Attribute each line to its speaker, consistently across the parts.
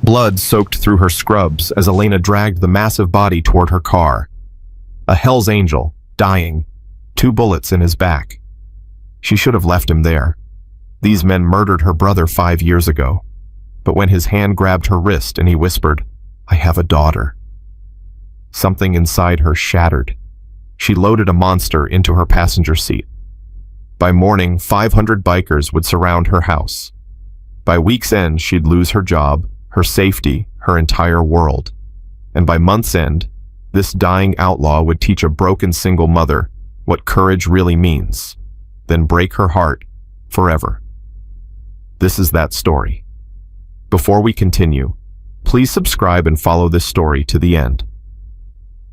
Speaker 1: Blood soaked through her scrubs as Elena dragged the massive body toward her car. A Hell's Angel, dying, 2 bullets in his back. She should have left him there. These men murdered her brother 5 years ago. But when his hand grabbed her wrist and he whispered, "I have a daughter," something inside her shattered. She loaded a monster into her passenger seat. By morning, 500 bikers would surround her house. By week's end, she'd lose her job, her safety, her entire world. And by month's end, this dying outlaw would teach a broken single mother what courage really means, then break her heart forever. This is that story. Before we continue, please subscribe and follow this story to the end.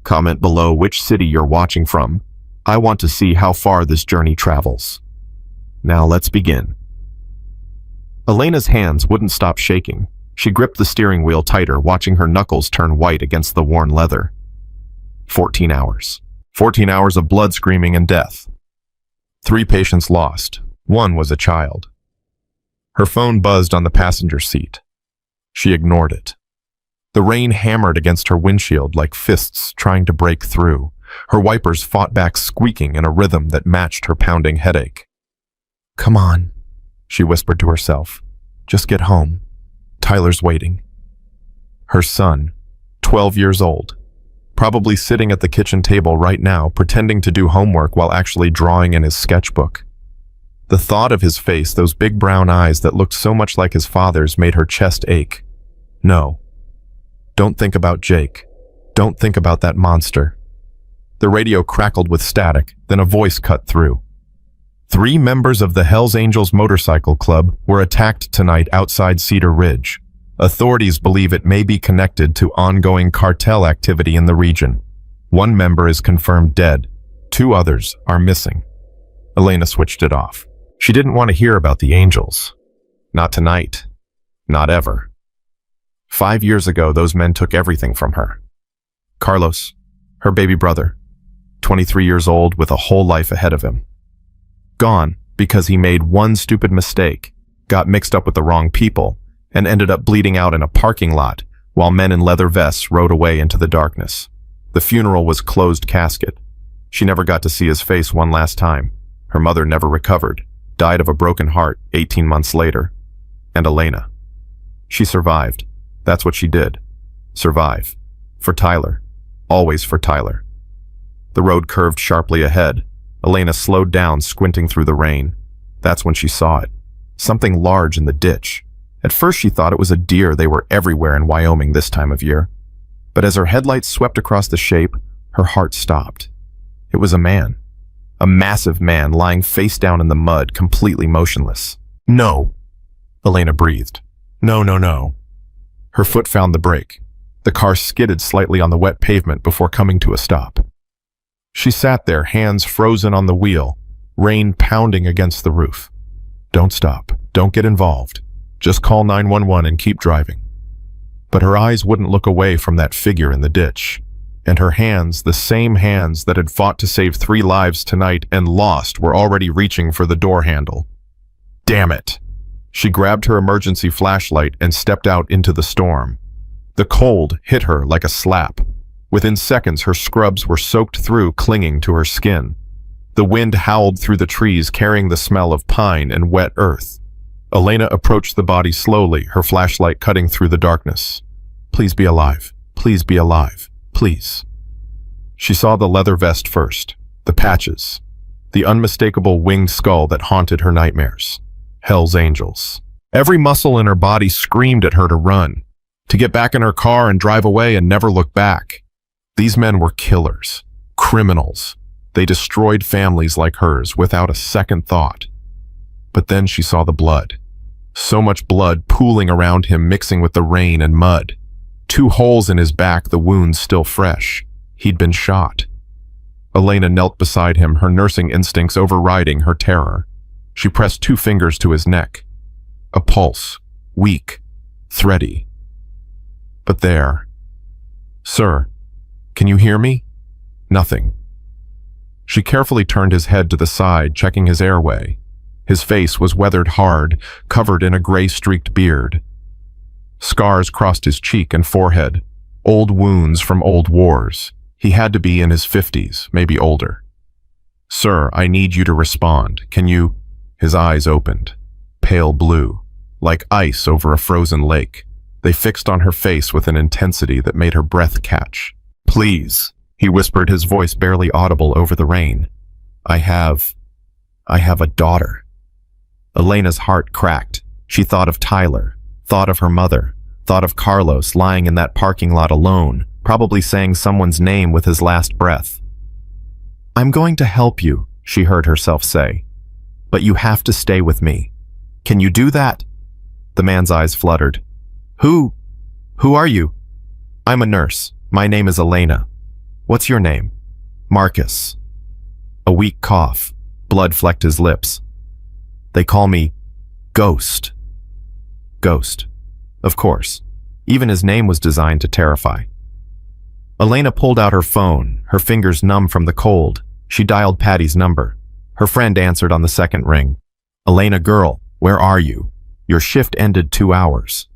Speaker 1: Comment below which city you're watching from. I want to see how far this journey travels. Now let's begin. Elena's hands wouldn't stop shaking. She gripped the steering wheel tighter, watching her knuckles turn white against the worn leather. 14 hours. 14 hours of blood, screaming, and death. 3 patients lost. 1 was a child. Her phone buzzed on the passenger seat. She ignored it. The rain hammered against her windshield like fists trying to break through. Her wipers fought back, squeaking in a rhythm that matched her pounding headache. "Come on," she whispered to herself. "Just get home. Tyler's waiting." Her son, 12 years old, probably sitting at the kitchen table right now, pretending to do homework while actually drawing in his sketchbook. The thought of his face, those big brown eyes that looked so much like his father's, made her chest ache. No. Don't think about Jake. Don't think about that monster. The radio crackled with static, then a voice cut through. 3 members of the Hells Angels Motorcycle Club were attacked tonight outside Cedar Ridge. Authorities believe it may be connected to ongoing cartel activity in the region. 1 member is confirmed dead. 2 others are missing. Elena switched it off. She didn't want to hear about the Angels. Not tonight. Not ever. 5 years ago, those men took everything from her. Carlos, her baby brother, 23 years old with a whole life ahead of him. Gone because he made 1 stupid mistake, got mixed up with the wrong people, and ended up bleeding out in a parking lot while men in leather vests rode away into the darkness. The funeral was closed casket. She never got to see his face one last time. Her mother never recovered, died of a broken heart 18 months later. And Elena. She survived. That's what she did. Survive. For Tyler. Always for Tyler. The road curved sharply ahead. Elena slowed down, squinting through the rain. That's when she saw it. Something large in the ditch. At first she thought it was a deer. They were everywhere in Wyoming this time of year. But as her headlights swept across the shape, her heart stopped. It was a man. A massive man lying face down in the mud, completely motionless. "No," Elena breathed. "No, no, no." Her foot found the brake. The car skidded slightly on the wet pavement before coming to a stop. She sat there, hands frozen on the wheel, rain pounding against the roof. Don't stop. Don't get involved. Just call 911 and keep driving. But her eyes wouldn't look away from that figure in the ditch. And her hands, the same hands that had fought to save 3 lives tonight and lost, were already reaching for the door handle. Damn it! She grabbed her emergency flashlight and stepped out into the storm. The cold hit her like a slap. Within seconds, her scrubs were soaked through, clinging to her skin. The wind howled through the trees, carrying the smell of pine and wet earth. Elena approached the body slowly, her flashlight cutting through the darkness. Please be alive. Please be alive. Please. She saw the leather vest first, the patches, the unmistakable winged skull that haunted her nightmares. Hell's Angels. Every muscle in her body screamed at her to run, to get back in her car and drive away and never look back. These men were killers, criminals. They destroyed families like hers without a second thought. But then she saw the blood. So much blood pooling around him, mixing with the rain and mud. 2 holes in his back, the wounds still fresh. He'd been shot. Elena knelt beside him, her nursing instincts overriding her terror. She pressed 2 fingers to his neck. A pulse, weak, thready. But there. "Sir, can you hear me?" Nothing. She carefully turned his head to the side, checking his airway. His face was weathered hard, covered in a gray-streaked beard. Scars crossed his cheek and forehead, old wounds from old wars. He had to be in his 50s, maybe older. "Sir, I need you to respond. Can you—" His eyes opened, pale blue, like ice over a frozen lake. They fixed on her face with an intensity that made her breath catch. "Please," he whispered, his voice barely audible over the rain. I have a daughter." Elena's heart cracked. She thought of Tyler, thought of her mother, thought of Carlos lying in that parking lot alone, probably saying someone's name with his last breath. "I'm going to help you," she heard herself say. "But you have to stay with me. Can you do that?" The man's eyes fluttered. Who are you?" "I'm a nurse. My name is Elena." "What's your name?" "Marcus." A weak cough. Blood flecked his lips. "They call me Ghost." Ghost. Of course. Even his name was designed to terrify. Elena pulled out her phone, her fingers numb from the cold. She dialed Patty's number. Her friend answered on the second ring. "Elena, girl, where are you? Your shift ended 2 hours."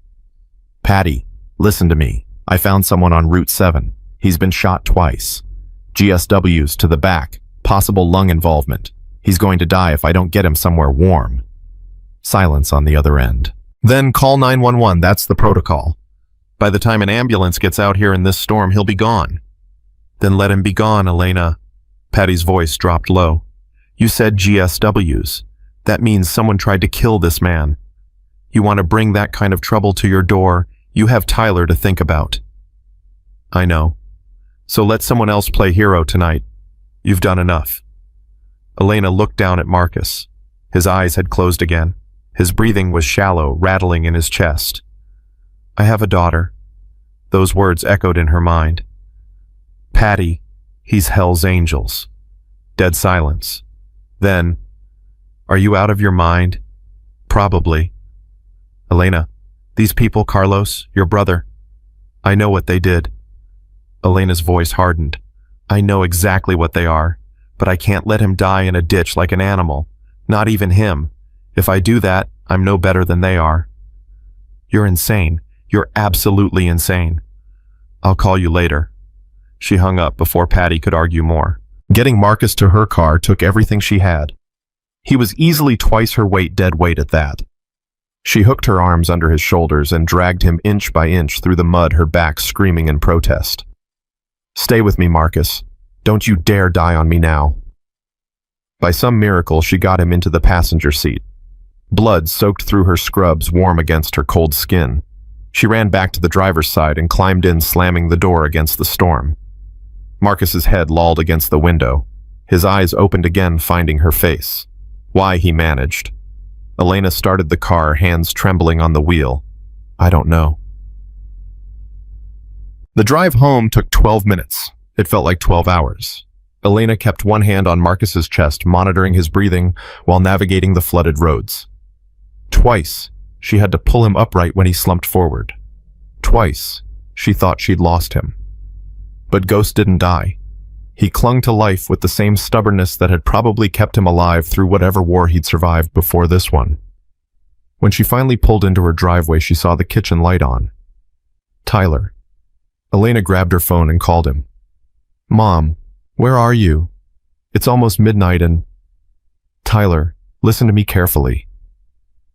Speaker 1: "Patty, listen to me. I found someone on Route 7. He's been shot twice. GSWs to the back, possible lung involvement. He's going to die if I don't get him somewhere warm." Silence on the other end. "Then call 911, that's the protocol. By the time an ambulance gets out here in this storm, he'll be gone." "Then let him be gone, Elena." Patty's voice dropped low. "You said GSWs. That means someone tried to kill this man. You want to bring that kind of trouble to your door, you have Tyler to think about." "I know. So let someone else play hero tonight. You've done enough." Elena looked down at Marcus. His eyes had closed again. His breathing was shallow, rattling in his chest. "I have a daughter." Those words echoed in her mind. "Patty, he's Hell's Angels." Dead silence. Then, "Are you out of your mind?" "Probably." "Elena, these people, Carlos, your brother, I know what they did." Elena's voice hardened. "I know exactly what they are, but I can't let him die in a ditch like an animal. Not even him. If I do that, I'm no better than they are." "You're insane. You're absolutely insane." "I'll call you later." She hung up before Patty could argue more. Getting Marcus to her car took everything she had. He was easily twice her weight dead weight at that. She hooked her arms under his shoulders and dragged him inch by inch through the mud, her back screaming in protest. "Stay with me, Marcus. Don't you dare die on me now." By some miracle, she got him into the passenger seat. Blood soaked through her scrubs, warm against her cold skin. She ran back to the driver's side and climbed in, slamming the door against the storm. Marcus's head lolled against the window. His eyes opened again, finding her face. Why, he managed. Elena started the car, hands trembling on the wheel. "I don't know." The drive home took 12 minutes. It felt like 12 hours. Elena kept one hand on Marcus's chest, monitoring his breathing while navigating the flooded roads. Twice, she had to pull him upright when he slumped forward. Twice, she thought she'd lost him. But Ghost didn't die. He clung to life with the same stubbornness that had probably kept him alive through whatever war he'd survived before this one. When she finally pulled into her driveway, she saw the kitchen light on. Tyler. Elena grabbed her phone and called him. "Mom, where are you? It's almost midnight and—" "Tyler, listen to me carefully."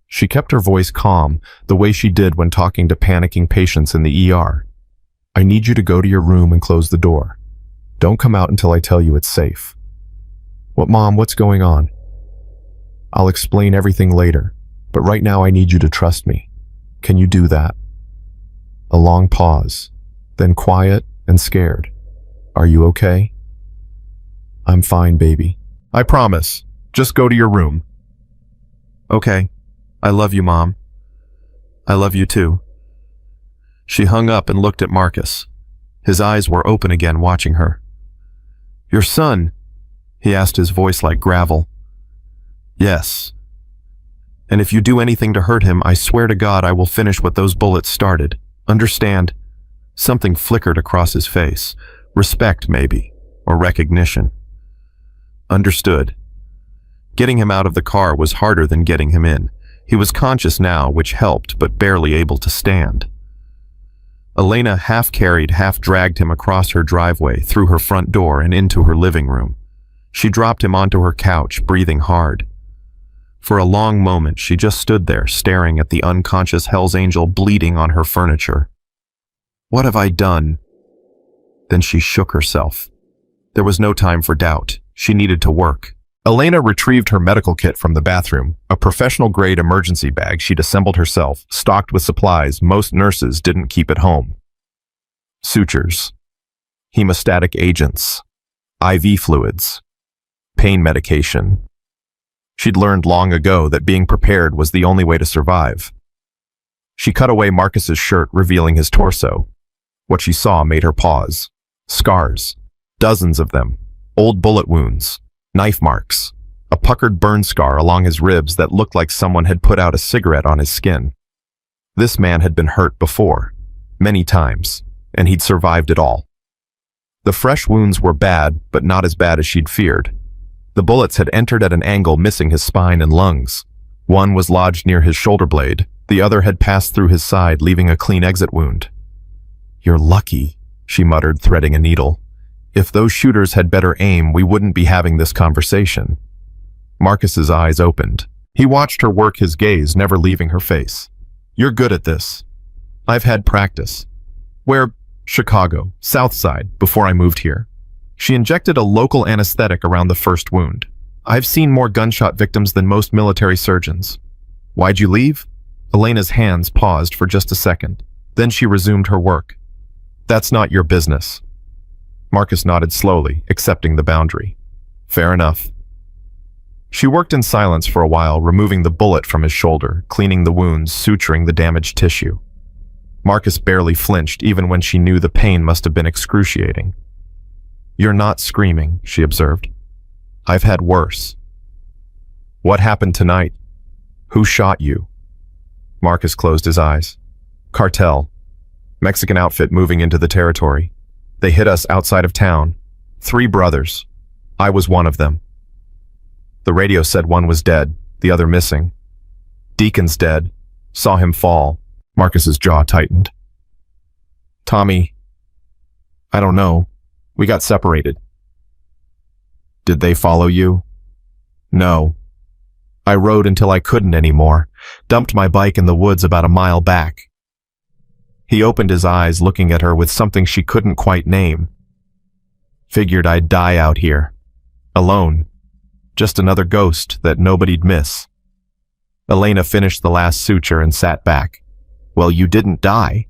Speaker 1: She kept her voice calm, the way she did when talking to panicking patients in the ER. "I need you to go to your room and close the door. Don't come out until I tell you it's safe." "What, Mom? What's going on?" "I'll explain everything later, but right now I need you to trust me. Can you do that?" A long pause, then quiet and scared. "Are you okay?" "I'm fine, baby." "I promise. Just go to your room." "Okay. I love you, Mom." "I love you too." She hung up and looked at Marcus. His eyes were open again, watching her. "Your son?" he asked, his voice like gravel. "Yes. And if you do anything to hurt him, I swear to God I will finish what those bullets started. Understand?" Something flickered across his face. Respect, maybe, or recognition. Understood. Getting him out of the car was harder than getting him in. He was conscious now, which helped, but barely able to stand. Elena half-carried, half-dragged him across her driveway, through her front door and into her living room. She dropped him onto her couch, breathing hard. For a long moment, she just stood there, staring at the unconscious Hell's Angel bleeding on her furniture. What have I done? Then she shook herself. There was no time for doubt. She needed to work. Elena retrieved her medical kit from the bathroom, a professional-grade emergency bag she'd assembled herself, stocked with supplies most nurses didn't keep at home. Sutures, hemostatic agents, IV fluids, pain medication. She'd learned long ago that being prepared was the only way to survive. She cut away Marcus's shirt, revealing his torso. What she saw made her pause. Scars, dozens of them, old bullet wounds, knife marks, a puckered burn scar along his ribs that looked like someone had put out a cigarette on his skin. This man had been hurt before, many times, and he'd survived it all. The fresh wounds were bad, but not as bad as she'd feared. The bullets had entered at an angle, missing his spine and lungs. One was lodged near his shoulder blade, the other had passed through his side, leaving a clean exit wound. "You're lucky," she muttered, threading a needle. "If those shooters had better aim, we wouldn't be having this conversation." Marcus's eyes opened. He watched her work, his gaze never leaving her face. "You're good at this. I've had practice. Where? Chicago, South Side, before I moved here." She injected a local anesthetic around the first wound. "I've seen more gunshot victims than most military surgeons." "Why'd you leave?" Elena's hands paused for just a second. Then she resumed her work. "That's not your business." Marcus nodded slowly, accepting the boundary. "Fair enough." She worked in silence for a while, removing the bullet from his shoulder, cleaning the wounds, suturing the damaged tissue. Marcus barely flinched, even when she knew the pain must have been excruciating. "You're not screaming," she observed. "I've had worse." "What happened tonight? Who shot you?" Marcus closed his eyes. "Cartel. Mexican outfit moving into the territory. They hit us outside of town. 3 brothers. I was one of them. The radio said one was dead, the other missing. Deacon's dead. Saw him fall." Marcus's jaw tightened. "Tommy, I don't know. We got separated." "Did they follow you?" "No. I rode until I couldn't anymore. Dumped my bike in the woods about a mile back." He opened his eyes, looking at her with something she couldn't quite name. "Figured I'd die out here. Alone. Just another ghost that nobody'd miss." Elena finished the last suture and sat back. "Well, you didn't die.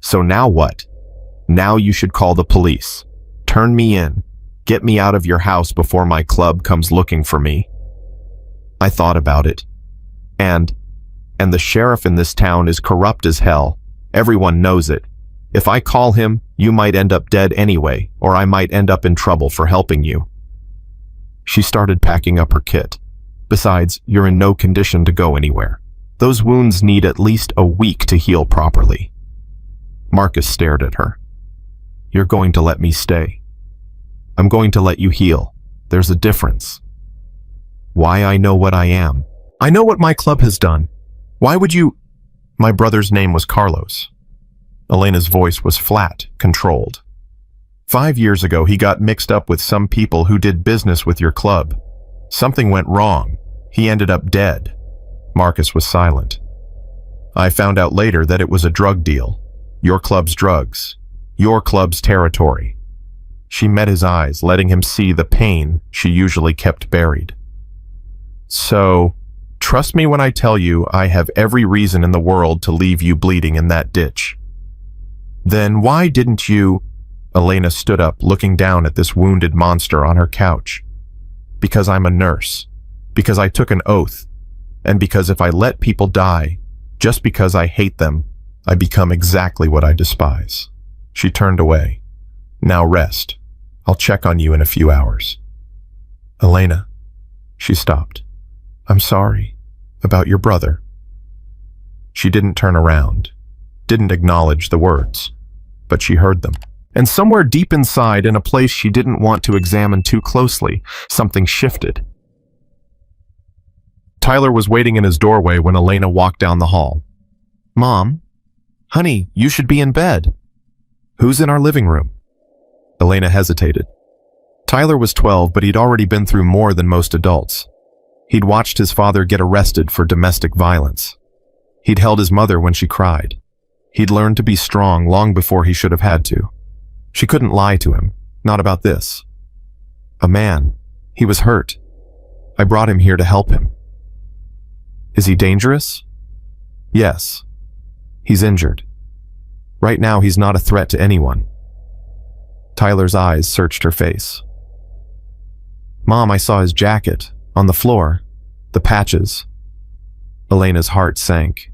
Speaker 1: So now what? Now you should call the police. Turn me in. Get me out of your house before my club comes looking for me." I thought about it. And the sheriff in this town is corrupt as hell. Everyone knows it. If I call him, you might end up dead anyway, or I might end up in trouble for helping you. She started packing up her kit. "Besides, you're in no condition to go anywhere. Those wounds need at least a week to heal properly." Marcus stared at her. "You're going to let me stay. I'm going to let you heal. There's a difference." "Why? I know what I am. I know what my club has done. Why would you—" "My brother's name was Carlos." Elena's voice was flat, controlled. 5 years ago, he got mixed up with some people who did business with your club. Something went wrong. He ended up dead." Marcus was silent. "I found out later that it was a drug deal. Your club's drugs. Your club's territory." She met his eyes, letting him see the pain she usually kept buried. "So, trust me when I tell you I have every reason in the world to leave you bleeding in that ditch." "Then why didn't you—" Elena stood up, looking down at this wounded monster on her couch. "Because I'm a nurse. Because I took an oath. And because if I let people die, just because I hate them, I become exactly what I despise." She turned away. "Now rest. I'll check on you in a few hours." "Elena." She stopped. "I'm sorry. About your brother." She didn't turn around, didn't acknowledge the words, but she heard them. And somewhere deep inside, in a place she didn't want to examine too closely, something shifted. Tyler was waiting in his doorway when Elena walked down the hall. "Mom? Honey, you should be in bed." Who's in our living room? Elena hesitated. Tyler was 12, but he'd already been through more than most adults. He'd watched his father get arrested for domestic violence. He'd held his mother when she cried. He'd learned to be strong long before he should have had to. She couldn't lie to him, not about this. A man. He was hurt. I brought him here to help him. Is he dangerous? Yes. He's injured. Right now, he's not a threat to anyone. Tyler's eyes searched her face. Mom, I saw his jacket on the floor, the patches. Elena's heart sank.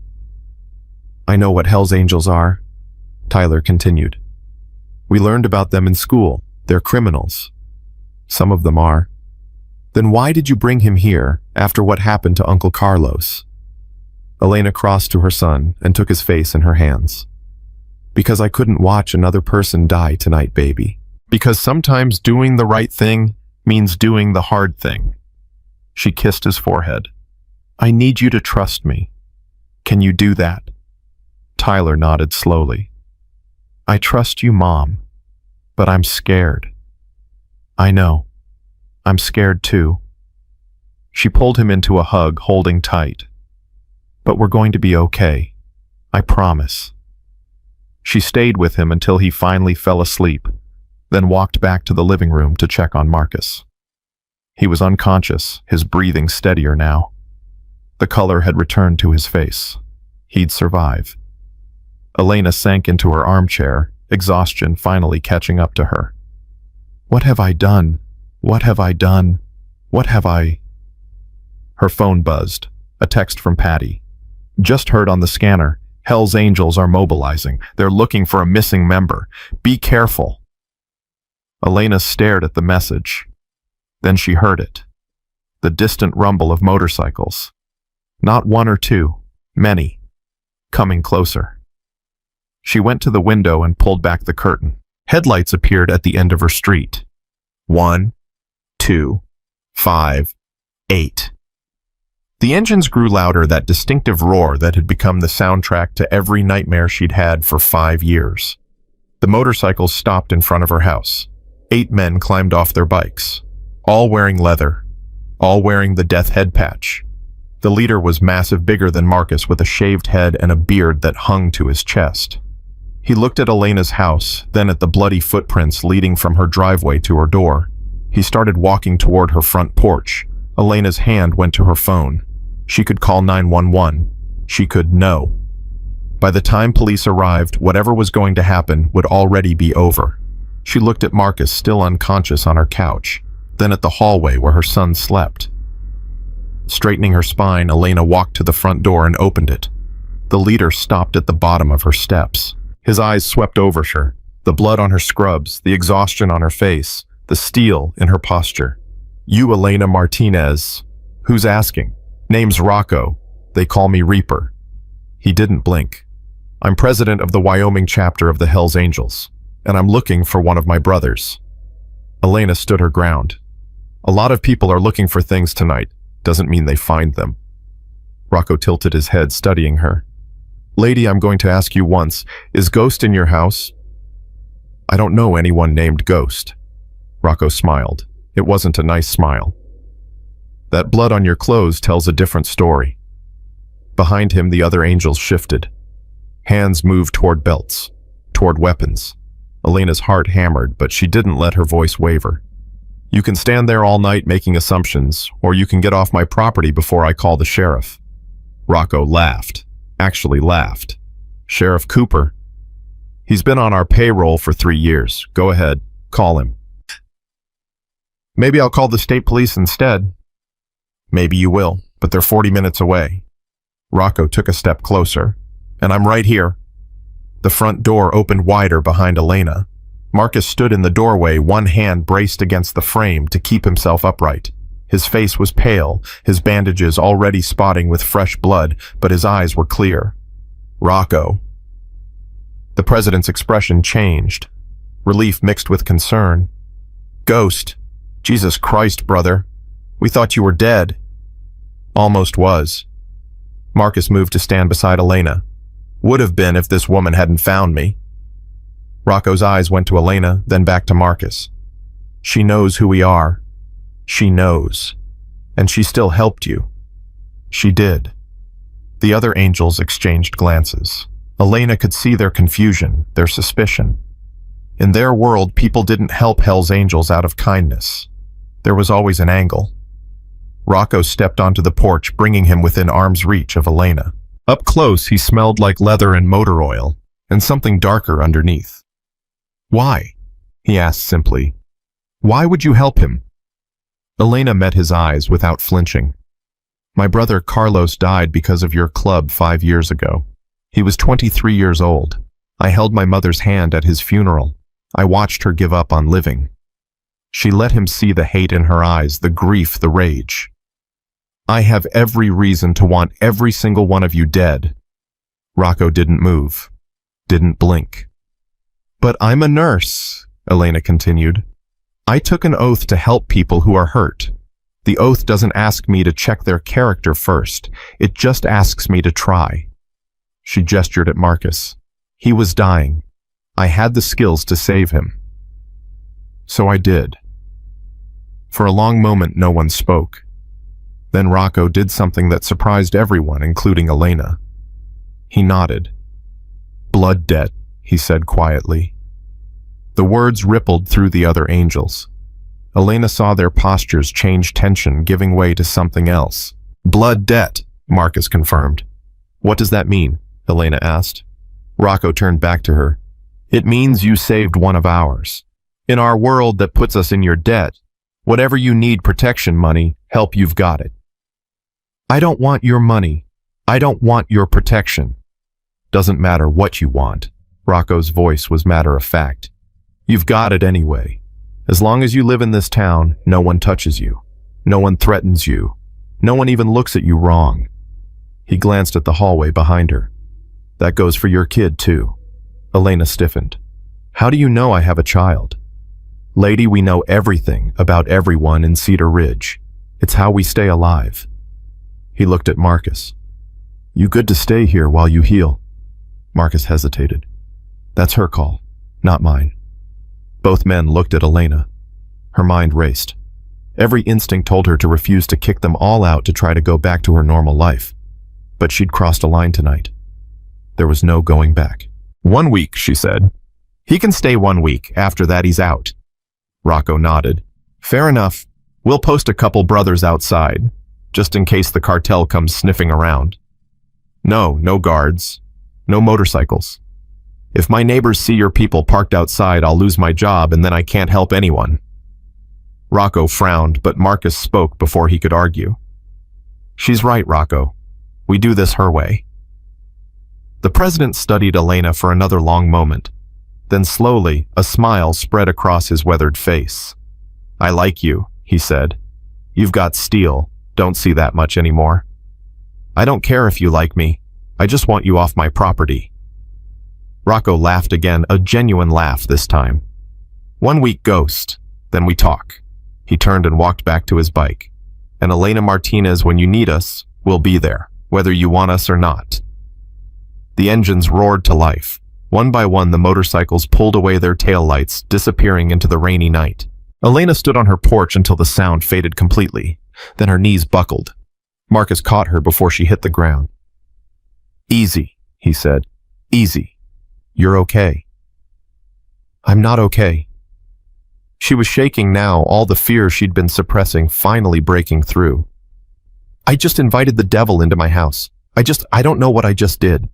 Speaker 1: I know what Hell's Angels are, Tyler continued. We learned about them in school. They're criminals. Some of them are. Then why did you bring him here after what happened to Uncle Carlos? Elena crossed to her son and took his face in her hands. Because I couldn't watch another person die tonight, baby. Because sometimes doing the right thing means doing the hard thing. She kissed his forehead. I need you to trust me. Can you do that? Tyler nodded slowly. I trust you, Mom, but I'm scared. I know. I'm scared too. She pulled him into a hug, holding tight. But we're going to be okay. I promise. She stayed with him until he finally fell asleep, then walked back to the living room to check on Marcus. He was unconscious, his breathing steadier now. The color had returned to his face. He'd survive. Elena sank into her armchair, exhaustion finally catching up to her. What have I done? What have I done? What have I... Her phone buzzed. A text from Patty. Just heard on the scanner. Hell's Angels are mobilizing. They're looking for a missing member. Be careful. Elena stared at the message. Then she heard it. The distant rumble of motorcycles. Not one or two, many. Coming closer. She went to the window and pulled back the curtain. Headlights appeared at the end of her street. 1, 2, 5, 8. The engines grew louder, that distinctive roar that had become the soundtrack to every nightmare she'd had for 5 years. The motorcycles stopped in front of her house. 8 men climbed off their bikes, all wearing leather, all wearing the death head patch. The leader was massive, bigger than Marcus, with a shaved head and a beard that hung to his chest. He looked at Elena's house, then at the bloody footprints leading from her driveway to her door. He started walking toward her front porch. Elena's hand went to her phone. She could call 911. She could know. By the time police arrived, whatever was going to happen would already be over. She looked at Marcus, still unconscious on her couch, then at the hallway where her son slept. Straightening her spine, Elena walked to the front door and opened it. The leader stopped at the bottom of her steps. His eyes swept over her, the blood on her scrubs, the exhaustion on her face, the steel in her posture. You, Elena Martinez. Who's asking? Name's Rocco. They call me Reaper. He didn't blink. I'm president of the Wyoming chapter of the Hells Angels, and I'm looking for one of my brothers. Elena stood her ground. A lot of people are looking for things tonight. Doesn't mean they find them. Rocco tilted his head, studying her. Lady, I'm going to ask you once, is Ghost in your house? I don't know anyone named Ghost. Rocco smiled. It wasn't a nice smile. That blood on your clothes tells a different story. Behind him, the other angels shifted. Hands moved toward belts, toward weapons. Elena's heart hammered, but she didn't let her voice waver. You can stand there all night making assumptions, or you can get off my property before I call the sheriff. Rocco laughed. Actually laughed. Sheriff Cooper. He's been on our payroll for 3 years. Go ahead, call him. Maybe I'll call the state police instead. Maybe you will, but they're 40 minutes away. Rocco took a step closer. And I'm right here. The front door opened wider behind Elena. Marcus stood in the doorway, one hand braced against the frame to keep himself upright. His face was pale, his bandages already spotting with fresh blood, but his eyes were clear. Rocco. The president's expression changed. Relief mixed with concern. Ghost. Jesus Christ, brother. We thought you were dead. Almost was. Marcus moved to stand beside Elena. Would have been if this woman hadn't found me. Rocco's eyes went to Elena, then back to Marcus. She knows who we are. She knows. And she still helped you. She did. The other angels exchanged glances. Elena could see their confusion, their suspicion. In their world, people didn't help Hell's Angels out of kindness. There was always an angle. Rocco stepped onto the porch, bringing him within arm's reach of Elena. Up close, he smelled like leather and motor oil, and something darker underneath. Why? He asked simply. Why would you help him? Elena met his eyes without flinching. My brother Carlos died because of your club 5 years ago. He was 23 years old. I held my mother's hand at his funeral. I watched her give up on living. She let him see the hate in her eyes, the grief, the rage. I have every reason to want every single one of you dead. Rocco didn't move, didn't blink. But I'm a nurse, Elena continued. I took an oath to help people who are hurt. The oath doesn't ask me to check their character first. It just asks me to try. She gestured at Marcus. He was dying. I had the skills to save him. So I did. For a long moment, no one spoke. Then Rocco did something that surprised everyone, including Elena. He nodded. Blood debt, he said quietly. The words rippled through the other angels. Elena saw their postures change, tension giving way to something else. Blood debt, Marcus confirmed. What does that mean? Elena asked. Rocco turned back to her. It means you saved one of ours. In our world that puts us in your debt, whatever you need protection money, help you've got it. I don't want your money. I don't want your protection. Doesn't matter what you want. Rocco's voice was matter of fact. You've got it anyway. As long as you live in this town, no one touches you. No one threatens you. No one even looks at you wrong. He glanced at the hallway behind her. That goes for your kid, too. Elena stiffened. How do you know I have a child? Lady, we know everything about everyone in Cedar Ridge. It's how we stay alive. He looked at Marcus. You good to stay here while you heal? Marcus hesitated. That's her call, not mine. Both men looked at Elena. Her mind raced. Every instinct told her to refuse to kick them all out to try to go back to her normal life. But she'd crossed a line tonight. There was no going back. 1 week, she said. He can stay 1 week. After that, he's out. Rocco nodded. Fair enough. We'll post a couple brothers outside, just in case the cartel comes sniffing around. No guards. No motorcycles. If my neighbors see your people parked outside, I'll lose my job and then I can't help anyone. Rocco frowned, but Marcus spoke before he could argue. She's right, Rocco. We do this her way. The president studied Elena for another long moment. Then slowly, a smile spread across his weathered face. I like you, he said. You've got steel. Don't see that much anymore. I don't care if you like me. I just want you off my property. Rocco laughed again, a genuine laugh this time. 1 week ghost, then we talk. He turned and walked back to his bike. And Elena Martinez, when you need us, we'll be there, whether you want us or not. The engines roared to life. One by one, the motorcycles pulled away their taillights, disappearing into the rainy night. Elena stood on her porch until the sound faded completely. Then her knees buckled. Marcus caught her before she hit the ground. Easy, he said. Easy. You're okay. I'm not okay. She was shaking now, all the fear she'd been suppressing finally breaking through. I just invited the devil into my house. I don't know what I just did.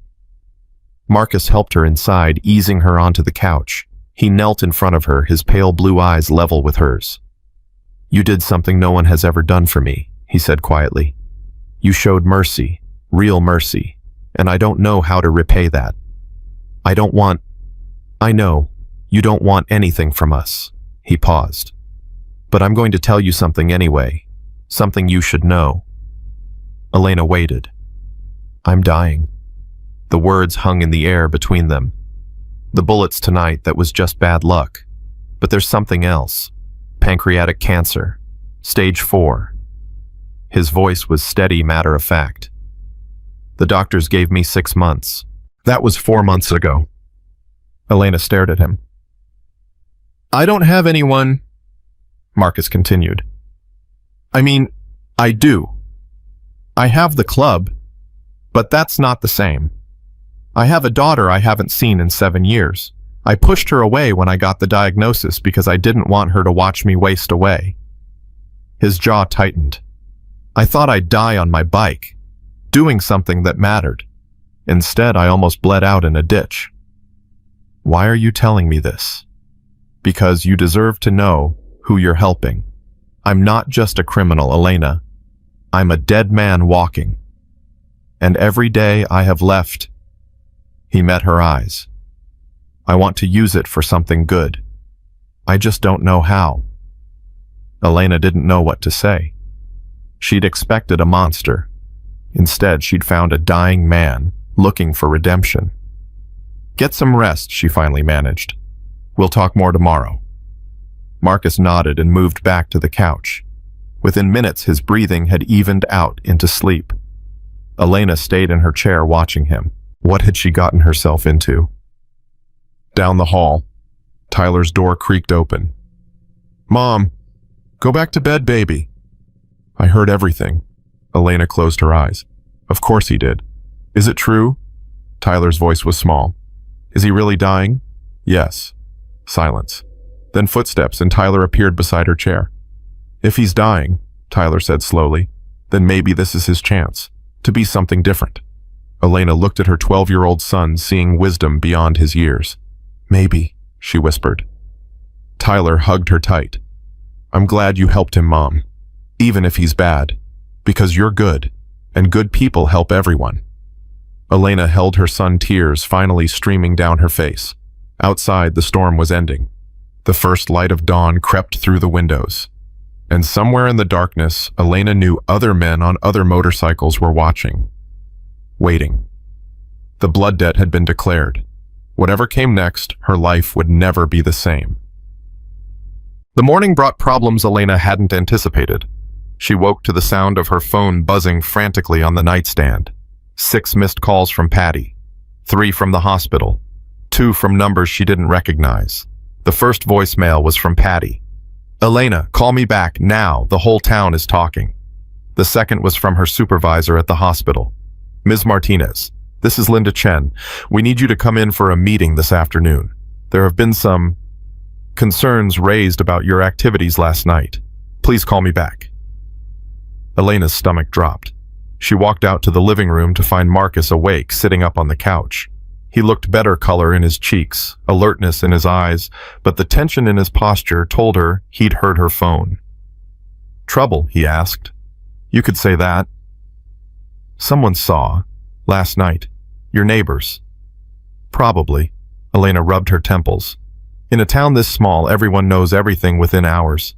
Speaker 1: Marcus helped her inside, easing her onto the couch. He knelt in front of her, his pale blue eyes level with hers. You did something no one has ever done for me, he said quietly. You showed mercy, real mercy, and I don't know how to repay that. I know, you don't want anything from us. He paused. But I'm going to tell you something anyway, something you should know. Elena waited. I'm dying. The words hung in the air between them. The bullets tonight, that was just bad luck. But there's something else. Pancreatic cancer. Stage 4. His voice was steady, matter of fact. The doctors gave me 6 months. That was 4 months ago. Elena stared at him. I don't have anyone, Marcus continued. I mean, I do. I have the club, but that's not the same. I have a daughter I haven't seen in 7 years. I pushed her away when I got the diagnosis because I didn't want her to watch me waste away. His jaw tightened. I thought I'd die on my bike, doing something that mattered. Instead, I almost bled out in a ditch. Why are you telling me this? Because you deserve to know who you're helping. I'm not just a criminal, Elena. I'm a dead man walking. And every day I have left, he met her eyes. I want to use it for something good. I just don't know how. Elena didn't know what to say. She'd expected a monster. Instead, she'd found a dying man looking for redemption. Get some rest, she finally managed. We'll talk more tomorrow. Marcus nodded and moved back to the couch. Within minutes, his breathing had evened out into sleep. Elena stayed in her chair watching him. What had she gotten herself into? Down the hall, Tyler's door creaked open. Mom, go back to bed, baby. I heard everything. Elena closed her eyes. Of course he did. Is it true? Tyler's voice was small. Is he really dying? Yes. Silence. Then footsteps, and Tyler appeared beside her chair. If he's dying, Tyler said slowly, then maybe this is his chance to be something different. Elena looked at her 12-year-old son, seeing wisdom beyond his years. Maybe, she whispered. Tyler hugged her tight. I'm glad you helped him, Mom, even if he's bad, because you're good, and good people help everyone. Elena held her son, tears finally streaming down her face. Outside, the storm was ending. The first light of dawn crept through the windows. And somewhere in the darkness, Elena knew other men on other motorcycles were watching. Waiting. The blood debt had been declared. Whatever came next, her life would never be the same. The morning brought problems Elena hadn't anticipated. She woke to the sound of her phone buzzing frantically on the nightstand. 6 missed calls from Patty, 3 from the hospital, 2 from numbers she didn't recognize. The first voicemail was from Patty. Elena, call me back now, the whole town is talking. The second was from her supervisor at the hospital. Ms. Martinez, this is Linda Chen. We need you to come in for a meeting this afternoon. There have been some concerns raised about your activities last night. Please call me back. Elena's stomach dropped. She walked out to the living room to find Marcus awake, sitting up on the couch. He looked better color in his cheeks, alertness in his eyes, but the tension in his posture told her he'd heard her phone. Trouble, he asked. You could say that. Someone saw, last night, your neighbors. Probably. Elena rubbed her temples. In a town this small, everyone knows everything within hours.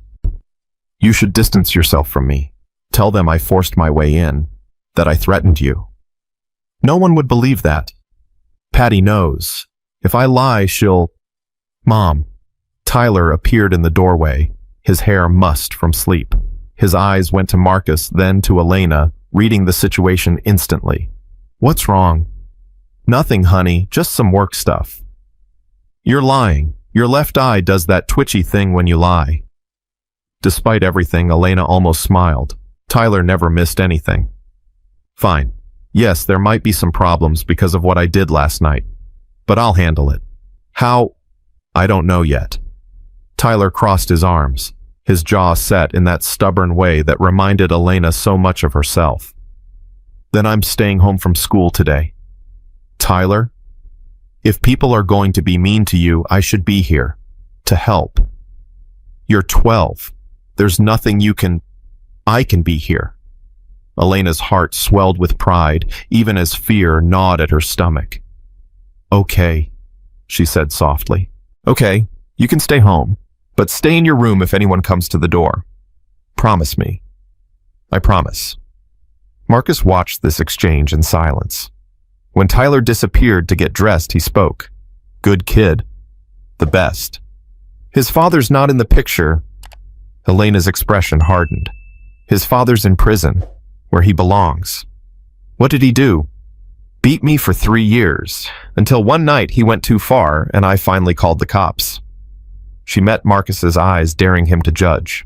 Speaker 1: You should distance yourself from me. Tell them I forced my way in, that I threatened you. No one would believe that. Patty knows. If I lie, she'll... Mom. Tyler appeared in the doorway, his hair mussed from sleep. His eyes went to Marcus, then to Elena, reading the situation instantly. What's wrong? Nothing, honey, just some work stuff. You're lying. Your left eye does that twitchy thing when you lie. Despite everything, Elena almost smiled. Tyler never missed anything. Fine. Yes, there might be some problems because of what I did last night, but I'll handle it. How? I don't know yet. Tyler crossed his arms, his jaw set in that stubborn way that reminded Elena so much of herself. Then I'm staying home from school today. Tyler, if people are going to be mean to you, I should be here to help. You're 12. There's nothing you can... I can be here. Elena's heart swelled with pride, even as fear gnawed at her stomach. Okay, she said softly. Okay, you can stay home, but stay in your room if anyone comes to the door. Promise me. I promise. Marcus watched this exchange in silence. When Tyler disappeared to get dressed, he spoke. Good kid. The best. His father's not in the picture. Elena's expression hardened. His father's in prison, where he belongs. What did he do? Beat me for 3 years, until one night he went too far and I finally called the cops. She met Marcus's eyes, daring him to judge.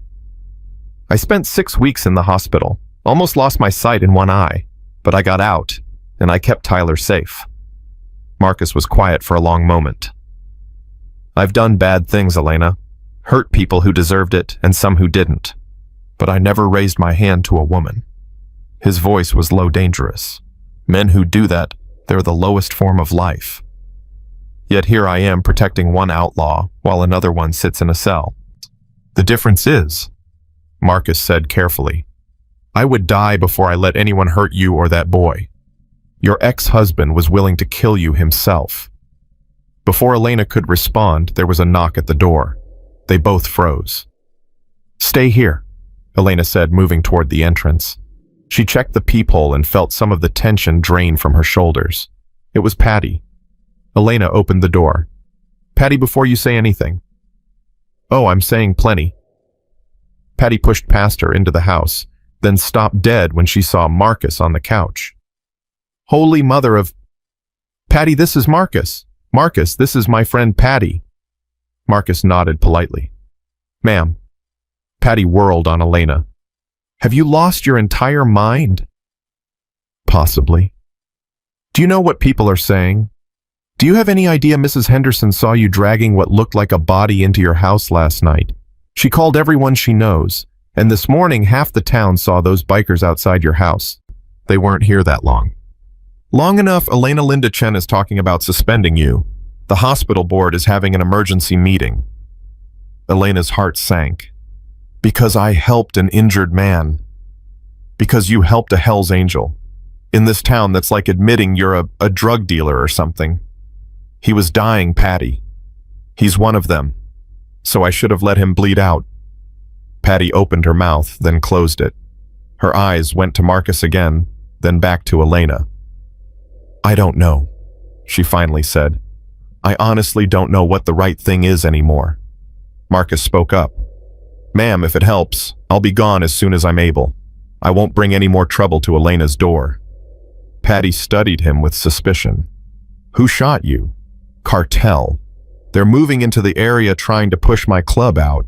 Speaker 1: I spent 6 weeks in the hospital, almost lost my sight in one eye, but I got out, and I kept Tyler safe. Marcus was quiet for a long moment. I've done bad things, Elena. Hurt people who deserved it and some who didn't. But I never raised my hand to a woman. His voice was low, dangerous. Men who do that, they're the lowest form of life. Yet here I am protecting one outlaw while another one sits in a cell. The difference is, Marcus said carefully, I would die before I let anyone hurt you or that boy. Your ex-husband was willing to kill you himself. Before Elena could respond, there was a knock at the door. They both froze. Stay here, Elena said, moving toward the entrance. She checked the peephole and felt some of the tension drain from her shoulders. It was Patty. Elena opened the door. Patty, before you say anything. Oh, I'm saying plenty. Patty pushed past her into the house, then stopped dead when she saw Marcus on the couch. Holy mother of... Patty, this is Marcus. Marcus, this is my friend Patty. Marcus nodded politely. Ma'am. Patty whirled on Elena. Have you lost your entire mind? Possibly. Do you know what people are saying? Do you have any idea Mrs. Henderson saw you dragging what looked like a body into your house last night? She called everyone she knows, and this morning half the town saw those bikers outside your house. They weren't here that long. Long enough, Elena Linda Chen is talking about suspending you. The hospital board is having an emergency meeting. Elena's heart sank. Because I helped an injured man. Because you helped a Hell's Angel. In this town that's like admitting you're a drug dealer or something. He was dying, Patty. He's one of them. So I should have let him bleed out. Patty opened her mouth, then closed it. Her eyes went to Marcus again, then back to Elena. I don't know, she finally said. I honestly don't know what the right thing is anymore. Marcus spoke up. Ma'am, if it helps, I'll be gone as soon as I'm able. I won't bring any more trouble to Elena's door. Patty studied him with suspicion. Who shot you? Cartel. They're moving into the area trying to push my club out.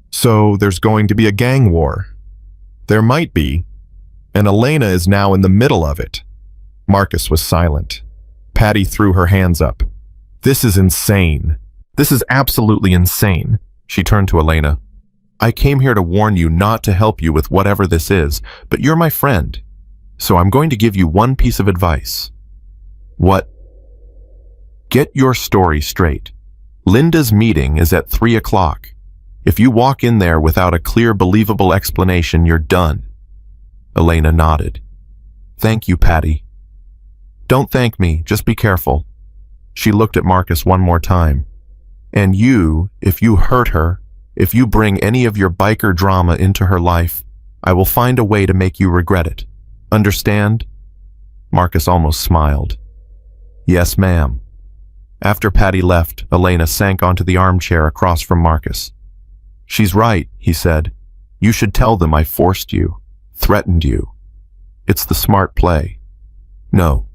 Speaker 1: So there's going to be a gang war. There might be. And Elena is now in the middle of it. Marcus was silent. Patty threw her hands up. This is insane. This is absolutely insane. She turned to Elena. I came here to warn you not to help you with whatever this is, but you're my friend. So I'm going to give you one piece of advice. What? Get your story straight. Linda's meeting is at 3 o'clock. If you walk in there without a clear, believable explanation, you're done. Elena nodded. Thank you, Patty. Don't thank me, just be careful. She looked at Marcus one more time. And you, if you hurt her, if you bring any of your biker drama into her life, I will find a way to make you regret it. Understand? Marcus almost smiled. Yes, ma'am. After Patty left, Elena sank onto the armchair across from Marcus. She's right, he said. You should tell them I forced you, threatened you. It's the smart play. No.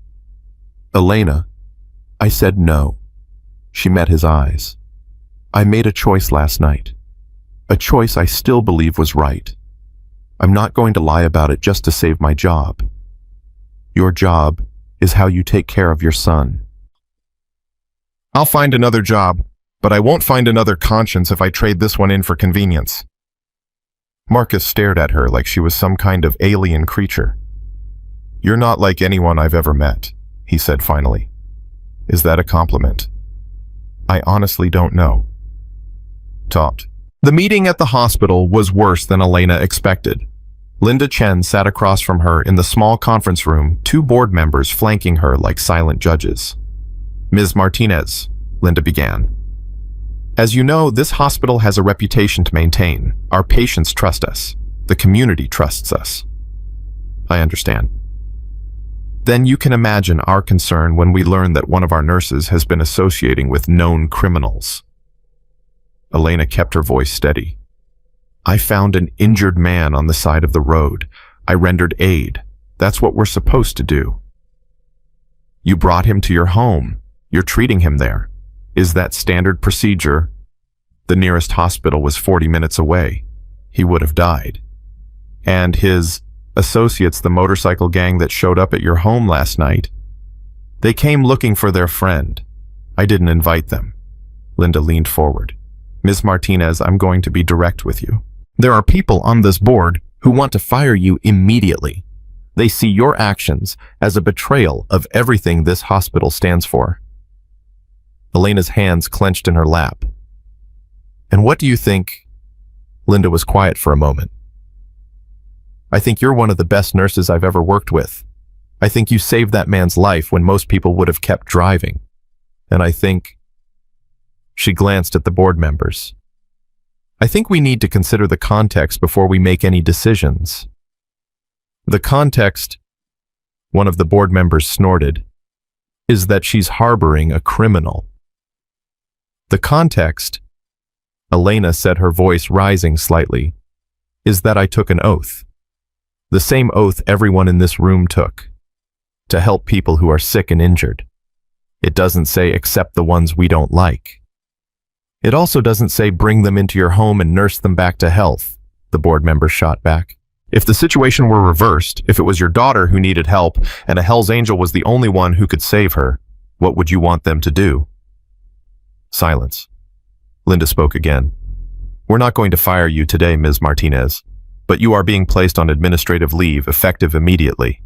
Speaker 1: Elena, I said no. She met his eyes. I made a choice last night. A choice I still believe was right. I'm not going to lie about it just to save my job. Your job is how you take care of your son. I'll find another job, but I won't find another conscience if I trade this one in for convenience. Marcus stared at her like she was some kind of alien creature. You're not like anyone I've ever met, he said finally. Is that a compliment? I honestly don't know. Topped. The meeting at the hospital was worse than Elena expected. Linda Chen sat across from her in the small conference room, 2 board members flanking her like silent judges. Ms. Martinez, Linda began. As you know, this hospital has a reputation to maintain. Our patients trust us. The community trusts us. I understand. Then you can imagine our concern when we learn that one of our nurses has been associating with known criminals. Elena kept her voice steady. I found an injured man on the side of the road. I rendered aid. That's what we're supposed to do. You brought him to your home. You're treating him there. Is that standard procedure? The nearest hospital was 40 minutes away. He would have died. And his associates, the motorcycle gang that showed up at your home last night, they came looking for their friend. I didn't invite them. Linda leaned forward. Ms. Martinez, I'm going to be direct with you. There are people on this board who want to fire you immediately. They see your actions as a betrayal of everything this hospital stands for. Elena's hands clenched in her lap. And what do you think? Linda was quiet for a moment. I think you're one of the best nurses I've ever worked with. I think you saved that man's life when most people would have kept driving. And I think... She glanced at the board members. I think we need to consider the context before we make any decisions. The context, one of the board members snorted, is that she's harboring a criminal. The context, Elena said, her voice rising slightly, is that I took an oath. The same oath everyone in this room took, to help people who are sick and injured. It doesn't say accept the ones we don't like. It also doesn't say bring them into your home and nurse them back to health, the board member shot back. If the situation were reversed, if it was your daughter who needed help and a Hell's Angel was the only one who could save her, what would you want them to do? Silence. Linda spoke again. We're not going to fire you today, Ms. Martinez, but you are being placed on administrative leave effective immediately.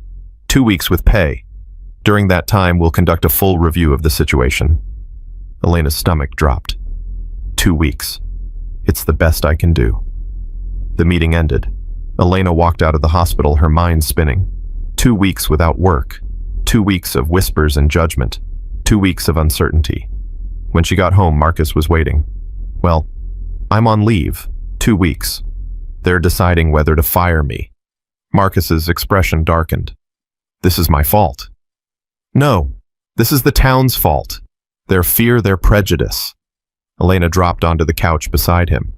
Speaker 1: 2 weeks with pay. During that time, we'll conduct a full review of the situation. Elena's stomach dropped. 2 weeks. It's the best I can do. The meeting ended. Elena walked out of the hospital, her mind spinning. 2 weeks without work. 2 weeks of whispers and judgment. 2 weeks of uncertainty. When she got home, Marcus was waiting. Well, I'm on leave. 2 weeks. They're deciding whether to fire me. Marcus's expression darkened. This is my fault. No, this is the town's fault. Their fear, their prejudice. Elena dropped onto the couch beside him.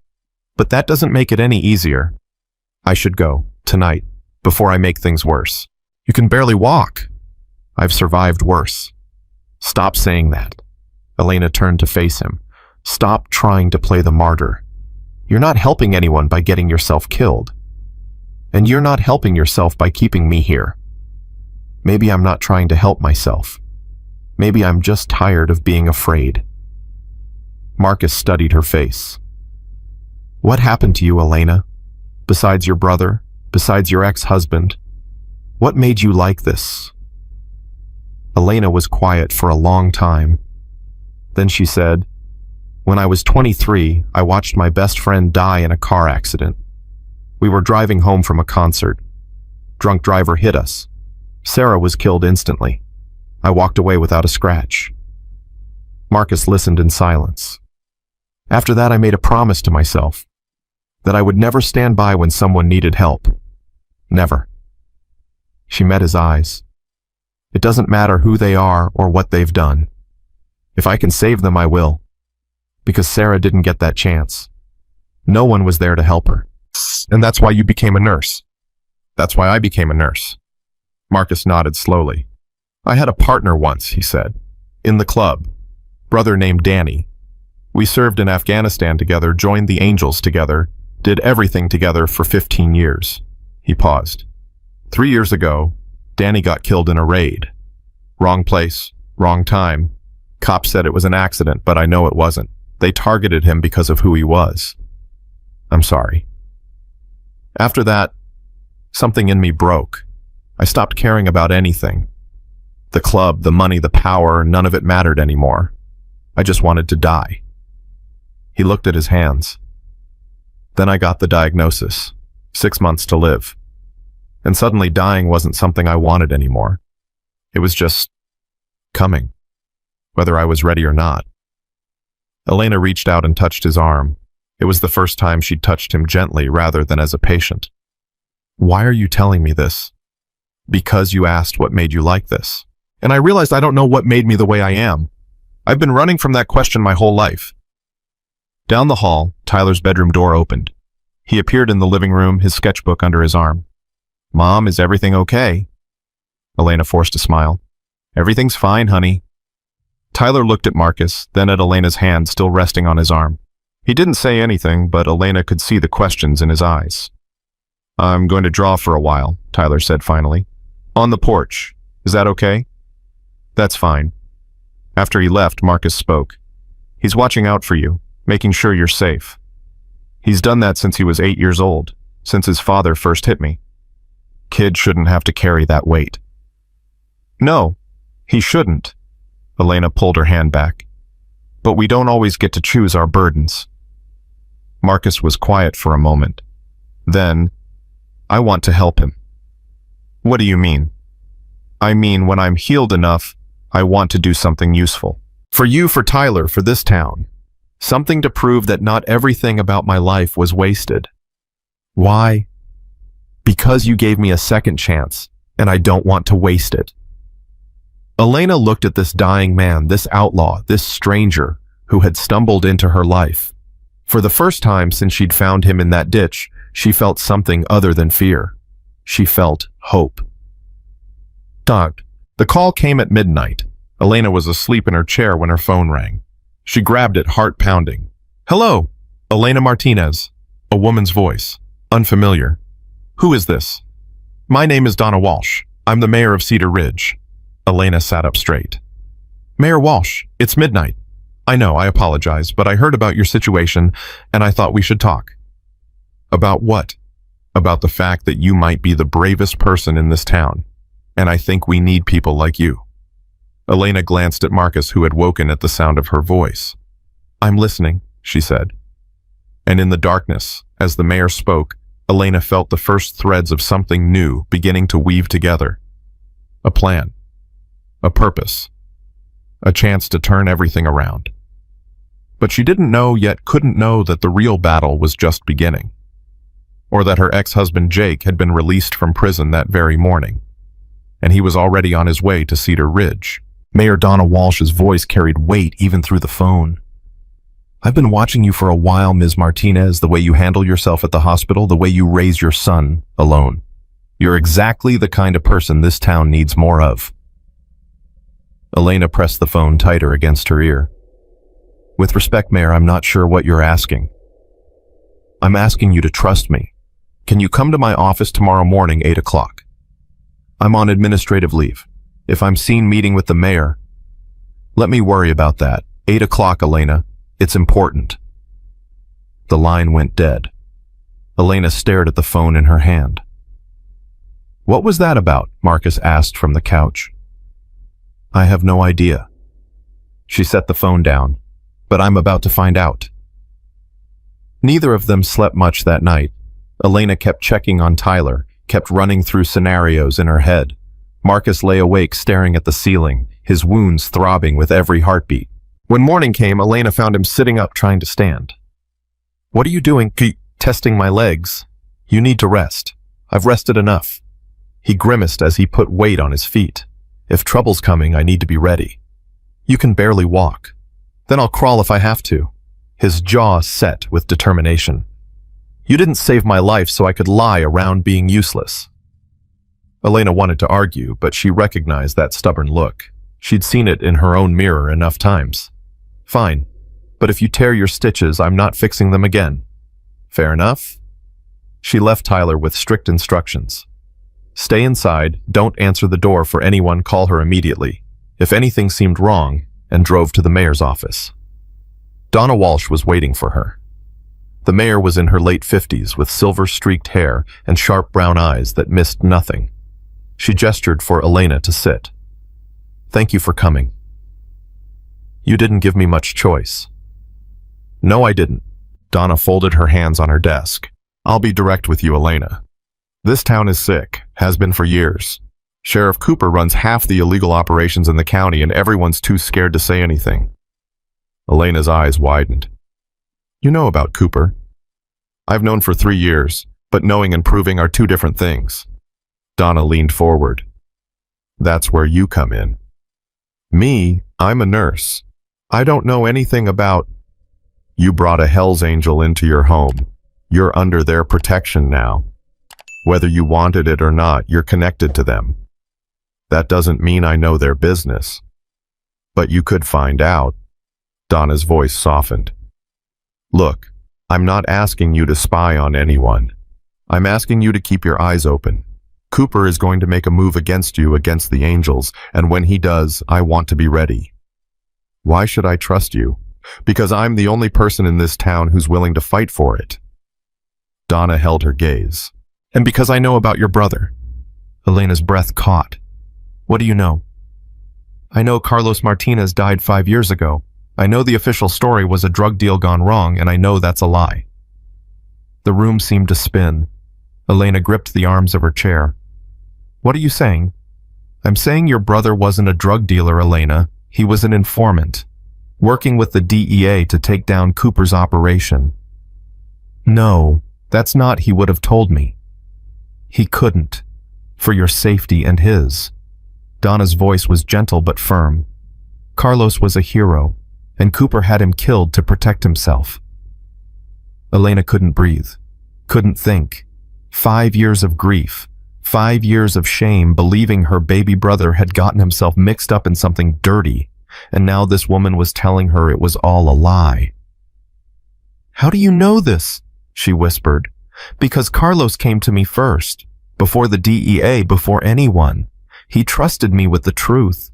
Speaker 1: But that doesn't make it any easier. I should go, tonight, before I make things worse. You can barely walk. I've survived worse. Stop saying that. Elena turned to face him. Stop trying to play the martyr. You're not helping anyone by getting yourself killed. And you're not helping yourself by keeping me here. Maybe I'm not trying to help myself. Maybe I'm just tired of being afraid. Marcus studied her face. What happened to you, Elena? Besides your brother, besides your ex-husband, what made you like this? Elena was quiet for a long time. Then she said, when I was 23, I watched my best friend die in a car accident. We were driving home from a concert. Drunk driver hit us. Sarah was killed instantly. I walked away without a scratch. Marcus listened in silence. After that, I made a promise to myself that I would never stand by when someone needed help. Never. She met his eyes. It doesn't matter who they are or what they've done. If I can save them, I will. Because Sarah didn't get that chance. No one was there to help her. And that's why you became a nurse. That's why I became a nurse. Marcus nodded slowly. I had a partner once, he said. In the club. Brother named Danny. We served in Afghanistan together, joined the Angels together, did everything together for 15 years. He paused. 3 years ago, Danny got killed in a raid. Wrong place, wrong time. Cops said it was an accident, but I know it wasn't. They targeted him because of who he was. I'm sorry. After that, something in me broke. I stopped caring about anything. The club, the money, the power, none of it mattered anymore. I just wanted to die. He looked at his hands. Then I got the diagnosis, 6 months to live. And suddenly dying wasn't something I wanted anymore. It was just coming, whether I was ready or not. Elena reached out and touched his arm. It was the first time she'd touched him gently rather than as a patient. Why are you telling me this? Because you asked what made you like this. And I realized I don't know what made me the way I am. I've been running from that question my whole life. Down the hall, Tyler's bedroom door opened. He appeared in the living room, his sketchbook under his arm. Mom, is everything okay? Elena forced a smile. Everything's fine, honey. Tyler looked at Marcus, then at Elena's hand still resting on his arm. He didn't say anything, but Elena could see the questions in his eyes. I'm going to draw for a while, Tyler said finally. On the porch. Is that okay? That's fine. After he left, Marcus spoke. He's watching out for you, making sure you're safe. He's done that since he was 8 years old, since his father first hit me. Kid shouldn't have to carry that weight. No, he shouldn't. Elena pulled her hand back. But we don't always get to choose our burdens. Marcus was quiet for a moment. Then, I want to help him. What do you mean? I mean, when I'm healed enough, I want to do something useful. For you, for Tyler, for this town. Something to prove that not everything about my life was wasted. Why? Because you gave me a second chance, and I don't want to waste it. Elena looked at this dying man, this outlaw, this stranger who had stumbled into her life. For the first time since she'd found him in that ditch, she felt something other than fear. She felt hope. Doug, the call came at midnight. Elena was asleep in her chair when her phone rang. She grabbed it, heart pounding. Hello, Elena Martinez. A woman's voice. Unfamiliar. Who is this? My name is Donna Walsh. I'm the mayor of Cedar Ridge. Elena sat up straight. Mayor Walsh, it's midnight. I know, I apologize, but I heard about your situation, and I thought we should talk. About what? About the fact that you might be the bravest person in this town, and I think we need people like you. Elena glanced at Marcus, who had woken at the sound of her voice. I'm listening, she said. And in the darkness, as the mayor spoke, Elena felt the first threads of something new beginning to weave together. A plan. A purpose. A chance to turn everything around. But she didn't know, yet couldn't know, that the real battle was just beginning. Or that her ex-husband Jake had been released from prison that very morning, and he was already on his way to Cedar Ridge. Mayor Donna Walsh's voice carried weight even through the phone. I've been watching you for a while, Ms. Martinez, the way you handle yourself at the hospital, the way you raise your son alone. You're exactly the kind of person this town needs more of. Elena pressed the phone tighter against her ear. With respect, Mayor, I'm not sure what you're asking. I'm asking you to trust me. Can you come to my office tomorrow morning, 8 o'clock? I'm on administrative leave. If I'm seen meeting with the mayor, let me worry about that. 8 o'clock, Elena. It's important. The line went dead. Elena stared at the phone in her hand. What was that about? Marcus asked from the couch. I have no idea. She set the phone down, but I'm about to find out. Neither of them slept much that night. Elena kept checking on Tyler, kept running through scenarios in her head. Marcus lay awake staring at the ceiling, his wounds throbbing with every heartbeat. When morning came, Elena found him sitting up trying to stand. What are you doing? Testing my legs. You need to rest. I've rested enough. He grimaced as he put weight on his feet. If trouble's coming, I need to be ready. You can barely walk. Then I'll crawl if I have to. His jaw set with determination. You didn't save my life so I could lie around being useless. Elena wanted to argue, but she recognized that stubborn look. She'd seen it in her own mirror enough times. Fine, but if you tear your stitches, I'm not fixing them again. Fair enough? She left Tyler with strict instructions. Stay inside, don't answer the door for anyone, call her immediately, if anything seemed wrong, and drove to the mayor's office. Donna Walsh was waiting for her. The mayor was in her late 50s with silver-streaked hair and sharp brown eyes that missed nothing. She gestured for Elena to sit. Thank you for coming. You didn't give me much choice. No, I didn't. Donna folded her hands on her desk. I'll be direct with you, Elena. This town is sick, has been for years. Sheriff Cooper runs half the illegal operations in the county and everyone's too scared to say anything. Elena's eyes widened. You know about Cooper. I've known for 3 years, but knowing and proving are two different things. Donna leaned forward. That's where you come in. Me, I'm a nurse. I don't know anything about... You brought a Hell's Angel into your home. You're under their protection now. Whether you wanted it or not, you're connected to them. That doesn't mean I know their business. But you could find out. Donna's voice softened. Look, I'm not asking you to spy on anyone. I'm asking you to keep your eyes open. Cooper is going to make a move against you, against the Angels, and when he does, I want to be ready. Why should I trust you? Because I'm the only person in this town who's willing to fight for it. Donna held her gaze. And because I know about your brother. Elena's breath caught. What do you know? I know Carlos Martinez died 5 years ago. I know the official story was a drug deal gone wrong, and I know that's a lie. The room seemed to spin. Elena gripped the arms of her chair. What are you saying? I'm saying your brother wasn't a drug dealer, Elena. He was an informant, working with the DEA to take down Cooper's operation. No, that's not he would have told me. He couldn't, for your safety and his. Donna's voice was gentle but firm. Carlos was a hero, and Cooper had him killed to protect himself. Elena couldn't breathe, couldn't think. 5 years of grief, 5 years of shame, believing her baby brother had gotten himself mixed up in something dirty, and now this woman was telling her it was all a lie. How do you know this? She whispered. Because Carlos came to me first, before the DEA, before anyone. He trusted me with the truth.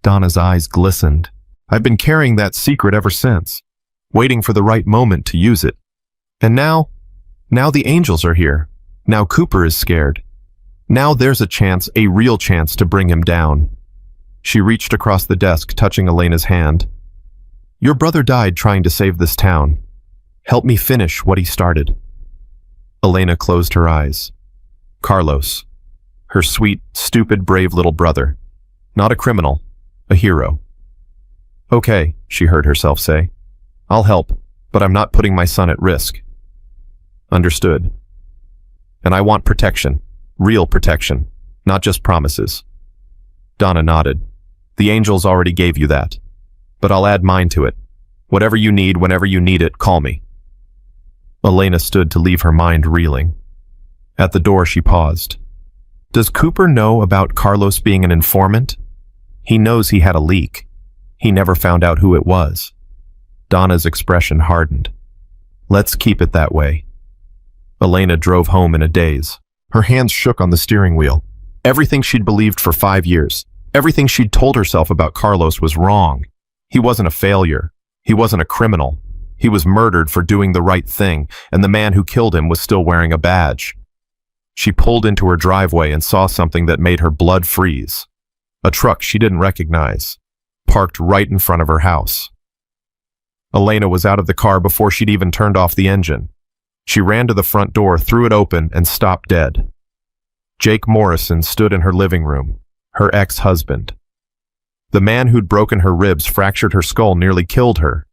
Speaker 1: Donna's eyes glistened. I've been carrying that secret ever since, waiting for the right moment to use it. And now the Angels are here. Now Cooper is scared. Now there's a chance, a real chance to bring him down. She reached across the desk, touching Elena's hand. Your brother died trying to save this town. Help me finish what he started. Elena closed her eyes. Carlos. Her sweet, stupid, brave little brother. Not a criminal, a hero. Okay, she heard herself say. I'll help, but I'm not putting my son at risk. Understood. And I want protection, real protection, not just promises. Donna nodded. The Angels already gave you that, but I'll add mine to it. Whatever you need, whenever you need it, call me. Elena stood to leave her mind reeling. At the door, she paused. Does Cooper know about Carlos being an informant? He knows he had a leak. He never found out who it was. Donna's expression hardened. Let's keep it that way. Elena drove home in a daze. Her hands shook on the steering wheel. Everything she'd believed for 5 years, everything she'd told herself about Carlos was wrong. He wasn't a failure. He wasn't a criminal. He was murdered for doing the right thing, and the man who killed him was still wearing a badge. She pulled into her driveway and saw something that made her blood freeze. A truck she didn't recognize, parked right in front of her house. Elena was out of the car before she'd even turned off the engine. She ran to the front door, threw it open, and stopped dead. Jake Morrison stood in her living room, her ex-husband. The man who'd broken her ribs, fractured her skull, nearly killed her.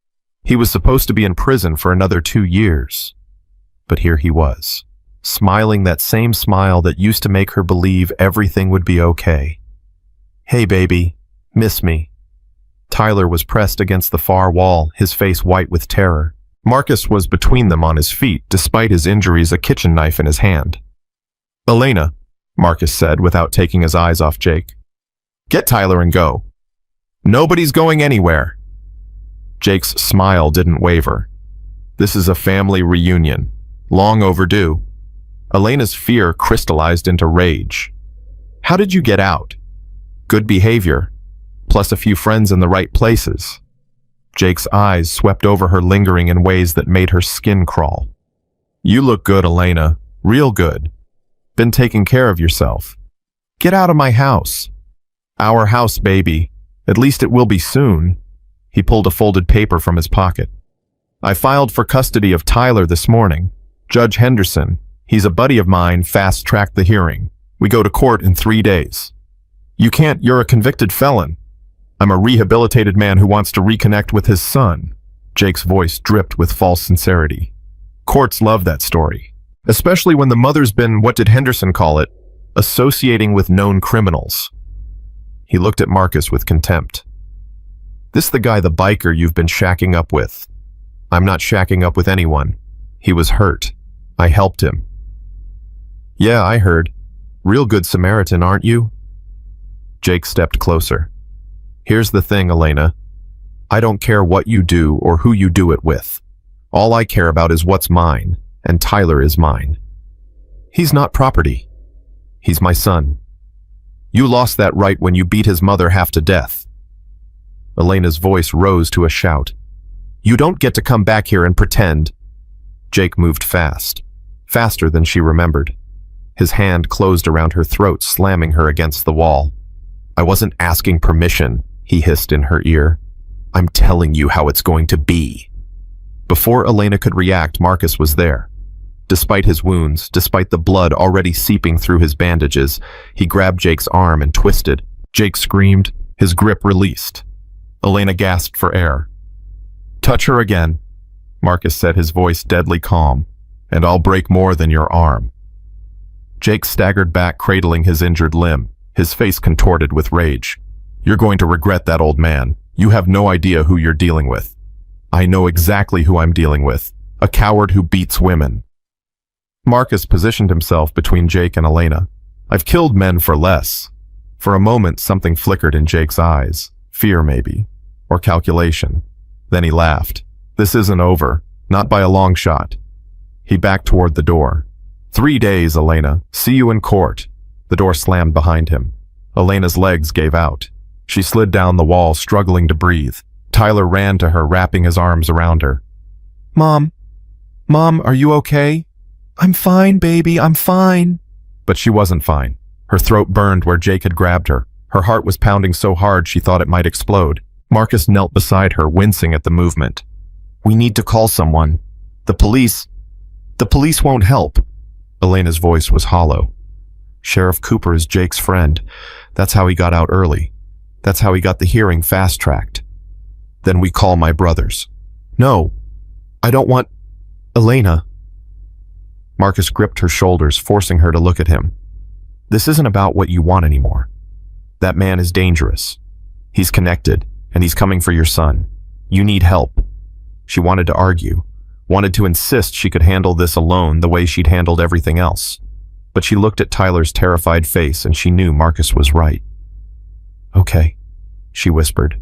Speaker 1: He was supposed to be in prison for another 2 years. But here he was, smiling that same smile that used to make her believe everything would be okay. Hey, baby, miss me. Tyler was pressed against the far wall, his face white with terror. Marcus was between them on his feet, despite his injuries, a kitchen knife in his hand. Elena, Marcus said without taking his eyes off Jake. Get Tyler and go. Nobody's going anywhere. Jake's smile didn't waver. This is a family reunion, long overdue. Elena's fear crystallized into rage. How did you get out? Good behavior, plus a few friends in the right places. Jake's eyes swept over her, lingering in ways that made her skin crawl. You look good, Elena. Real good. Been taking care of yourself. Get out of my house. Our house, baby. At least it will be soon. He pulled a folded paper from his pocket. I filed for custody of Tyler this morning. Judge Henderson, he's a buddy of mine, fast-tracked the hearing. We go to court in 3 days. You can't, you're a convicted felon. I'm a rehabilitated man who wants to reconnect with his son. Jake's voice dripped with false sincerity. Courts love that story, especially when the mother's been, what did Henderson call it, associating with known criminals. He looked at Marcus with contempt. This the guy, the biker you've been shacking up with. I'm not shacking up with anyone. He was hurt. I helped him. Yeah, I heard. Real good Samaritan, aren't you? Jake stepped closer. Here's the thing, Elena. I don't care what you do or who you do it with. All I care about is what's mine, and Tyler is mine. He's not property. He's my son. You lost that right when you beat his mother half to death. Elena's voice rose to a shout. You don't get to come back here and pretend. Jake moved fast, faster than she remembered. His hand closed around her throat, slamming her against the wall. I wasn't asking permission, he hissed in her ear. I'm telling you how it's going to be. Before Elena could react, Marcus was there. Despite his wounds, despite the blood already seeping through his bandages, he grabbed Jake's arm and twisted. Jake screamed, his grip released. Elena gasped for air. Touch her again, Marcus said, his voice deadly calm, and I'll break more than your arm. Jake staggered back, cradling his injured limb, his face contorted with rage. You're going to regret that, old man. You have no idea who you're dealing with. I know exactly who I'm dealing with, a coward who beats women. Marcus positioned himself between Jake and Elena. I've killed men for less. For a moment, something flickered in Jake's eyes. Fear, maybe. Or calculation. Then he laughed. This isn't over. Not by a long shot. He backed toward the door. 3 days, Elena. See you in court. The door slammed behind him. Elena's legs gave out. She slid down the wall, struggling to breathe. Tyler ran to her, wrapping his arms around her. Mom, are you okay? I'm fine, baby, I'm fine. But she wasn't fine. Her throat burned where Jake had grabbed her. Her heart was pounding so hard she thought it might explode. Marcus knelt beside her, wincing at the movement. We need to call someone. The police won't help. Elena's voice was hollow. Sheriff Cooper is Jake's friend. That's how he got out early. That's how he got the hearing fast-tracked. Then we call my brothers. No, I don't want... Elena. Marcus gripped her shoulders, forcing her to look at him. This isn't about what you want anymore. That man is dangerous. He's connected, and he's coming for your son. You need help. She wanted to argue, wanted to insist she could handle this alone the way she'd handled everything else. But she looked at Tyler's terrified face and she knew Marcus was right. Okay, she whispered.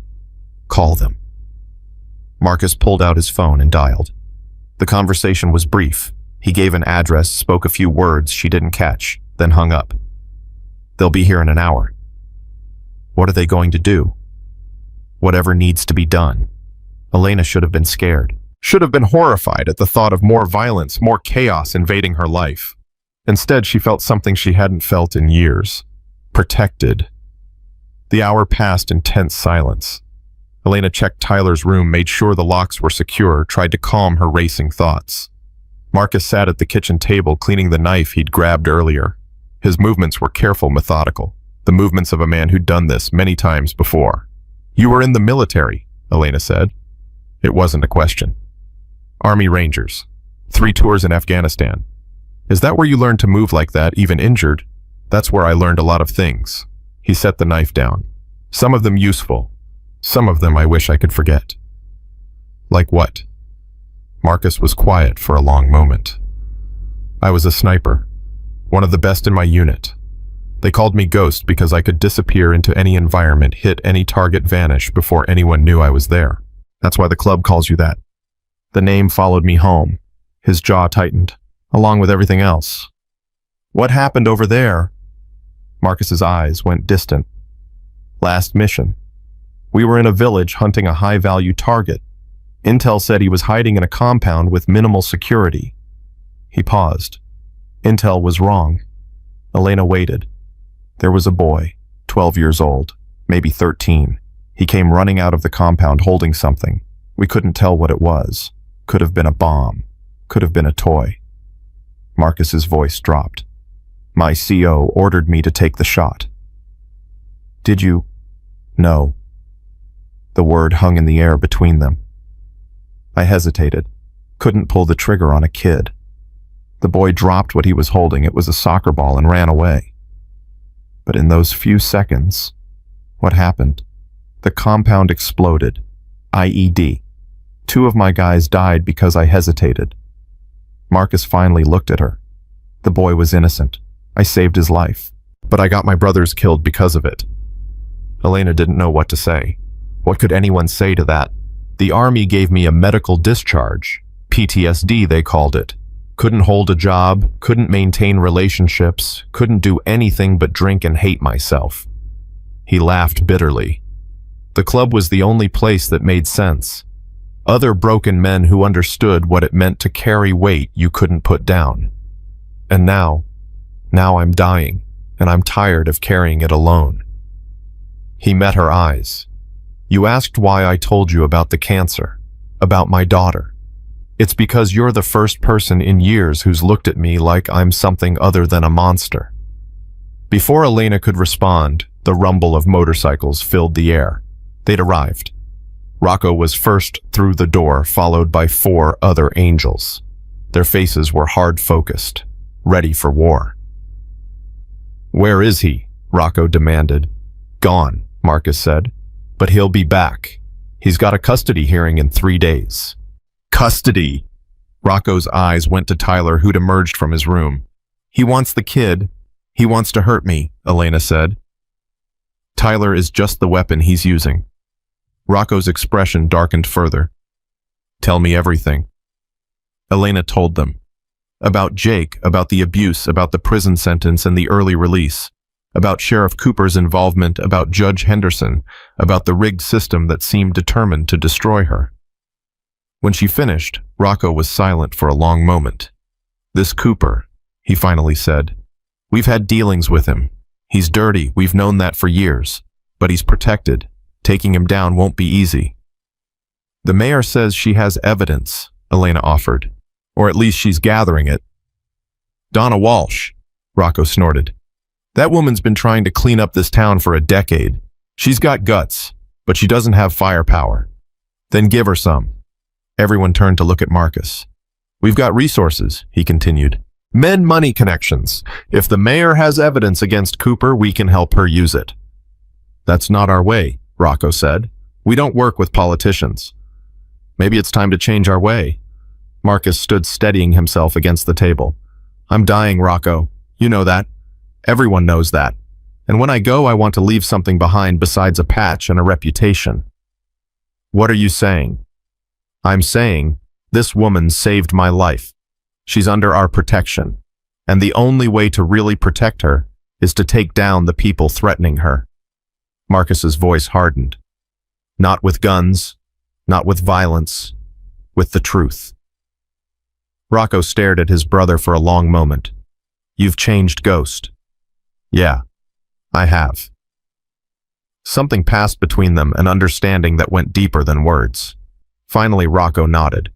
Speaker 1: Call them. Marcus pulled out his phone and dialed. The conversation was brief. He gave an address, spoke a few words she didn't catch, then hung up. They'll be here in an hour. What are they going to do? Whatever needs to be done. Elena should have been scared, should have been horrified at the thought of more violence, more chaos invading her life. Instead, she felt something she hadn't felt in years. Protected. The hour passed in tense silence. Elena checked Tyler's room, made sure the locks were secure, tried to calm her racing thoughts. Marcus sat at the kitchen table, cleaning the knife he'd grabbed earlier. His movements were careful, methodical, the movements of a man who'd done this many times before. You were in the military, Elena said. It wasn't a question. Army Rangers. 3 tours in Afghanistan. Is that where you learned to move like that, even injured? That's where I learned a lot of things. He set the knife down. Some of them useful. Some of them I wish I could forget. Like what? Marcus was quiet for a long moment. I was a sniper. One of the best in my unit. They called me Ghost because I could disappear into any environment, hit any target, vanish before anyone knew I was there. That's why the club calls you that. The name followed me home. His jaw tightened, along with everything else. What happened over there? Marcus's eyes went distant. Last mission. We were in a village hunting a high-value target. Intel said he was hiding in a compound with minimal security. He paused. Intel was wrong. Elena waited. There was a boy, 12 years old, maybe 13. He came running out of the compound holding something. We couldn't tell what it was. Could have been a bomb. Could have been a toy. Marcus's voice dropped. My CO ordered me to take the shot. Did you? No. The word hung in the air between them. I hesitated. Couldn't pull the trigger on a kid. The boy dropped what he was holding. It was a soccer ball and ran away. But in those few seconds, what happened? The compound exploded. IED. 2 of my guys died because I hesitated. Marcus finally looked at her. The boy was innocent. I saved his life. But I got my brothers killed because of it. Elena didn't know what to say. What could anyone say to that? The army gave me a medical discharge. PTSD, they called it. Couldn't hold a job, couldn't maintain relationships, couldn't do anything but drink and hate myself. He laughed bitterly. The club was the only place that made sense. Other broken men who understood what it meant to carry weight you couldn't put down. And now I'm dying, and I'm tired of carrying it alone. He met her eyes. You asked why I told you about the cancer, about my daughter. It's because you're the first person in years who's looked at me like I'm something other than a monster. Before Elena could respond, the rumble of motorcycles filled the air. They'd arrived. Rocco was first through the door, followed by 4 other angels. Their faces were hard-focused, ready for war. "Where is he?" Rocco demanded. "Gone," Marcus said. "But he'll be back. He's got a custody hearing in 3 days." "Custody!" Rocco's eyes went to Tyler, who'd emerged from his room. "He wants the kid. He wants to hurt me," Elena said. "Tyler is just the weapon he's using." Rocco's expression darkened further. "Tell me everything." Elena told them. About Jake, about the abuse, about the prison sentence and the early release. About Sheriff Cooper's involvement, about Judge Henderson, about the rigged system that seemed determined to destroy her. When she finished, Rocco was silent for a long moment. "This Cooper," he finally said. "We've had dealings with him. He's dirty, we've known that for years. But he's protected. Taking him down won't be easy." "The mayor says she has evidence," Elena offered. "Or at least she's gathering it." "Donna Walsh," Rocco snorted. "That woman's been trying to clean up this town for a decade. She's got guts, but she doesn't have firepower. Then give her some." Everyone turned to look at Marcus. "We've got resources," he continued. "Men, money, connections. If the mayor has evidence against Cooper, we can help her use it." "That's not our way," Rocco said. "We don't work with politicians." "Maybe it's time to change our way." Marcus stood steadying himself against the table. "I'm dying, Rocco. You know that. Everyone knows that. And when I go, I want to leave something behind besides a patch and a reputation." "What are you saying?" "I'm saying this woman saved my life. She's under our protection. And the only way to really protect her is to take down the people threatening her." Marcus's voice hardened. "Not with guns, not with violence, with the truth." Rocco stared at his brother for a long moment. "You've changed, Ghost." "Yeah, I have." Something passed between them, an understanding that went deeper than words. Finally, Rocco nodded.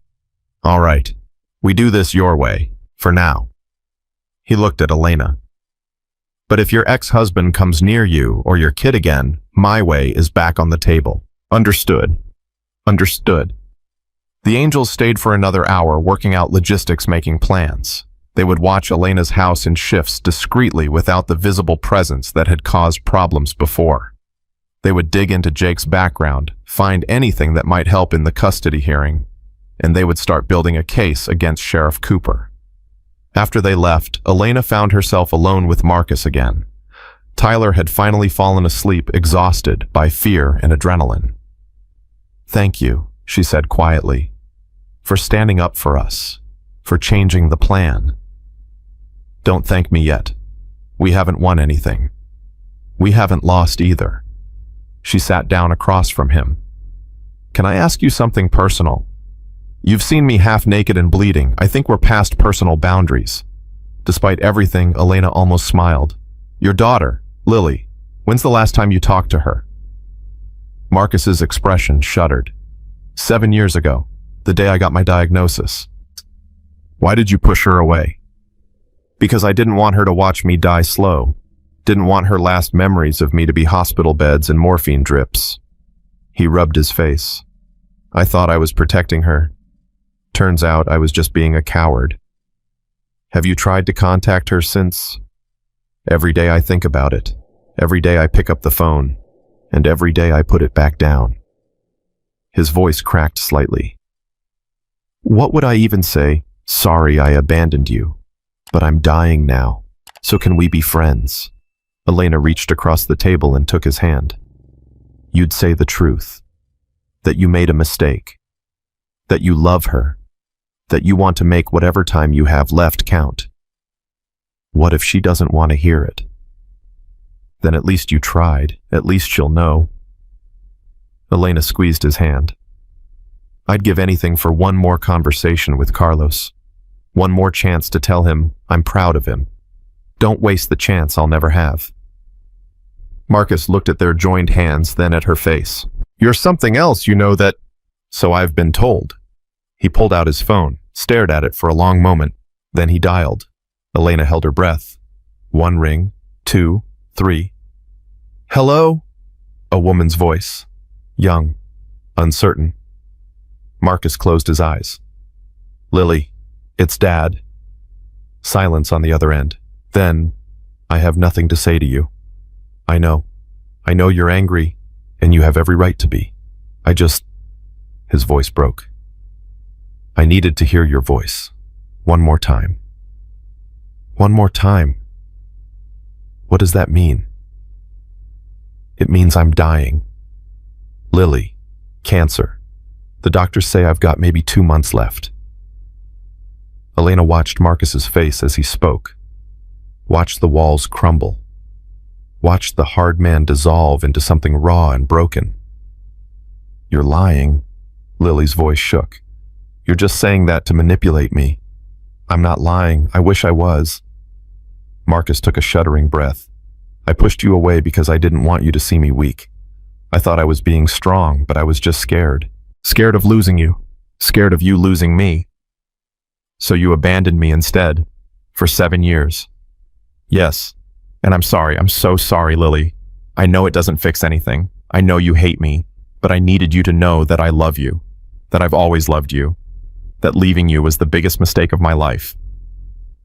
Speaker 1: "All right, we do this your way, for now." He looked at Elena. "But if your ex-husband comes near you or your kid again, my way is back on the table. Understood?" "Understood." The angels stayed for another hour, working out logistics, making plans. They would watch Elena's house in shifts discreetly without the visible presence that had caused problems before. They would dig into Jake's background, find anything that might help in the custody hearing, and they would start building a case against Sheriff Cooper. After they left, Elena found herself alone with Marcus again. Tyler had finally fallen asleep, exhausted by fear and adrenaline. "Thank you," she said quietly, "for standing up for us, for changing the plan." "Don't thank me yet. We haven't won anything. We haven't lost either." She sat down across from him. "Can I ask you something personal? You've seen me half naked and bleeding. I think we're past personal boundaries." Despite everything, Elena almost smiled. "Your daughter, Lily, when's the last time you talked to her?" Marcus's expression shuddered. 7 years ago, the day I got my diagnosis." "Why did you push her away?" "Because I didn't want her to watch me die slow. Didn't want her last memories of me to be hospital beds and morphine drips." He rubbed his face. "I thought I was protecting her. Turns out I was just being a coward." "Have you tried to contact her since?" "Every day I think about it. Every day I pick up the phone. And every day I put it back down." His voice cracked slightly. "What would I even say? Sorry I abandoned you. But I'm dying now. So can we be friends?" Elena reached across the table and took his hand. you'd say the truth, that you made a mistake, that you love her, that you want to make whatever time you have left count. What if she doesn't want to hear it? Then at least you tried. At least she'll know. Elena squeezed his hand. I'd give anything for one more conversation with Carlos. One more chance to tell him I'm proud of him. Don't waste the chance I'll never have. Marcus looked at their joined hands, then at her face. You're something else, you know that. So I've been told. He pulled out his phone, stared at it for a long moment. Then he dialed. Elena held her breath. 1 ring, 2, 3. Hello? A woman's voice. Young. Uncertain. Marcus closed his eyes. Lily, it's Dad. Silence on the other end. Then, I have nothing to say to you. I know. I know you're angry, and you have every right to be. His voice broke. I needed to hear your voice. One more time. One more time. What does that mean? It means I'm dying. Lily, cancer. The doctors say I've got maybe 2 months left. Elena watched Marcus's face as he spoke. Watched the walls crumble. Watched the hard man dissolve into something raw and broken. You're lying. Lily's voice shook. You're just saying that to manipulate me. I'm not lying. I wish I was. Marcus took a shuddering breath. I pushed you away because I didn't want you to see me weak. I thought I was being strong, but I was just scared. Scared of losing you. Scared of you losing me. So you abandoned me instead. For 7 years. Yes. And I'm sorry. I'm so sorry, Lily. I know it doesn't fix anything. I know you hate me. But I needed you to know that I love you. That I've always loved you. That leaving you was the biggest mistake of my life.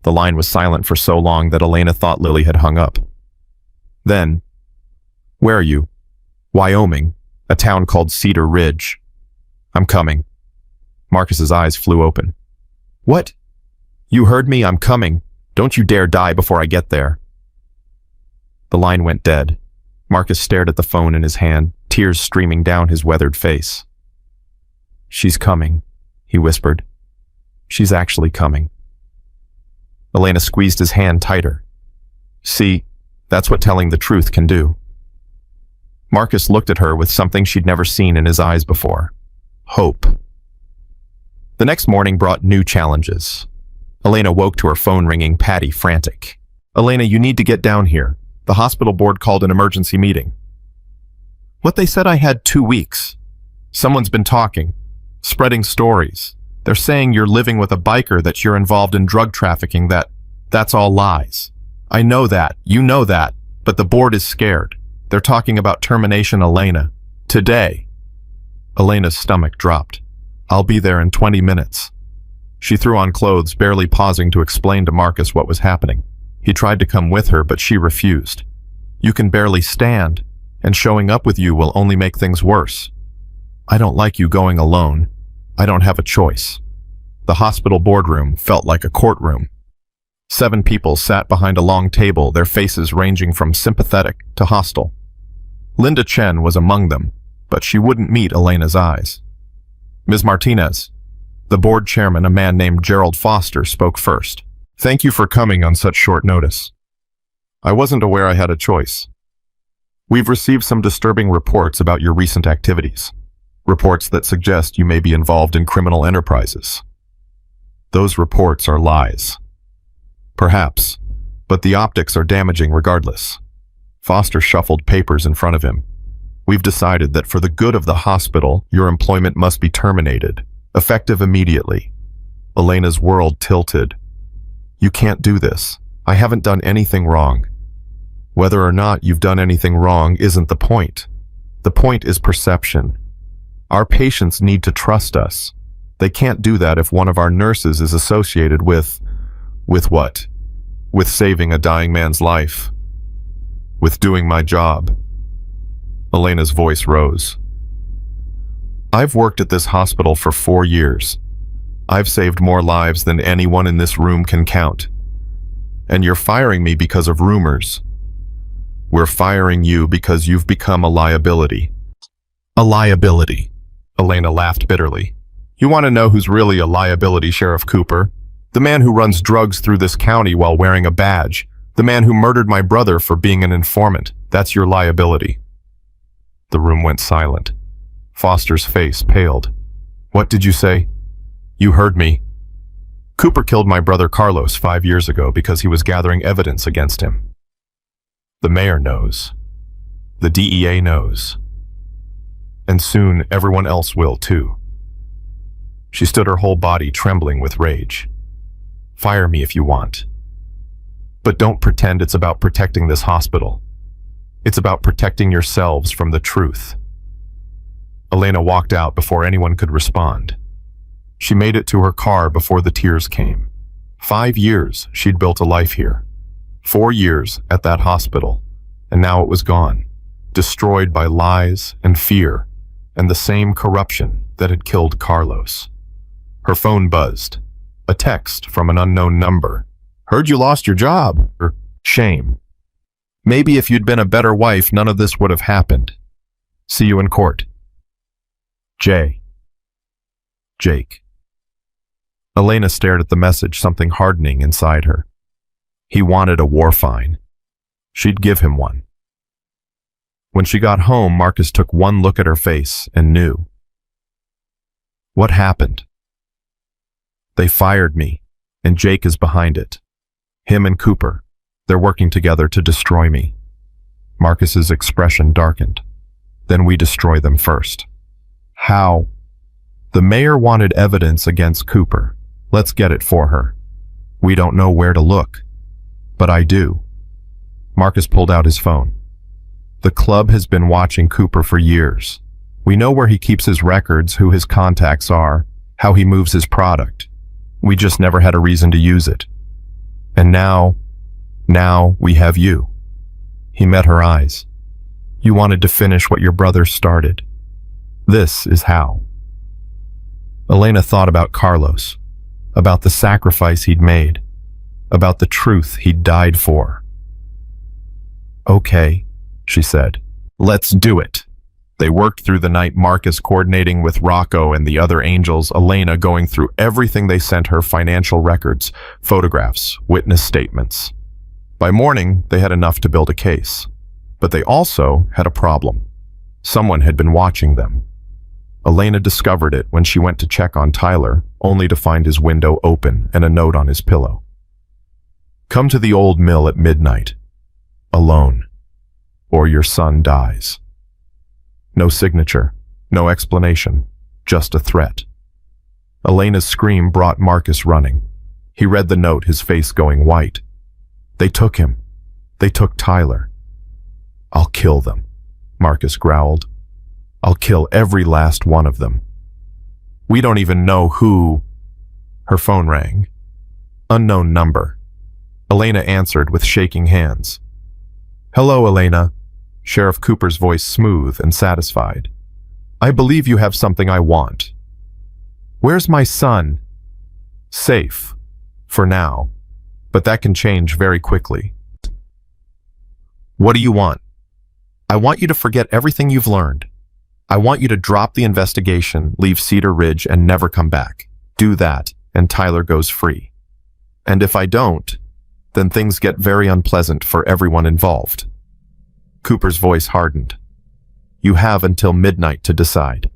Speaker 1: The line was silent for so long that Elena thought Lily had hung up. Then, where are you? Wyoming, a town called Cedar Ridge. I'm coming. Marcus's eyes flew open. What? You heard me, I'm coming. Don't you dare die before I get there. The line went dead. Marcus stared at the phone in his hand, tears streaming down his weathered face. She's coming, he whispered. She's actually coming. Elena squeezed his hand tighter. See, that's what telling the truth can do. Marcus looked at her with something she'd never seen in his eyes before. Hope. The next morning brought new challenges. Elena woke to her phone ringing, Patty frantic. Elena, you need to get down here. The hospital board called an emergency meeting. What they said I had 2 weeks. Someone's been talking, spreading stories. They're saying you're living with a biker, that you're involved in drug trafficking, that's all lies. I know that, you know that, but the board is scared. They're talking about termination, Elena. Today. Elena's stomach dropped. I'll be there in 20 minutes. She threw on clothes, barely pausing to explain to Marcus what was happening. He tried to come with her, but she refused. You can barely stand, and showing up with you will only make things worse. I don't like you going alone. I don't have a choice. The hospital boardroom felt like a courtroom. 7 people sat behind a long table, their faces ranging from sympathetic to hostile. Linda Chen was among them, but she wouldn't meet Elena's eyes. Ms. Martinez, the board chairman, a man named Gerald Foster, spoke first. Thank you for coming on such short notice. I wasn't aware I had a choice. We've received some disturbing reports about your recent activities. Reports that suggest you may be involved in criminal enterprises. Those reports are lies. Perhaps, but the optics are damaging regardless. Foster shuffled papers in front of him. We've decided that for the good of the hospital, your employment must be terminated, effective immediately. Elena's world tilted. You can't do this. I haven't done anything wrong. Whether or not you've done anything wrong isn't the point. The point is perception. Our patients need to trust us. They can't do that if one of our nurses is associated with what? With saving a dying man's life. With doing my job. Elena's voice rose. I've worked at this hospital for 4 years. I've saved more lives than anyone in this room can count. And you're firing me because of rumors. We're firing you because you've become a liability. A liability. Elena laughed bitterly. You want to know who's really a liability, Sheriff Cooper? The man who runs drugs through this county while wearing a badge. The man who murdered my brother for being an informant. That's your liability. The room went silent. Foster's face paled. What did you say? You heard me. Cooper killed my brother Carlos 5 years ago because he was gathering evidence against him. The mayor knows. The DEA knows. And soon everyone else will too. She stood, her whole body trembling with rage. Fire me if you want. But don't pretend it's about protecting this hospital. It's about protecting yourselves from the truth. Elena walked out before anyone could respond. She made it to her car before the tears came. 5 years she'd built a life here. 4 years at that hospital, and now it was gone, destroyed by lies and fear and the same corruption that had killed Carlos. Her phone buzzed. A text from an unknown number. Heard you lost your job. Shame. Maybe if you'd been a better wife, none of this would have happened. See you in court. Jake. Elena stared at the message, something hardening inside her. He wanted a war fine. She'd give him one. When she got home, Marcus took one look at her face and knew. What happened? They fired me, and Jake is behind it. Him and Cooper, they're working together to destroy me. Marcus's expression darkened. Then we destroy them first. How? The mayor wanted evidence against Cooper. Let's get it for her. We don't know where to look, but I do. Marcus pulled out his phone. The club has been watching Cooper for years. We know where he keeps his records, who his contacts are, how he moves his product. We just never had a reason to use it. And now we have you. He met her eyes. You wanted to finish what your brother started. This is how. Elena thought about Carlos, about the sacrifice he'd made, about the truth he'd died for. Okay, she said. Let's do it. They worked through the night, Marcus coordinating with Rocco and the other angels, Elena going through everything they sent her, financial records, photographs, witness statements. By morning, they had enough to build a case. But they also had a problem. Someone had been watching them. Elena discovered it when she went to check on Tyler, only to find his window open and a note on his pillow. Come to the old mill at midnight. Alone. Or your son dies. No signature, no explanation, just a threat. Elena's scream brought Marcus running. He read the note, his face going white. They took him. They took Tyler. I'll kill them, Marcus growled. I'll kill every last one of them. We don't even know who. Her phone rang. Unknown number. Elena answered with shaking hands. Hello, Elena. Sheriff Cooper's voice smooth and satisfied. I believe you have something I want. Where's my son? Safe. For now. But that can change very quickly. What do you want? I want you to forget everything you've learned. I want you to drop the investigation, leave Cedar Ridge, and never come back. Do that, and Tyler goes free. And if I don't, then things get very unpleasant for everyone involved. Cooper's voice hardened. You have until midnight to decide.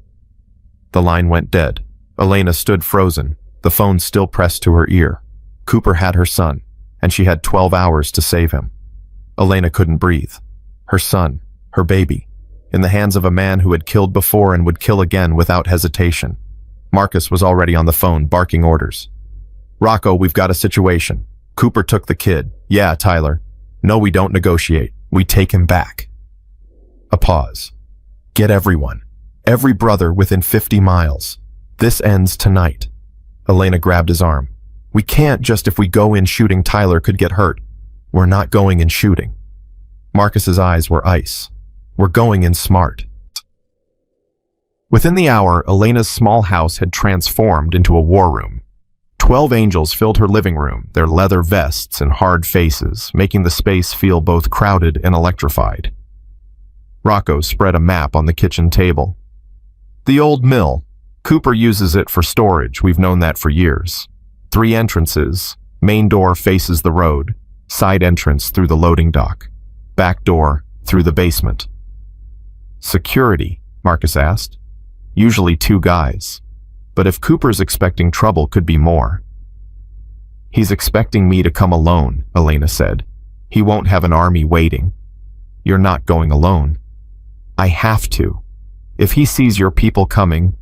Speaker 1: The line went dead. Elena stood frozen, the phone still pressed to her ear. Cooper had her son, and she had 12 hours to save him. Elena couldn't breathe. Her son, her baby, in the hands of a man who had killed before and would kill again without hesitation. Marcus was already on the phone, barking orders. Rocco, we've got a situation. Cooper took the kid. Yeah, Tyler. No, we don't negotiate. We take him back. A pause. Get everyone. Every brother within 50 miles. This ends tonight. Elena grabbed his arm. We can't just if we go in shooting Tyler could get hurt. We're not going in shooting. Marcus's eyes were ice. We're going in smart. Within the hour, Elena's small house had transformed into a war room. 12 angels filled her living room, their leather vests and hard faces, making the space feel both crowded and electrified. Rocco spread a map on the kitchen table. The old mill. Cooper uses it for storage, we've known that for years. 3 entrances. Main door faces the road. Side entrance through the loading dock. Back door through the basement. Security, Marcus asked. Usually 2 guys. But if Cooper's expecting trouble, could be more. He's expecting me to come alone, Elena said. He won't have an army waiting. You're not going alone. I have to. If he sees your people coming...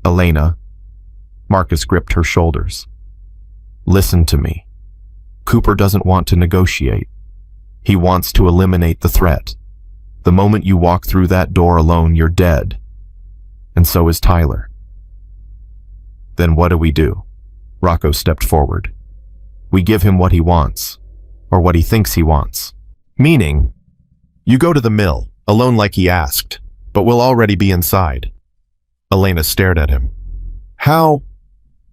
Speaker 1: Elena. Marcus gripped her shoulders. Listen to me. Cooper doesn't want to negotiate. He wants to eliminate the threat. The moment you walk through that door alone, you're dead. And so is Tyler. Then what do? Rocco stepped forward. We give him what he wants, or what he thinks he wants. Meaning, you go to the mill, alone like he asked, but we'll already be inside. Elena stared at him. How?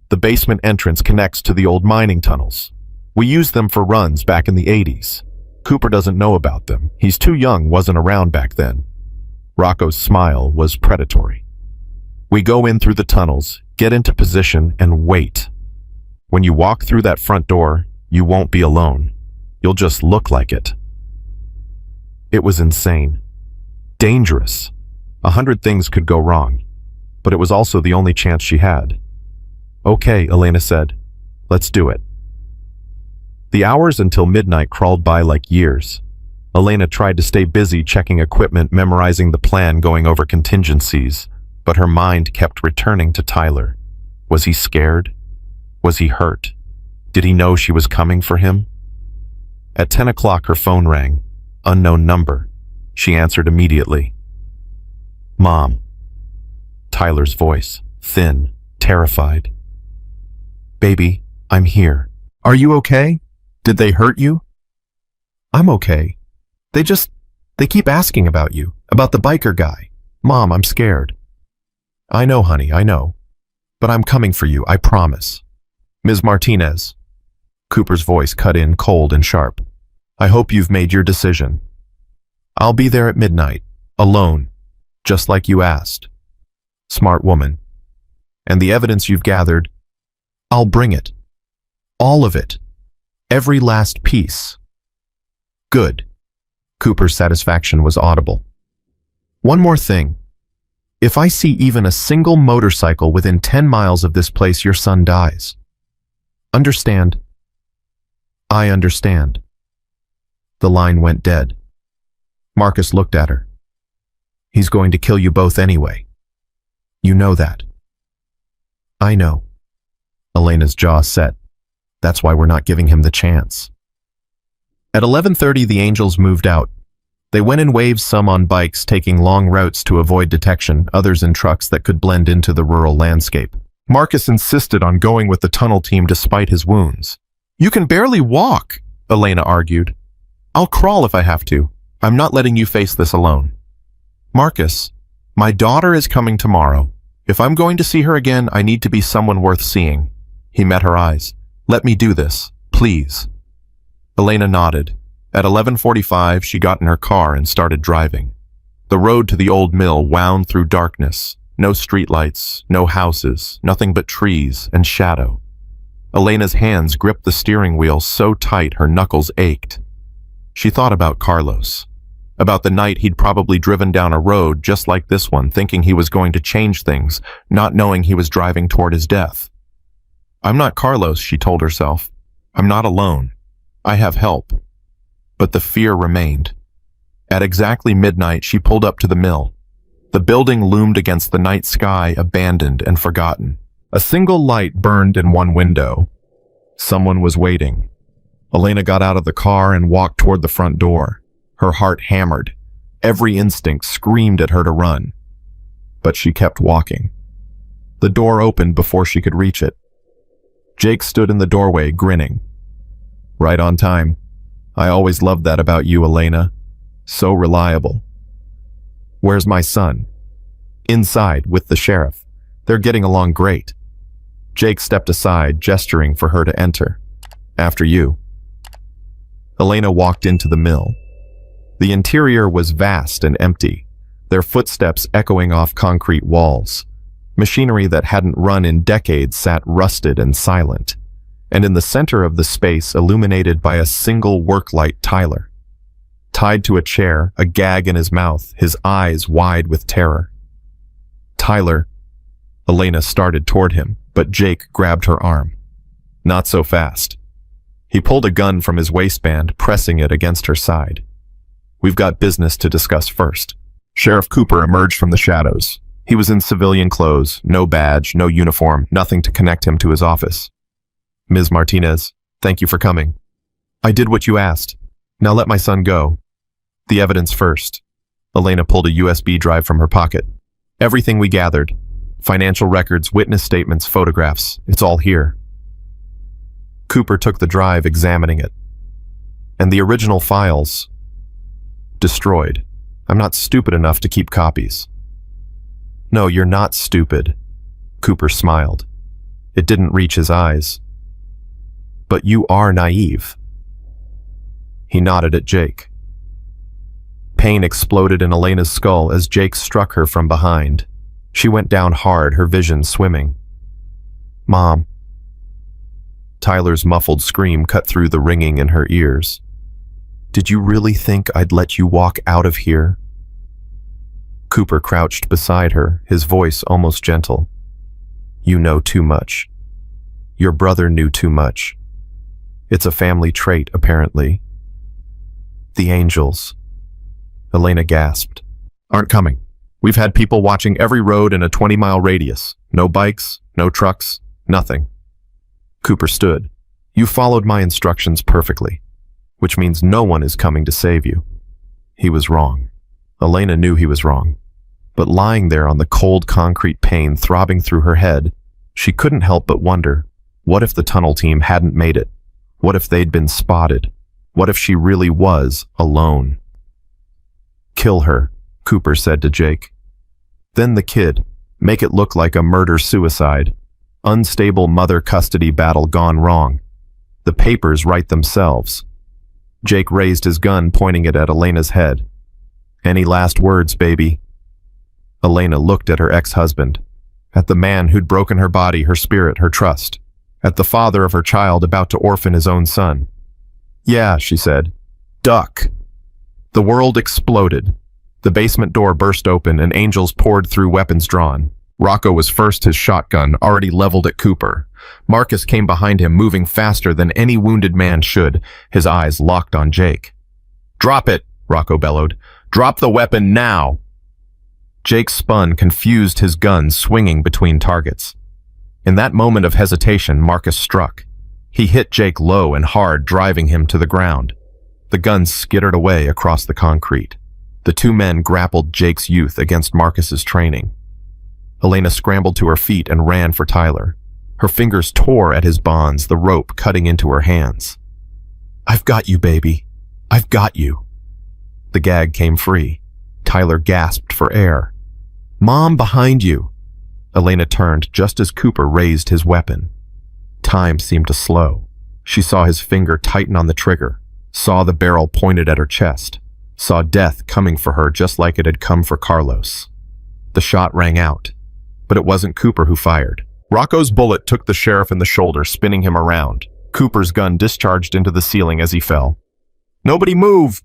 Speaker 1: The basement entrance connects to the old mining tunnels. We used them for runs back in the 80s. Cooper doesn't know about them. He's too young, wasn't around back then. Rocco's smile was predatory. We go in through the tunnels, get into position, and wait. When you walk through that front door, you won't be alone. You'll just look like it. It was insane. Dangerous. 100 things could go wrong. But it was also the only chance she had. Okay, Elena said. Let's do it. The hours until midnight crawled by like years. Elena tried to stay busy checking equipment, memorizing the plan, going over contingencies, but her mind kept returning to Tyler. Was he scared? Was he hurt? Did he know she was coming for him? At 10 o'clock her phone rang. Unknown number. She answered immediately. Mom. Tyler's voice, thin, terrified. Baby, I'm here. Are you okay? Did they hurt you? I'm okay. They keep asking about you, about the biker guy. Mom, I'm scared. I know, honey, I know. But I'm coming for you, I promise. Ms. Martinez. Cooper's voice cut in cold and sharp. I hope you've made your decision. I'll be there at midnight, alone, just like you asked. Smart woman. And the evidence you've gathered, I'll bring it. All of it. Every last piece. Good. Cooper's satisfaction was audible. One more thing. If I see even a single motorcycle within 10 miles of this place, your son dies. Understand? I understand. The line went dead. Marcus looked at her. He's going to kill you both anyway. You know that. I know. Elena's jaw set. That's why we're not giving him the chance. At 11:30, the Angels moved out. They went in waves, some on bikes, taking long routes to avoid detection, others in trucks that could blend into the rural landscape. Marcus insisted on going with the tunnel team despite his wounds. You can barely walk, Elena argued. I'll crawl if I have to. I'm not letting you face this alone. Marcus, my daughter is coming tomorrow. If I'm going to see her again, I need to be someone worth seeing. He met her eyes. Let me do this, please. Elena nodded. At 11:45, she got in her car and started driving. The road to the old mill wound through darkness. No streetlights, no houses, nothing but trees and shadow. Elena's hands gripped the steering wheel so tight her knuckles ached. She thought about Carlos. About the night he'd probably driven down a road just like this one, thinking he was going to change things, not knowing he was driving toward his death. I'm not Carlos, she told herself. I'm not alone. I have help. But the fear remained. At exactly midnight, she pulled up to the mill. The building loomed against the night sky, abandoned and forgotten. A single light burned in one window. Someone was waiting. Elena got out of the car and walked toward the front door. Her heart hammered. Every instinct screamed at her to run. But she kept walking. The door opened before she could reach it. Jake stood in the doorway, grinning. Right on time. I always loved that about you, Elena. So reliable. Where's my son? Inside, with the sheriff. They're getting along great. Jake stepped aside, gesturing for her to enter. After you. Elena walked into the mill. The interior was vast and empty. their footsteps echoing off concrete walls. Machinery that hadn't run in decades sat rusted and silent, and in the center of the space, illuminated by a single work light, Tyler. Tied to a chair, a gag in his mouth, his eyes wide with terror. "Tyler," Elena started toward him, but Jake grabbed her arm. "Not so fast." He pulled a gun from his waistband, pressing it against her side. "We've got business to discuss first." Sheriff Cooper emerged from the shadows. He was in civilian clothes, no badge, no uniform, nothing to connect him to his office. "Ms. Martinez, thank you for coming. I did what you asked. Now let my son go." "The evidence first." Elena pulled a USB drive from her pocket. "Everything we gathered. Financial records, witness statements, photographs. It's all here." Cooper took the drive, examining it. "And the original files? Destroyed. I'm not stupid enough to keep copies." "No, you're not stupid." Cooper smiled. It didn't reach his eyes. "But you are naive." He nodded at Jake. Pain exploded in Elena's skull as Jake struck her from behind. She went down hard, her vision swimming. "Mom." Tyler's muffled scream cut through the ringing in her ears. "Did you really think I'd let you walk out of here?" Cooper crouched beside her, his voice almost gentle. "You know too much. Your brother knew too much. It's a family trait, apparently." "The angels," Elena gasped, "aren't coming. We've had people watching every road in a 20-mile radius. No bikes, no trucks, nothing." Cooper stood. "You followed my instructions perfectly, which means no one is coming to save you." He was wrong. Elena knew he was wrong. But lying there on the cold concrete, pain throbbing through her head, she couldn't help but wonder, what if the tunnel team hadn't made it? What if they'd been spotted? What if she really was alone? "Kill her," Cooper said to Jake. "Then the kid. Make it look like a murder-suicide. Unstable mother custody battle gone wrong. The papers write themselves." Jake raised his gun, pointing it at Elena's head. "Any last words, baby?" Elena looked at her ex-husband, at the man who'd broken her body, her spirit, her trust, at the father of her child about to orphan his own son. "Yeah," she said. "Duck." The world exploded. The basement door burst open and angels poured through, weapons drawn. Rocco was first, his shotgun already leveled at Cooper. Marcus came behind him, moving faster than any wounded man should, his eyes locked on Jake. "Drop it," Rocco bellowed. "Drop the weapon now." Jake spun, confused, his gun swinging between targets. In that moment of hesitation, Marcus struck. He hit Jake low and hard, driving him to the ground. The gun skittered away across the concrete. The two men grappled Jake's youth against Marcus's training. Elena scrambled to her feet and ran for Tyler. Her fingers tore at his bonds, the rope cutting into her hands. "I've got you, baby. I've got you." The gag came free. Tyler gasped for air. "Mom, behind you." Elena turned just as Cooper raised his weapon. Time seemed to slow. She saw his finger tighten on the trigger, saw the barrel pointed at her chest, saw death coming for her just like it had come for Carlos. The shot rang out, but it wasn't Cooper who fired. Rocco's bullet took the sheriff in the shoulder, spinning him around. Cooper's gun discharged into the ceiling as he fell. "Nobody move!"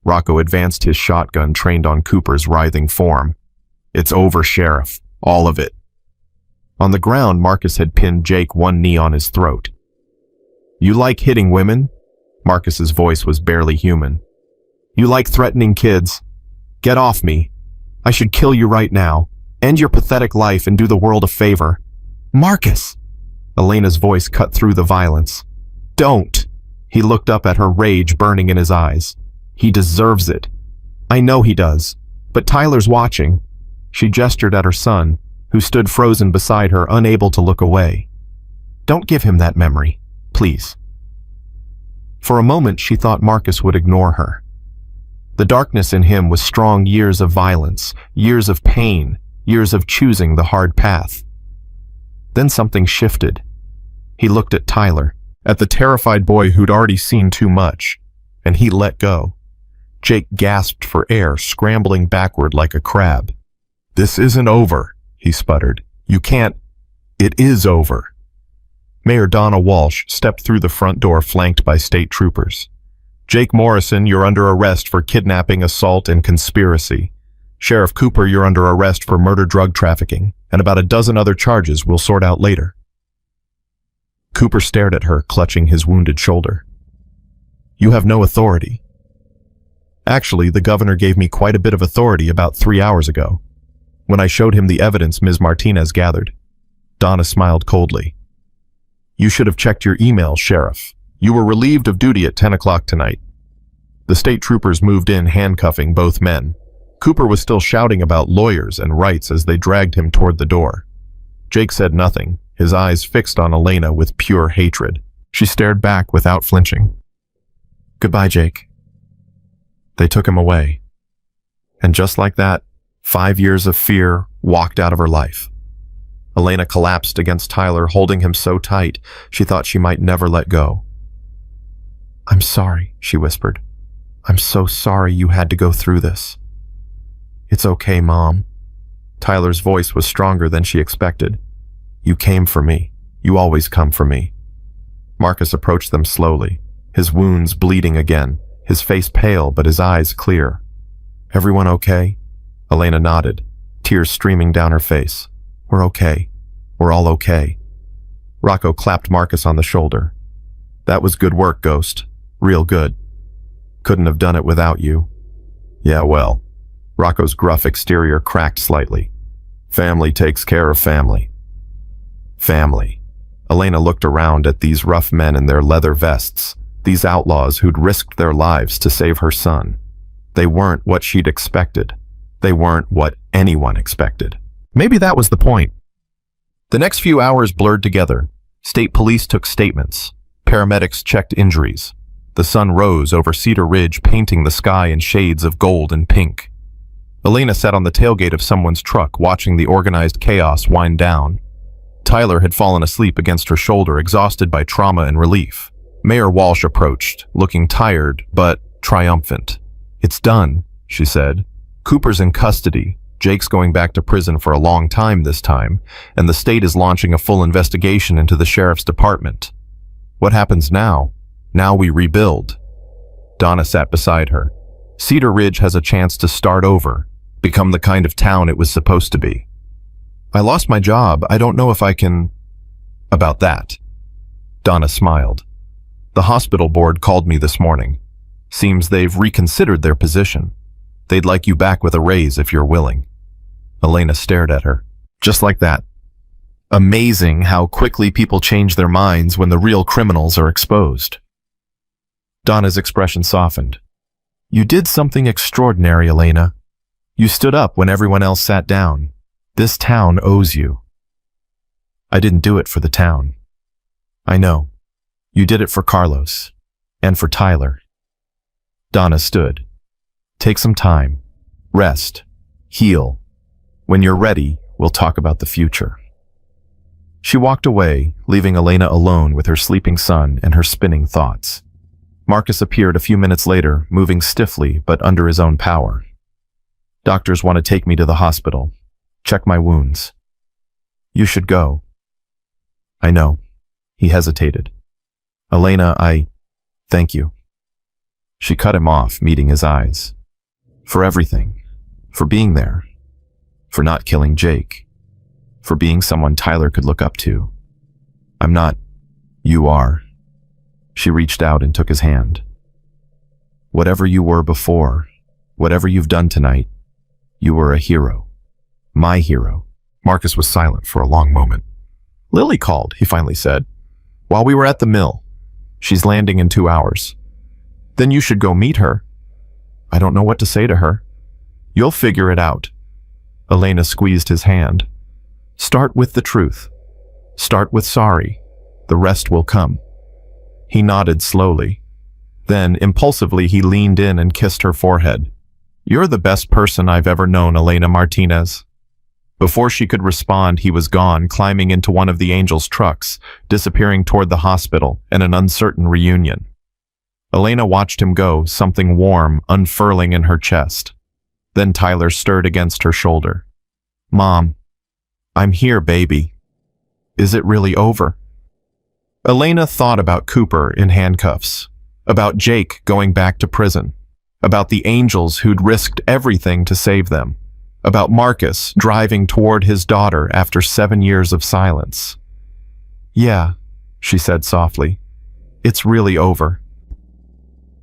Speaker 1: Rocco advanced his shotgun, trained on Cooper's writhing form. "It's over, Sheriff. All of it." On the ground, Marcus had pinned Jake, one knee on his throat. "You like hitting women?" Marcus's voice was barely human. "You like threatening kids? Get off me. I should kill you right now. End your pathetic life and do the world a favor." "Marcus!" Elena's voice cut through the violence. "Don't!" He looked up at her, rage burning in his eyes. "He deserves it. I know he does. But Tyler's watching." She gestured at her son, who stood frozen beside her, unable to look away. "Don't give him that memory, please." For a moment, she thought Marcus would ignore her. The darkness in him was strong, years of violence, years of pain, years of choosing the hard path. Then something shifted. He looked at Tyler, at the terrified boy who'd already seen too much, and he let go. Jake gasped for air, scrambling backward like a crab. "This isn't over," he sputtered. "You can't. It is over." Mayor Donna Walsh stepped through the front door flanked by state troopers. "Jake Morrison, you're under arrest for kidnapping, assault, and conspiracy. Sheriff Cooper, you're under arrest for murder, drug trafficking, and about a dozen other charges we'll sort out later." Cooper stared at her, clutching his wounded shoulder. "You have no authority." "Actually, the governor gave me quite a bit of authority about 3 hours ago, when I showed him the evidence Ms. Martinez gathered." Donna smiled coldly. "You should have checked your email, Sheriff. You were relieved of duty at 10 o'clock tonight." The state troopers moved in, handcuffing both men. Cooper was still shouting about lawyers and rights as they dragged him toward the door. Jake said nothing, his eyes fixed on Elena with pure hatred. She stared back without flinching. "Goodbye, Jake." They took him away. And just like that, 5 years of fear walked out of her life. Elena collapsed against Tyler, holding him so tight she thought she might never let go. "I'm sorry," she whispered. "I'm so sorry you had to go through this." "It's okay, Mom." Tyler's voice was stronger than she expected. "You came for me. You always come for me." Marcus approached them slowly, his wounds bleeding again, his face pale but his eyes clear. "Everyone okay?" Elena nodded, tears streaming down her face. "We're okay. We're all okay." Rocco clapped Marcus on the shoulder. "That was good work, Ghost. Real good. Couldn't have done it without you." "Yeah, well." Rocco's gruff exterior cracked slightly. "Family takes care of family." Family. Elena looked around at these rough men in their leather vests, these outlaws who'd risked their lives to save her son. They weren't what she'd expected. They weren't what anyone expected. Maybe that was the point. The next few hours blurred together. State police took statements. Paramedics checked injuries. The sun rose over Cedar Ridge, painting the sky in shades of gold and pink. Elena sat on the tailgate of someone's truck, watching the organized chaos wind down. Tyler had fallen asleep against her shoulder, exhausted by trauma and relief. Mayor Walsh approached, looking tired but triumphant. "It's done," she said. "Cooper's in custody. Jake's going back to prison for a long time this time, and the state is launching a full investigation into the sheriff's department. What happens now? Now we rebuild." Donna sat beside her. "Cedar Ridge has a chance to start over, become the kind of town it was supposed to be." "I lost my job. I don't know if I can..." "About that." Donna smiled. "The hospital board called me this morning. Seems they've reconsidered their position. They'd like you back with a raise if you're willing." Elena stared at her. Just like that. Amazing how quickly people change their minds when the real criminals are exposed. Donna's expression softened. "You did something extraordinary, Elena. You stood up when everyone else sat down. This town owes you." "I didn't do it for the town." "I know. You did it for Carlos. And for Tyler." Donna stood. "Take some time. Rest. Heal. When you're ready, we'll talk about the future." She walked away, leaving Elena alone with her sleeping son and her spinning thoughts. Marcus appeared a few minutes later, moving stiffly but under his own power. "Doctors want to take me to the hospital. Check my wounds." "You should go." "I know." He hesitated. "Elena, thank you." She cut him off, meeting his eyes. "For everything. For being there. For not killing Jake. For being someone Tyler could look up to. I'm not. You are." She reached out and took his hand. "Whatever you were before, whatever you've done tonight, you were a hero. My hero." Marcus was silent for a long moment. "Lily called," he finally said, "while we were at the mill. She's landing in 2 hours. Then you should go meet her." "I don't know what to say to her." "You'll figure it out." Elena squeezed his hand. "Start with the truth. Start with sorry. The rest will come." He nodded slowly. Then, impulsively, he leaned in and kissed her forehead. "You're the best person I've ever known, Elena Martinez." Before she could respond, he was gone, climbing into one of the Angels' trucks, disappearing toward the hospital and an uncertain reunion. Elena watched him go, something warm unfurling in her chest. Then Tyler stirred against her shoulder. "Mom, I'm here, baby. Is it really over?" Elena thought about Cooper in handcuffs, about Jake going back to prison, about the angels who'd risked everything to save them, about Marcus driving toward his daughter after 7 years of silence. "Yeah," she said softly. "It's really over."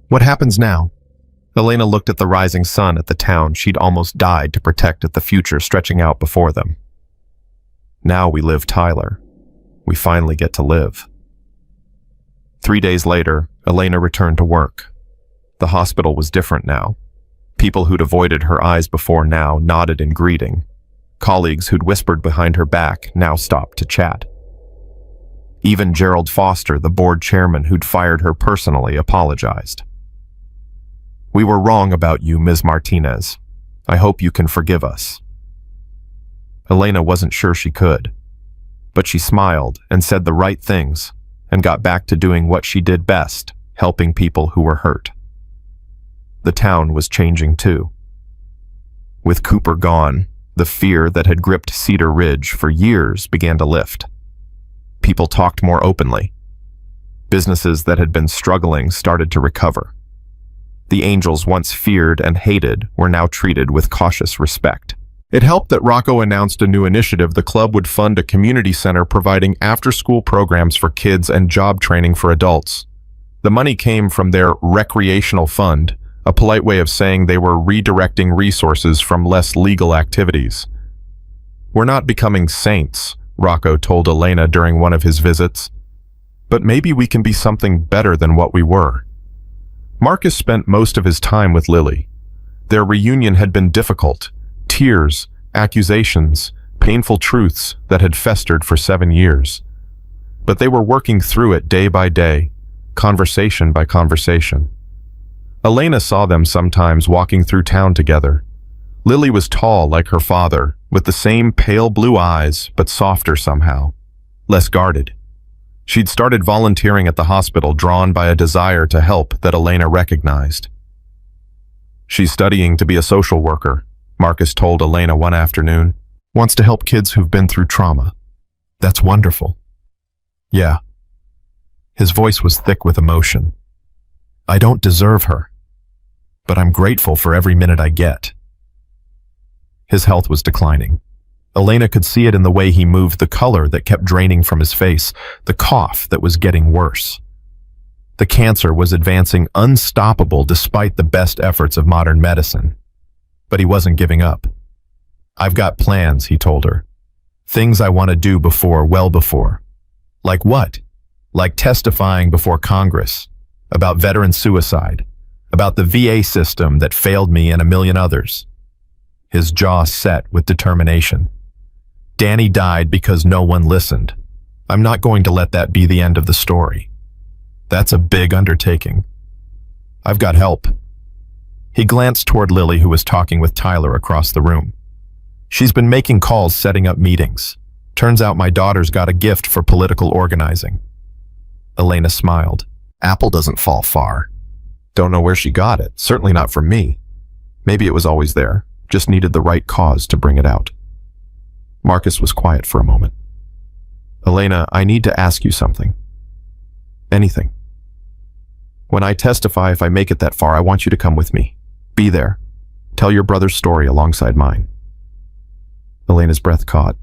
Speaker 1: "What happens now?" Elena looked at the rising sun at the town she'd almost died to protect at the future stretching out before them. "Now we live, Tyler. We finally get to live." 3 days later, Elena returned to work. The hospital was different now. People who'd avoided her eyes before now nodded in greeting. Colleagues who'd whispered behind her back now stopped to chat. Even Gerald Foster, the board chairman who'd fired her personally, apologized. "We were wrong about you, Ms. Martinez. I hope you can forgive us." Elena wasn't sure she could, but she smiled and said the right things and got back to doing what she did best, helping people who were hurt. The town was changing too. With Cooper gone, the fear that had gripped Cedar Ridge for years began to lift. People talked more openly. Businesses that had been struggling started to recover. The angels once feared and hated were now treated with cautious respect. It helped that Rocco announced a new initiative. The club would fund a community center providing after-school programs for kids and job training for adults. The money came from their recreational fund, a polite way of saying they were redirecting resources from less legal activities. "We're not becoming saints," Rocco told Elena during one of his visits, "but maybe we can be something better than what we were." Marcus spent most of his time with Lily. Their reunion had been difficult. Tears, accusations, painful truths that had festered for 7 years. But they were working through it day by day, conversation by conversation. Elena saw them sometimes walking through town together. Lily was tall like her father, with the same pale blue eyes, but softer somehow, less guarded. She'd started volunteering at the hospital, drawn by a desire to help that Elena recognized. "She's studying to be a social worker," Marcus told Elena one afternoon. "Wants to help kids who've been through trauma." "That's wonderful." "Yeah." His voice was thick with emotion. "I don't deserve her, but I'm grateful for every minute I get." His health was declining. Elena could see it in the way he moved, the color that kept draining from his face, the cough that was getting worse. The cancer was advancing unstoppable despite the best efforts of modern medicine. But he wasn't giving up. "I've got plans," he told her. "Things I want to do well before." "Like what?" "Like testifying before Congress, about veteran suicide, about the VA system that failed me and a million others." His jaw set with determination. "Danny died because no one listened. I'm not going to let that be the end of the story. That's a big undertaking. I've got help." He glanced toward Lily, who was talking with Tyler across the room. "She's been making calls, setting up meetings. Turns out my daughter's got a gift for political organizing." Elena smiled. "Apple doesn't fall far. Don't know where she got it. Certainly not from me. Maybe it was always there. Just needed the right cause to bring it out." Marcus was quiet for a moment. "Elena, I need to ask you something." "Anything." "When I testify, if I make it that far, I want you to come with me. Be there. Tell your brother's story alongside mine." Elena's breath caught.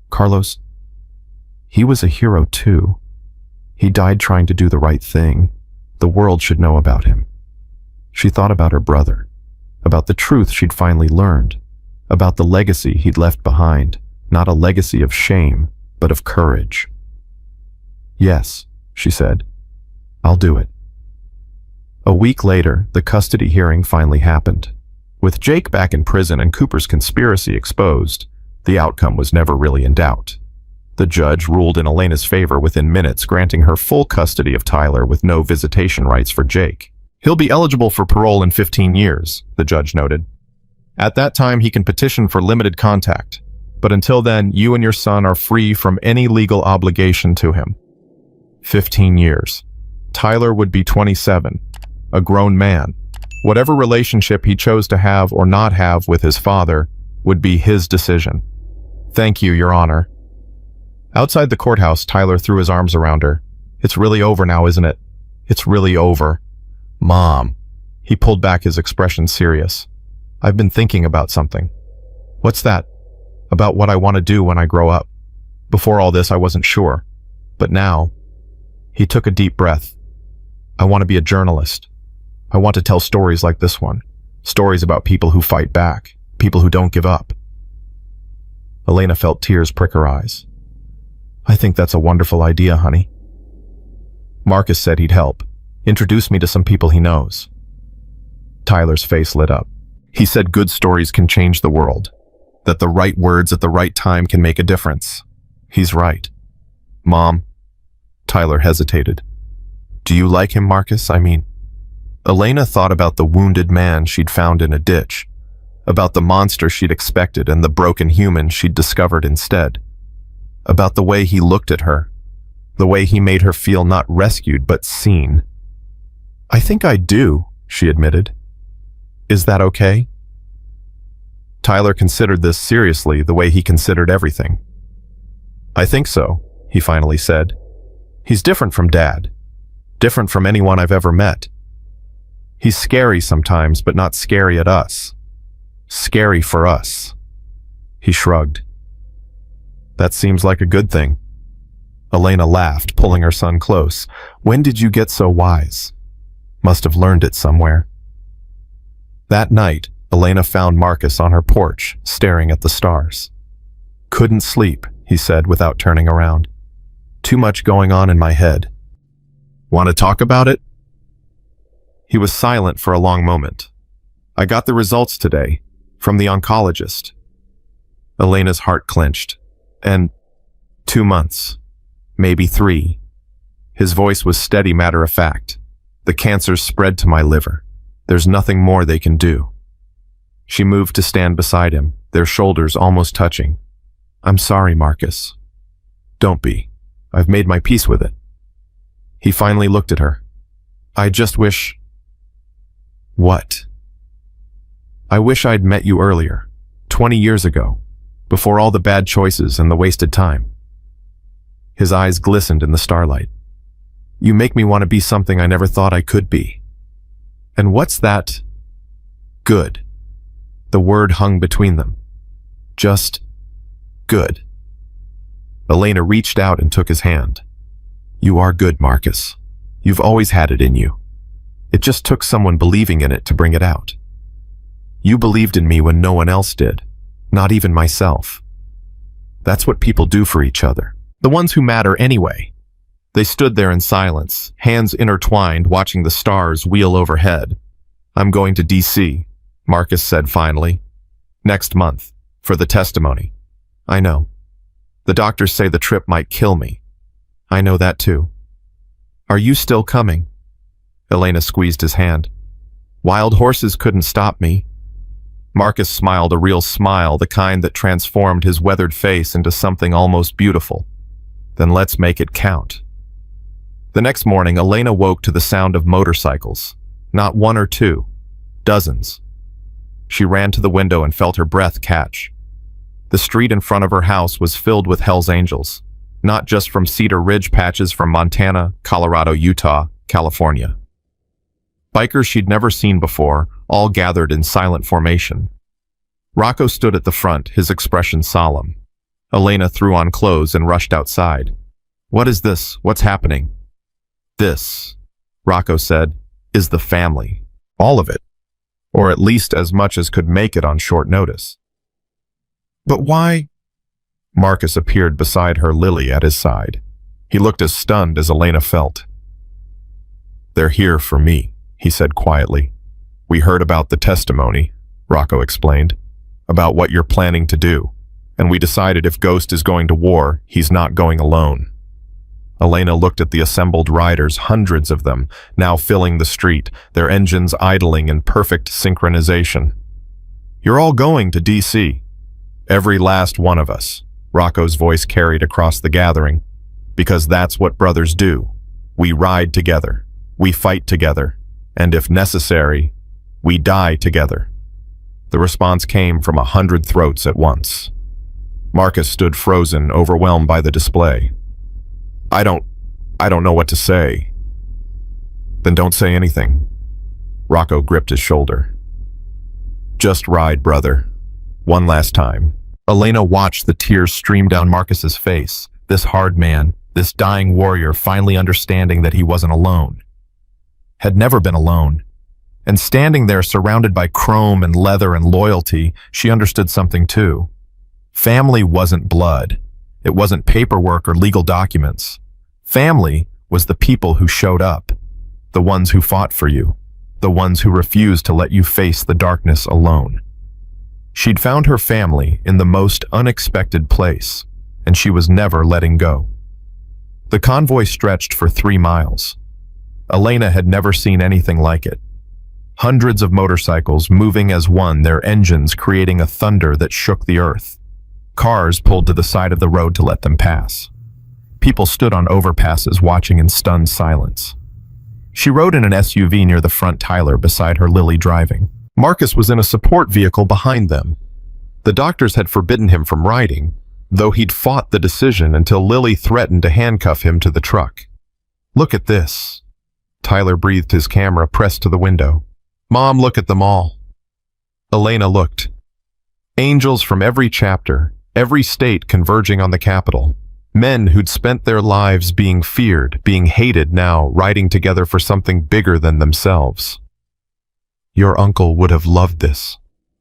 Speaker 1: "Carlos, he was a hero too. He died trying to do the right thing. The world should know about him." She thought about her brother, about the truth she'd finally learned, about the legacy he'd left behind, not a legacy of shame, but of courage. "Yes," she said. "I'll do it." A week later, the custody hearing finally happened. With Jake back in prison and Cooper's conspiracy exposed, the outcome was never really in doubt. The judge ruled in Elena's favor within minutes, granting her full custody of Tyler with no visitation rights for Jake. "He'll be eligible for parole in 15 years, the judge noted. "At that time, he can petition for limited contact. But until then, you and your son are free from any legal obligation to him." 15 years. Tyler would be 27, a grown man. Whatever relationship he chose to have or not have with his father would be his decision. Thank you, Your Honor. Outside the courthouse, Tyler threw his arms around her. It's really over now, isn't it? It's really over. Mom. He pulled back, his expression serious. I've been thinking about something. What's that? About what I want to do when I grow up. Before all this, I wasn't sure. But now, he took a deep breath. I want to be a journalist. I want to tell stories like this one. Stories about people who fight back, people who don't give up. Elena felt tears prick her eyes. I think that's a wonderful idea, honey. Marcus said he'd help. Introduce me to some people he knows. Tyler's face lit up. He said good stories can change the world, that the right words at the right time can make a difference. He's right. Mom. Tyler hesitated. Do you like him, Marcus? I mean, Elena thought about the wounded man she'd found in a ditch, about the monster she'd expected and the broken human she'd discovered instead, about the way he looked at her, the way he made her feel not rescued but seen. I think I do, she admitted. Is that okay? Tyler considered this seriously, the way he considered everything. I think so, he finally said. He's different from Dad, different from anyone I've ever met. He's scary sometimes, but not scary at us. Scary for us. He shrugged. That seems like a good thing. Elena laughed, pulling her son close. When did you get so wise? Must have learned it somewhere. That night, Elena found Marcus on her porch, staring at the stars. Couldn't sleep, he said without turning around. Too much going on in my head. Want to talk about it? He was silent for a long moment. I got the results today, from the oncologist. Elena's heart clenched. And 2 months, maybe 3. His voice was steady, matter-of-fact. The cancer's spread to my liver. There's nothing more they can do. She moved to stand beside him, their shoulders almost touching. I'm sorry, Marcus. Don't be. I've made my peace with it. He finally looked at her. I just wish... What? I wish I'd met you earlier, 20 years ago, before all the bad choices and the wasted time. His eyes glistened in the starlight. You make me want to be something I never thought I could be. And what's that? Good. The word hung between them. Just good. Elena reached out and took his hand. You are good, Marcus. You've always had it in you. It just took someone believing in it to bring it out. You believed in me when no one else did, not even myself. That's what people do for each other, the ones who matter anyway. They stood there in silence, hands intertwined, watching the stars wheel overhead. I'm going to D.C., Marcus said finally. Next month, for the testimony. I know. The doctors say the trip might kill me. I know that too. Are you still coming? Elena squeezed his hand. Wild horses couldn't stop me. Marcus smiled, a real smile, the kind that transformed his weathered face into something almost beautiful. Then let's make it count. The next morning, Elena woke to the sound of motorcycles. Not 1 or 2. Dozens. She ran to the window and felt her breath catch. The street in front of her house was filled with Hell's Angels, not just from Cedar Ridge patches from Montana, Colorado, Utah, California. Bikers she'd never seen before, all gathered in silent formation. Rocco stood at the front, his expression solemn. Elena threw on clothes and rushed outside. What is this? What's happening? This, Rocco said, is the family. All of it. Or at least as much as could make it on short notice. But why? Marcus appeared beside her, Lily at his side. He looked as stunned as Elena felt. They're here for me, he said quietly. We heard about the testimony, Rocco explained, about what you're planning to do, and we decided if Ghost is going to war, he's not going alone. Elena looked at the assembled riders, hundreds of them, now filling the street, their engines idling in perfect synchronization. You're all going to D.C. Every last one of us, Rocco's voice carried across the gathering, because that's what brothers do. We ride together. We fight together. And if necessary, we die together. The response came from 100 throats at once. Marcus stood frozen, overwhelmed by the display. I don't know what to say. Then don't say anything. Rocco gripped his shoulder. Just ride, brother. One last time. Elena watched the tears stream down Marcus's face, this hard man, this dying warrior finally understanding that he wasn't alone. Had never been alone. And standing there surrounded by chrome and leather and loyalty, she understood something too. Family wasn't blood. It wasn't paperwork or legal documents. Family was the people who showed up, the ones who fought for you, the ones who refused to let you face the darkness alone. She'd found her family in the most unexpected place, and she was never letting go. The convoy stretched for 3 miles. Elena had never seen anything like it. Hundreds of motorcycles moving as one, their engines creating a thunder that shook the earth. Cars pulled to the side of the road to let them pass. People stood on overpasses watching in stunned silence. She rode in an SUV near the front, Tyler beside her, Lily driving. Marcus was in a support vehicle behind them. The doctors had forbidden him from riding, though he'd fought the decision until Lily threatened to handcuff him to the truck. Look at this. Tyler breathed, his camera pressed to the window. Mom, look at them all. Elena looked. Angels from every chapter, every state converging on the capital. Men who'd spent their lives being feared, being hated, now riding together for something bigger than themselves. Your uncle would have loved this,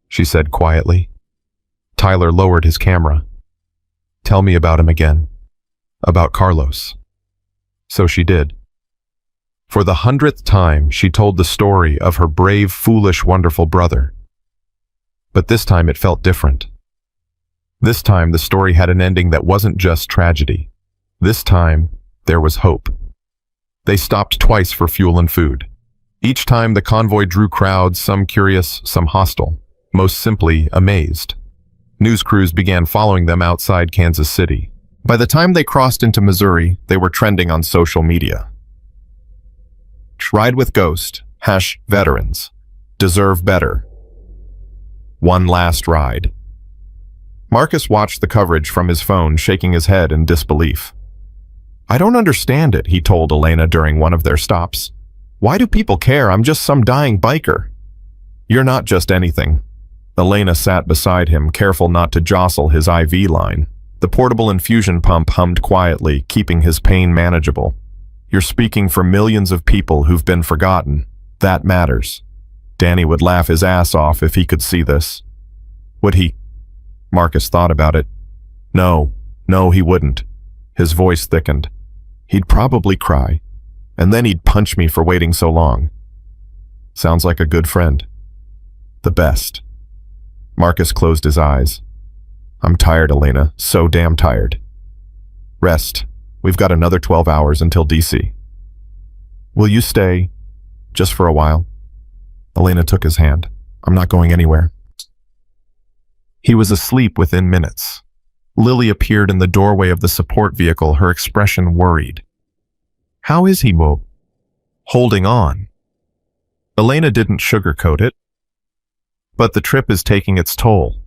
Speaker 1: she said quietly. Tyler lowered his camera. Tell me about him again. About Carlos. So she did. For the 100th time, she told the story of her brave, foolish, wonderful brother. But this time it felt different. This time the story had an ending that wasn't just tragedy. This time there was hope. They stopped twice for fuel and food. Each time the convoy drew crowds, some curious, some hostile, most simply amazed. News crews began following them outside Kansas City. By the time they crossed into Missouri, they were trending on social media. Ride with Ghost, #veterans, deserve better. One last ride. Marcus watched the coverage from his phone, shaking his head in disbelief. I don't understand it, he told Elena during one of their stops. Why do people care? I'm just some dying biker. You're not just anything. Elena sat beside him, careful not to jostle his IV line. The portable infusion pump hummed quietly, keeping his pain manageable. You're speaking for millions of people who've been forgotten. That matters. Danny would laugh his ass off if he could see this. Would he? Marcus thought about it. No, he wouldn't. His voice thickened. He'd probably cry, and then he'd punch me for waiting so long. Sounds like a good friend. The best. Marcus closed his eyes. I'm tired, Elena, so damn tired. Rest. We've got another 12 hours until DC. Will you stay, just for a while? Elena took his hand. I'm not going anywhere. He was asleep within minutes. Lily appeared in the doorway of the support vehicle, her expression worried. How is he, Mo? Holding on. Elena didn't sugarcoat it. But the trip is taking its toll.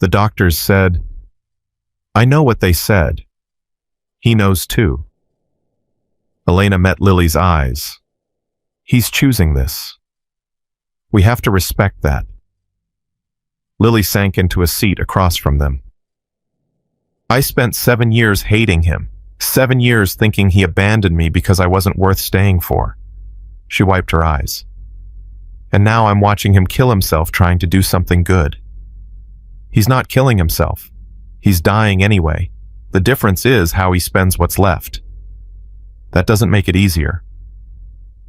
Speaker 1: The doctors said, I know what they said. He knows too. Elena met Lily's eyes. He's choosing this. We have to respect that. Lily sank into a seat across from them. I spent 7 years hating him, 7 years thinking he abandoned me because I wasn't worth staying for. She wiped her eyes. And now I'm watching him kill himself trying to do something good. He's not killing himself. He's dying anyway. The difference is how he spends what's left. That doesn't make it easier.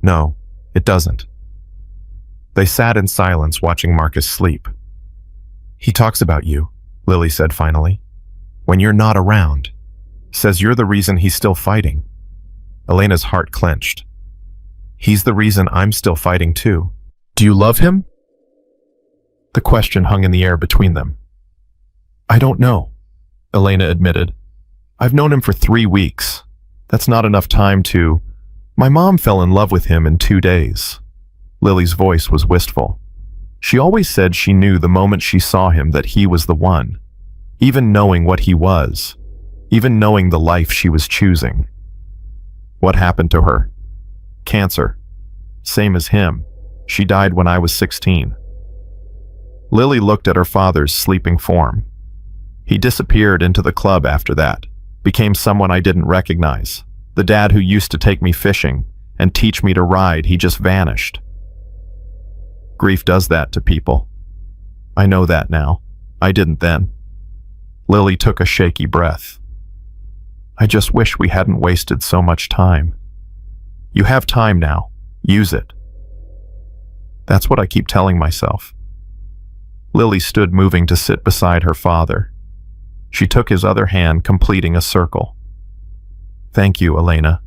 Speaker 1: No, it doesn't. They sat in silence watching Marcus sleep. He talks about you, Lily said finally. When you're not around. Says you're the reason he's still fighting. Elena's heart clenched. He's the reason I'm still fighting too. Do you love him? The question hung in the air between them. I don't know, Elena admitted. I've known him for 3 weeks. That's not enough time to... My mom fell in love with him in 2 days. Lily's voice was wistful. She always said she knew the moment she saw him that he was the one, even knowing what he was, even knowing the life she was choosing. What happened to her? Cancer. Same as him. She died when I was 16. Lily looked at her father's sleeping form. He disappeared into the club after that, became someone I didn't recognize. The dad who used to take me fishing and teach me to ride, he just vanished. Grief does that to people. I know that now. I didn't then. Lily took a shaky breath. I just wish we hadn't wasted so much time. You have time now. Use it. That's what I keep telling myself. Lily stood moving to sit beside her father. She took his other hand, completing a circle. Thank you, Elena,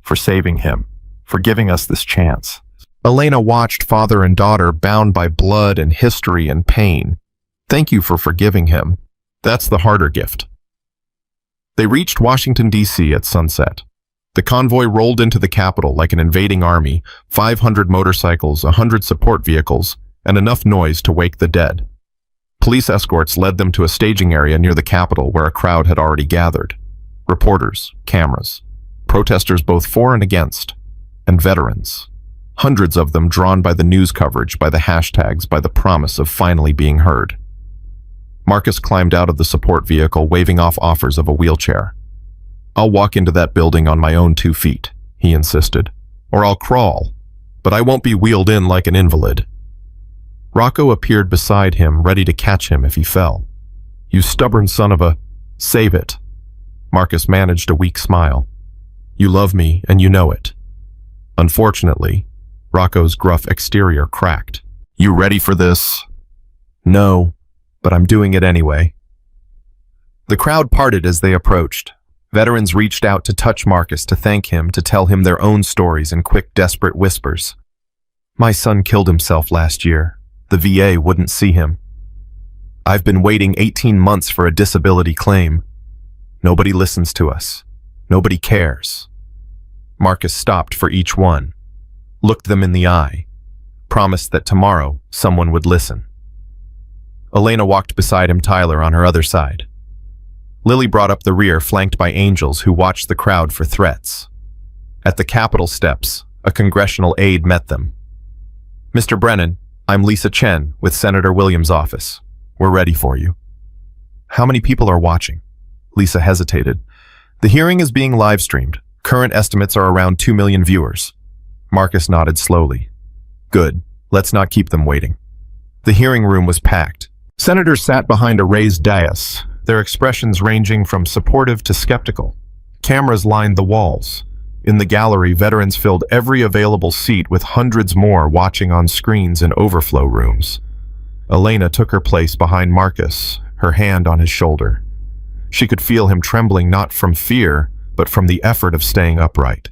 Speaker 1: for saving him, for giving us this chance. Elena watched father and daughter bound by blood and history and pain. Thank you for forgiving him. That's the harder gift. They reached Washington, D.C. at sunset. The convoy rolled into the Capitol like an invading army, 500 motorcycles, 100 support vehicles, and enough noise to wake the dead. Police escorts led them to a staging area near the Capitol where a crowd had already gathered. Reporters, cameras, protesters both for and against, and veterans. Hundreds of them drawn by the news coverage, by the hashtags, by the promise of finally being heard. Marcus climbed out of the support vehicle, waving off offers of a wheelchair. I'll walk into that building on my own 2 feet, he insisted. Or I'll crawl, but I won't be wheeled in like an invalid. Rocco appeared beside him, ready to catch him if he fell. You stubborn son of a... Save it. Marcus managed a weak smile. You love me, and you know it. Unfortunately, Rocco's gruff exterior cracked. You ready for this? No, but I'm doing it anyway. The crowd parted as they approached. Veterans reached out to touch Marcus, to thank him, to tell him their own stories in quick, desperate whispers. My son killed himself last year. The VA wouldn't see him. I've been waiting 18 months for a disability claim. Nobody listens to us. Nobody cares. Marcus stopped for each one, looked them in the eye, promised that tomorrow someone would listen. Elena walked beside him, Tyler on her other side. Lily brought up the rear, flanked by angels who watched the crowd for threats. At the Capitol steps, a congressional aide met them. Mr. Brennan, I'm Lisa Chen with Senator Williams' office. We're ready for you. How many people are watching? Lisa hesitated. The hearing is being live-streamed. Current estimates are around 2 million viewers. Marcus nodded slowly. Good. Let's not keep them waiting. The hearing room was packed. Senators sat behind a raised dais, their expressions ranging from supportive to skeptical. Cameras lined the walls. In the gallery, veterans filled every available seat with hundreds more watching on screens in overflow rooms. Elena took her place behind Marcus, her hand on his shoulder. She could feel him trembling, not from fear, but from the effort of staying upright.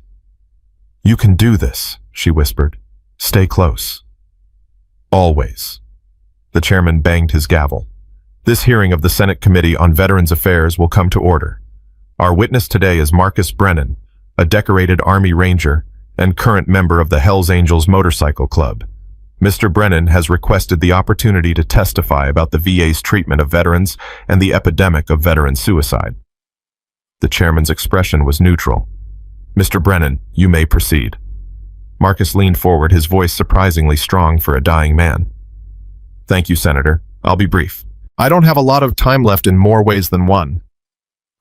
Speaker 1: You can do this, she whispered. Stay close. Always. The chairman banged his gavel. This hearing of the Senate Committee on Veterans Affairs will come to order. Our witness today is Marcus Brennan, a decorated Army Ranger and current member of the Hells Angels Motorcycle Club. Mr. Brennan has requested the opportunity to testify about the VA's treatment of veterans and the epidemic of veteran suicide. The chairman's expression was neutral. Mr. Brennan, you may proceed. Marcus leaned forward, his voice surprisingly strong for a dying man. Thank you, Senator. I'll be brief. I don't have a lot of time left in more ways than one.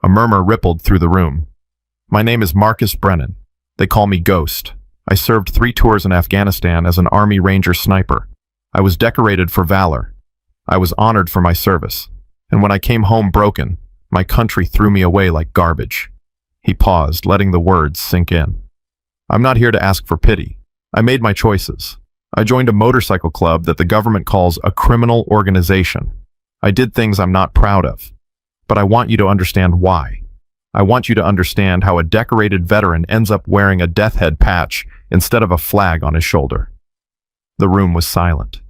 Speaker 1: A murmur rippled through the room. My name is Marcus Brennan. They call me Ghost. I served 3 tours in Afghanistan as an Army Ranger sniper. I was decorated for valor. I was honored for my service. And when I came home broken, my country threw me away like garbage. He paused, letting the words sink in. I'm not here to ask for pity. I made my choices. I joined a motorcycle club that the government calls a criminal organization. I did things I'm not proud of. But I want you to understand why. I want you to understand how a decorated veteran ends up wearing a death head patch instead of a flag on his shoulder. The room was silent.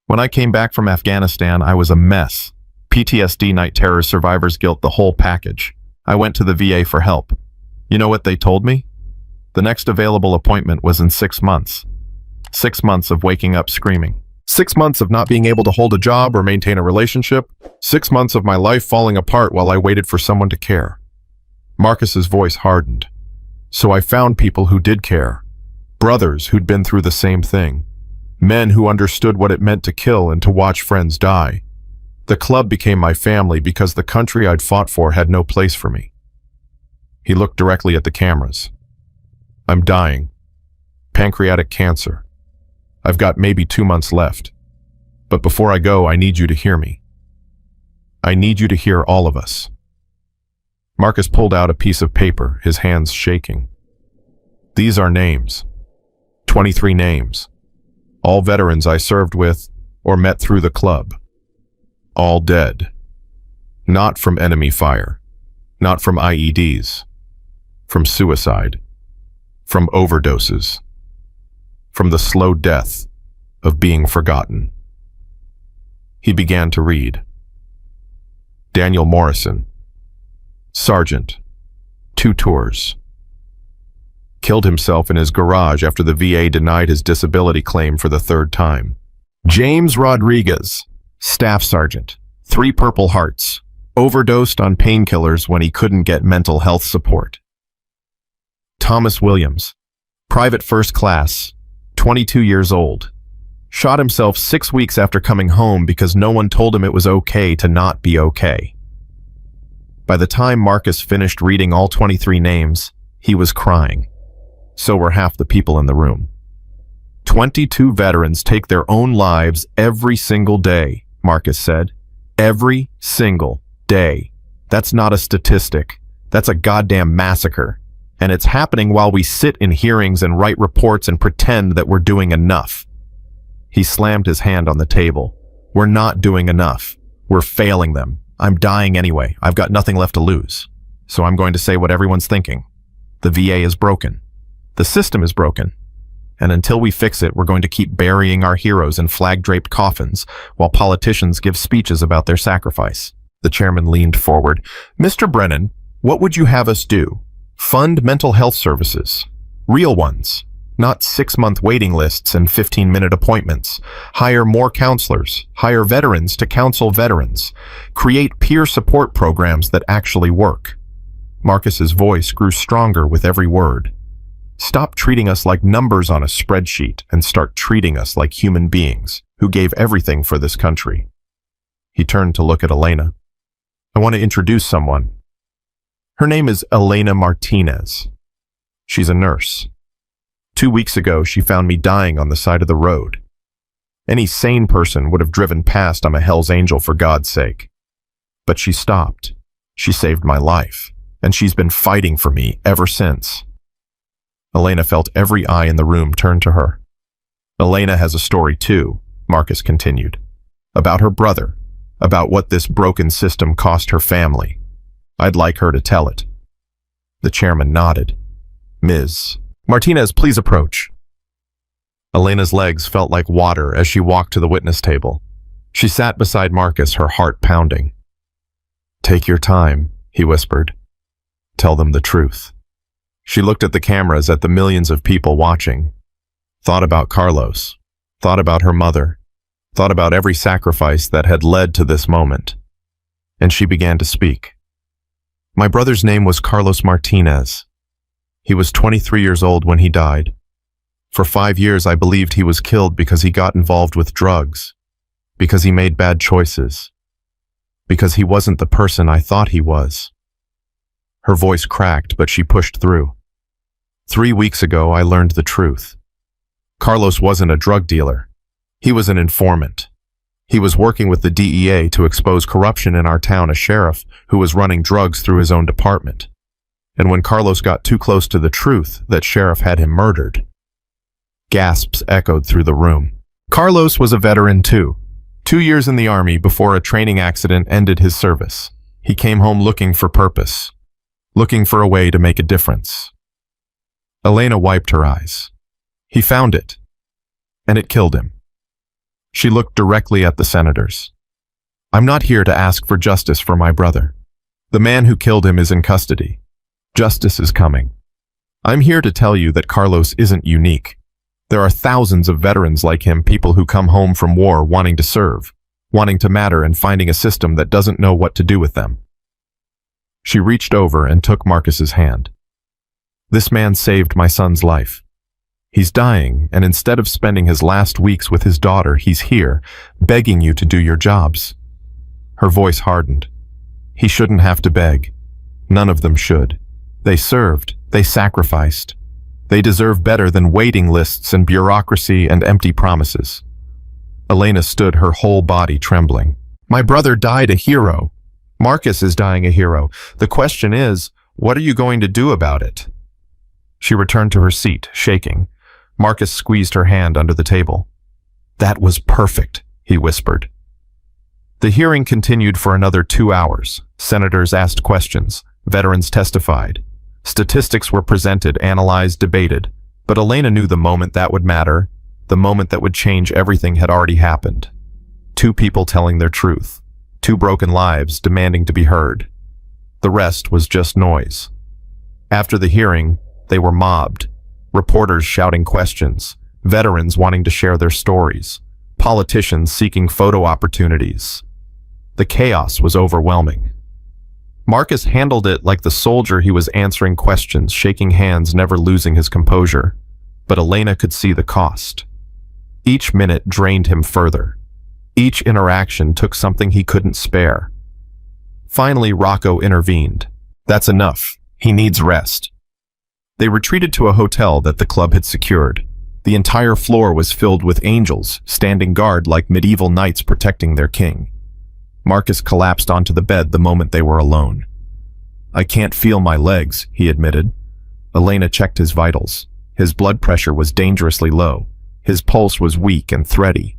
Speaker 1: When I came back from Afghanistan, I was a mess. PTSD, night terrors, survivor's guilt, the whole package. I went to the VA for help. You know what they told me? The next available appointment was in 6 months. 6 months of waking up screaming. 6 months of not being able to hold a job or maintain a relationship. 6 months of my life falling apart while I waited for someone to care. Marcus's voice hardened. So I found people who did care. Brothers who'd been through the same thing. Men who understood what it meant to kill and to watch friends die. The club became my family because the country I'd fought for had no place for me. He looked directly at the cameras. I'm dying. Pancreatic cancer. I've got maybe 2 months left. But before I go, I need you to hear me. I need you to hear all of us. Marcus pulled out a piece of paper, his hands shaking. These are names. 23 names. All veterans I served with or met through the club. All dead. Not from enemy fire. Not from IEDs. From suicide. From overdoses. From the slow death of being forgotten. He began to read. Daniel Morrison. Sergeant. 2 tours. Killed himself in his garage after the VA denied his disability claim for the 3rd time. James Rodriguez. Staff Sergeant. 3 Purple Hearts. Overdosed on painkillers when he couldn't get mental health support. Thomas Williams. Private First Class. 22 years old. Shot himself 6 weeks after coming home because no one told him it was okay to not be okay. By the time Marcus finished reading all 23 names, he was crying. So were half the people in the room. 22 veterans take their own lives every single day, Marcus said. Every single day. That's not a statistic. That's a goddamn massacre. And it's happening while we sit in hearings and write reports and pretend that we're doing enough. He slammed his hand on the table. We're not doing enough. We're failing them. I'm dying anyway. I've got nothing left to lose. So I'm going to say what everyone's thinking. The VA is broken. The system is broken. And until we fix it, we're going to keep burying our heroes in flag-draped coffins while politicians give speeches about their sacrifice. The chairman leaned forward. Mr. Brennan, what would you have us do? Fund mental health services. Real ones. Not 6-month waiting lists and 15-minute appointments. Hire more counselors. Hire veterans to counsel veterans. Create peer support programs that actually work. Marcus's voice grew stronger with every word. Stop treating us like numbers on a spreadsheet and start treating us like human beings who gave everything for this country. He turned to look at Elena. I want to introduce someone. Her name is Elena Martinez. She's a nurse. 2 weeks ago, she found me dying on the side of the road. Any sane person would have driven past. I'm a Hell's Angel, for God's sake. But she stopped. She saved my life, and she's been fighting for me ever since. Elena felt every eye in the room turn to her. Elena has a story too, Marcus continued. About her brother, about what this broken system cost her family. I'd like her to tell it. The chairman nodded. Ms. Martinez, please approach. Elena's legs felt like water as she walked to the witness table. She sat beside Marcus, her heart pounding. Take your time, he whispered. Tell them the truth. She looked at the cameras, at the millions of people watching. Thought about Carlos. Thought about her mother. Thought about every sacrifice that had led to this moment. And she began to speak. My brother's name was Carlos Martinez. He was 23 years old when he died. For 5 years, I believed he was killed because he got involved with drugs, because he made bad choices, because he wasn't the person I thought he was. Her voice cracked, but she pushed through. 3 weeks ago, I learned the truth. Carlos wasn't a drug dealer. He was an informant. He was working with the DEA to expose corruption in our town, a sheriff who was running drugs through his own department. And when Carlos got too close to the truth, that sheriff had him murdered. Gasps echoed through the room. Carlos was a veteran too. 2 years in the Army before a training accident ended his service. He came home looking for purpose, looking for a way to make a difference. Elena wiped her eyes. He found it, and it killed him. She looked directly at the senators. I'm not here to ask for justice for my brother. The man who killed him is in custody. Justice is coming. I'm here to tell you that Carlos isn't unique. There are thousands of veterans like him, people who come home from war wanting to serve, wanting to matter and finding a system that doesn't know what to do with them. She reached over and took Marcus's hand. This man saved my son's life. He's dying, and instead of spending his last weeks with his daughter, he's here, begging you to do your jobs. Her voice hardened. He shouldn't have to beg. None of them should. They served. They sacrificed. They deserve better than waiting lists and bureaucracy and empty promises. Elena stood, her whole body trembling. My brother died a hero. Marcus is dying a hero. The question is, what are you going to do about it? She returned to her seat, shaking. Marcus squeezed her hand under the table. That was perfect, he whispered. The hearing continued for another 2 hours. Senators asked questions. Veterans testified. Statistics were presented, analyzed, debated. But Elena knew the moment that would matter, the moment that would change everything, had already happened. 2 people telling their truth. 2 broken lives demanding to be heard. The rest was just noise. After the hearing, they were mobbed. Reporters shouting questions. Veterans wanting to share their stories. Politicians seeking photo opportunities. The chaos was overwhelming. Marcus handled it like the soldier he was, answering questions, shaking hands, never losing his composure. But Elena could see the cost. Each minute drained him further. Each interaction took something he couldn't spare. Finally, Rocco intervened. That's enough. He needs rest. They retreated to a hotel that the club had secured. The entire floor was filled with angels, standing guard like medieval knights protecting their king. Marcus collapsed onto the bed the moment they were alone. I can't feel my legs, he admitted. Elena checked his vitals. His blood pressure was dangerously low. His pulse was weak and thready.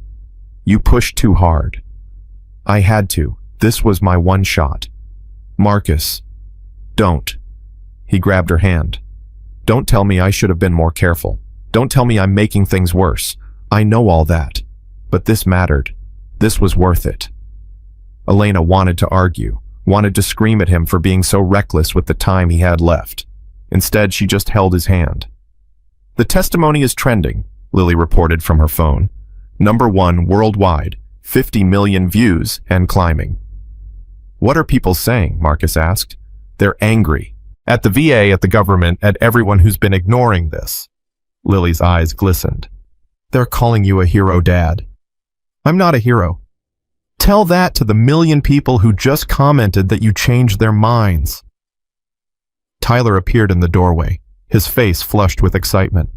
Speaker 1: You pushed too hard. I had to. This was my one shot. Marcus, don't. He grabbed her hand. Don't tell me I should have been more careful. Don't tell me I'm making things worse. I know all that. But this mattered. This was worth it. Elena wanted to argue, wanted to scream at him for being so reckless with the time he had left. Instead, she just held his hand. The testimony is trending, Lily reported from her phone. #1 worldwide, 50 million views and climbing. What are people saying? Marcus asked. They're angry. At the VA, at the government, at everyone who's been ignoring this. Lily's eyes glistened. They're calling you a hero, Dad. I'm not a hero. Tell that to the million people who just commented that you changed their minds. Tyler appeared in the doorway, his face flushed with excitement.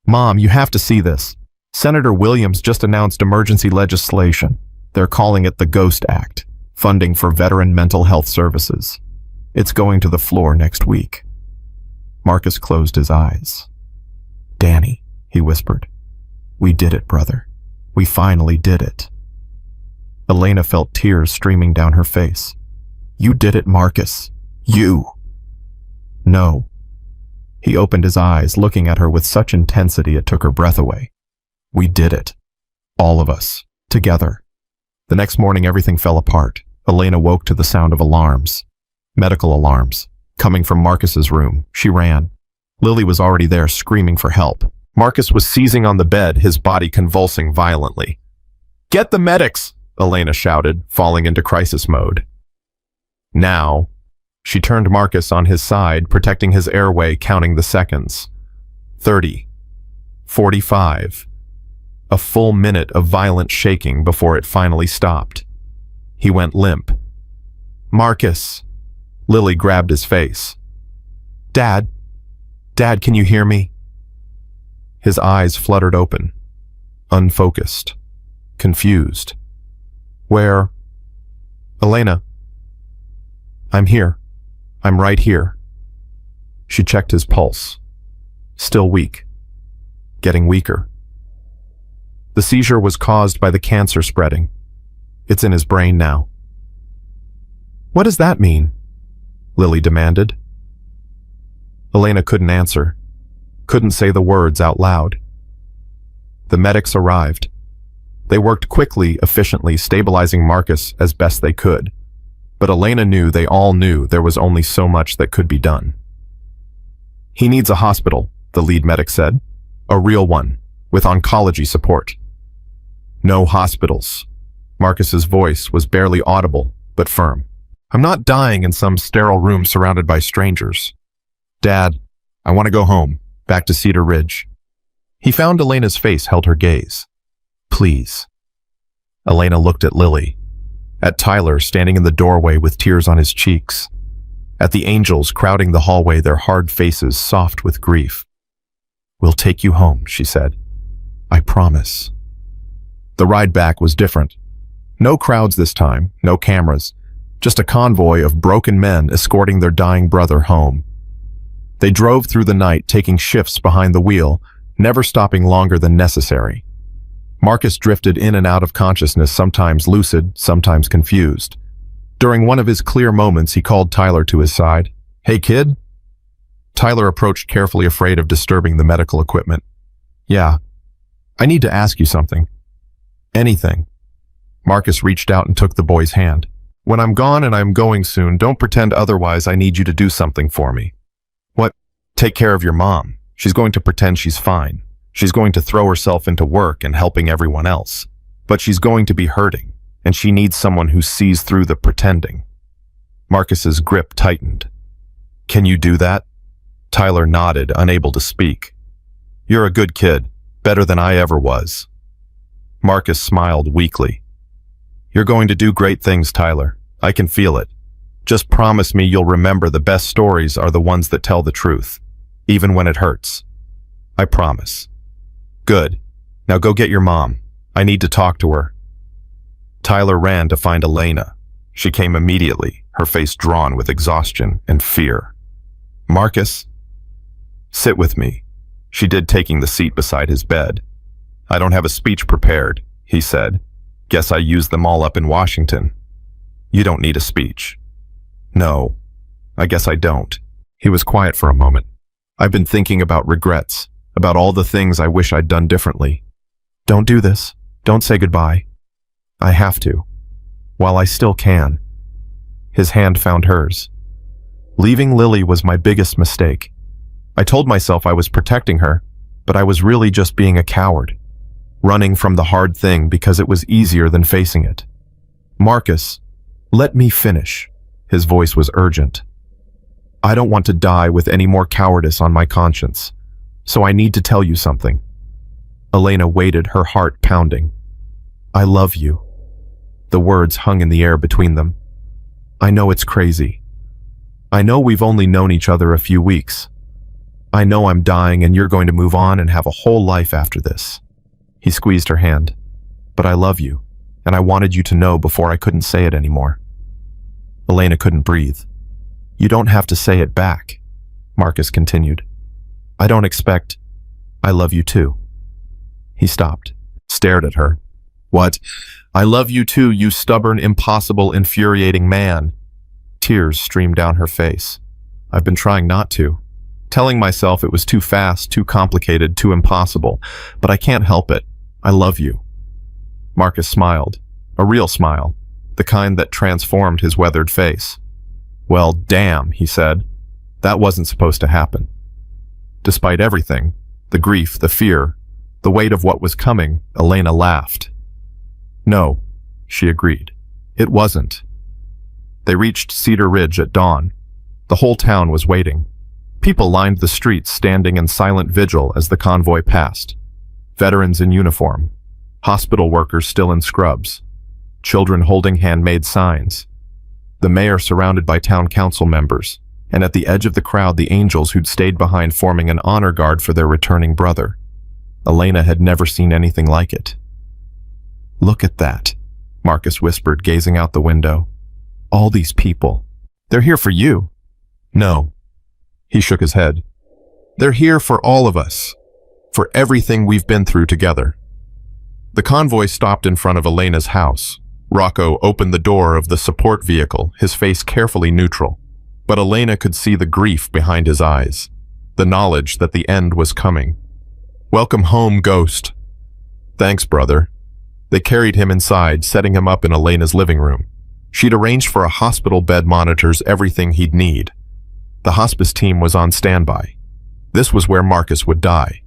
Speaker 1: Mom, you have to see this. Senator Williams just announced emergency legislation. They're calling it the Ghost Act, funding for veteran mental health services. It's going to the floor next week. Marcus closed his eyes. Danny, he whispered. We did it, brother. We finally did it. Elena felt tears streaming down her face. You did it, Marcus. You. No. He opened his eyes, looking at her with such intensity it took her breath away. We did it. All of us. Together. The next morning everything fell apart. Elena woke to the sound of alarms. Medical alarms. Coming from Marcus's room. She ran. Lily was already there, screaming for help. Marcus was seizing on the bed, his body convulsing violently. Get the medics! Elena shouted, falling into crisis mode. Now. She turned Marcus on his side, protecting his airway, counting the seconds. 30. 45. A full minute of violent shaking before it finally stopped. He went limp. Marcus. Lily grabbed his face. Dad. Dad, can you hear me? His eyes fluttered open. Unfocused. Confused. Where? Elena. I'm here. I'm right here. She checked his pulse. Still weak. Getting weaker. The seizure was caused by the cancer spreading. It's in his brain now. What does that mean? Lily demanded. Elena couldn't answer. Couldn't say the words out loud. The medics arrived. They worked quickly, efficiently, stabilizing Marcus as best they could. But Elena knew, they all knew, there was only so much that could be done. He needs a hospital, the lead medic said. A real one, with oncology support. No hospitals. Marcus's voice was barely audible, but firm. I'm not dying in some sterile room surrounded by strangers. Dad, I want to go home, back to Cedar Ridge. He found Elena's face held her gaze. Please. Elena looked at Lily, at Tyler standing in the doorway with tears on his cheeks, at the angels crowding the hallway, their hard faces soft with grief. We'll take you home, she said. I promise. The ride back was different. No crowds this time, no cameras, just a convoy of broken men escorting their dying brother home. They drove through the night, taking shifts behind the wheel, never stopping longer than necessary. Marcus drifted in and out of consciousness, sometimes lucid, sometimes confused. During one of his clear moments, he called Tyler to his side. Hey, kid? Tyler approached carefully, afraid of disturbing the medical equipment. Yeah, I need to ask you something. Anything. Marcus reached out and took the boy's hand. When I'm gone, and I'm going soon, don't pretend otherwise. I need you to do something for me. What? Take care of your mom. She's going to pretend she's fine. She's going to throw herself into work and helping everyone else. But she's going to be hurting, and she needs someone who sees through the pretending. Marcus's grip tightened. Can you do that? Tyler nodded, unable to speak. You're a good kid, better than I ever was. Marcus smiled weakly. You're going to do great things, Tyler. I can feel it. Just promise me you'll remember the best stories are the ones that tell the truth, even when it hurts. I promise. Good. Now go get your mom. I need to talk to her. Tyler ran to find Elena. She came immediately, her face drawn with exhaustion and fear. Marcus? Sit with me, she did, taking the seat beside his bed. I don't have a speech prepared, he said. Guess I used them all up in Washington. You don't need a speech. No, I guess I don't. He was quiet for a moment. I've been thinking about regrets, about all the things I wish I'd done differently. Don't do this. Don't say goodbye. I have to, while I still can. His hand found hers. Leaving Lily was my biggest mistake. I told myself I was protecting her, but I was really just being a coward, running from the hard thing because it was easier than facing it. Marcus, let me finish. His voice was urgent. I don't want to die with any more cowardice on my conscience, so I need to tell you something. Elena waited, her heart pounding. I love you. The words hung in the air between them. I know it's crazy. I know we've only known each other a few weeks. I know I'm dying and you're going to move on and have a whole life after this. He squeezed her hand. But I love you, and I wanted you to know before I couldn't say it anymore. Elena couldn't breathe. You don't have to say it back, Marcus continued. I don't expect... I love you too. He stopped, stared at her. What? I love you too, you stubborn, impossible, infuriating man. Tears streamed down her face. I've been trying not to, telling myself it was too fast, too complicated, too impossible, but I can't help it. I love you. Marcus smiled, a real smile, the kind that transformed his weathered face. Well, damn, he said. That wasn't supposed to happen. Despite everything, the grief, the fear, the weight of what was coming, Elena laughed. No, she agreed. It wasn't. They reached Cedar Ridge at dawn. The whole town was waiting. People lined the streets, standing in silent vigil as the convoy passed. Veterans in uniform, hospital workers still in scrubs, children holding handmade signs. The mayor surrounded by town council members, and at the edge of the crowd the angels who'd stayed behind, forming an honor guard for their returning brother. Elena had never seen anything like it. Look at that, Marcus whispered, gazing out the window. All these people. They're here for you. No. He shook his head. They're here for all of us. For everything we've been through together. The convoy stopped in front of Elena's house. Rocco opened the door of the support vehicle, his face carefully neutral. But Elena could see the grief behind his eyes, the knowledge that the end was coming. Welcome home, Ghost. Thanks, brother. They carried him inside, setting him up in Elena's living room. She'd arranged for a hospital bed, monitors, everything he'd need. The hospice team was on standby. This was where Marcus would die.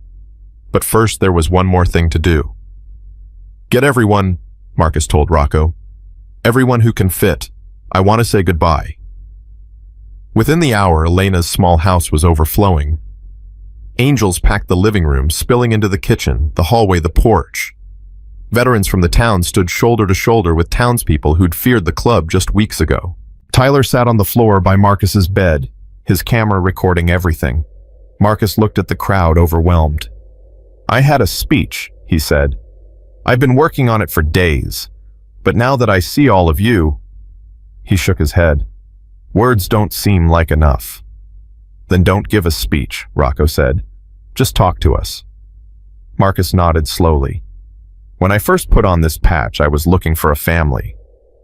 Speaker 1: But first there was one more thing to do. "Get everyone," Marcus told Rocco. "Everyone who can fit. I want to say goodbye." Within the hour, Elena's small house was overflowing. Angels packed the living room, spilling into the kitchen, the hallway, the porch. Veterans from the town stood shoulder to shoulder with townspeople who'd feared the club just weeks ago. Tyler sat on the floor by Marcus's bed, his camera recording everything. Marcus looked at the crowd, overwhelmed. "I had a speech," he said. "I've been working on it for days, but now that I see all of you..." He shook his head. "Words don't seem like enough." "Then don't give a speech," Rocco said. "Just talk to us." Marcus nodded slowly. "When I first put on this patch, I was looking for a family,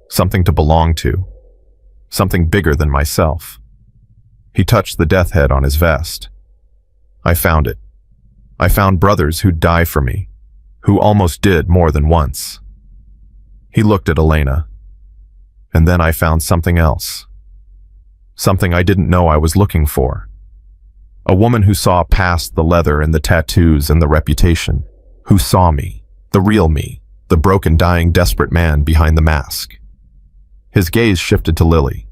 Speaker 1: something to belong to, something bigger than myself." He touched the death head on his vest. "I found it. I found brothers who'd die for me, who almost did more than once." He looked at Elena. "And then I found something else. Something I didn't know I was looking for. A woman who saw past the leather and the tattoos and the reputation, who saw me, the real me, the broken, dying, desperate man behind the mask." His gaze shifted to Lily.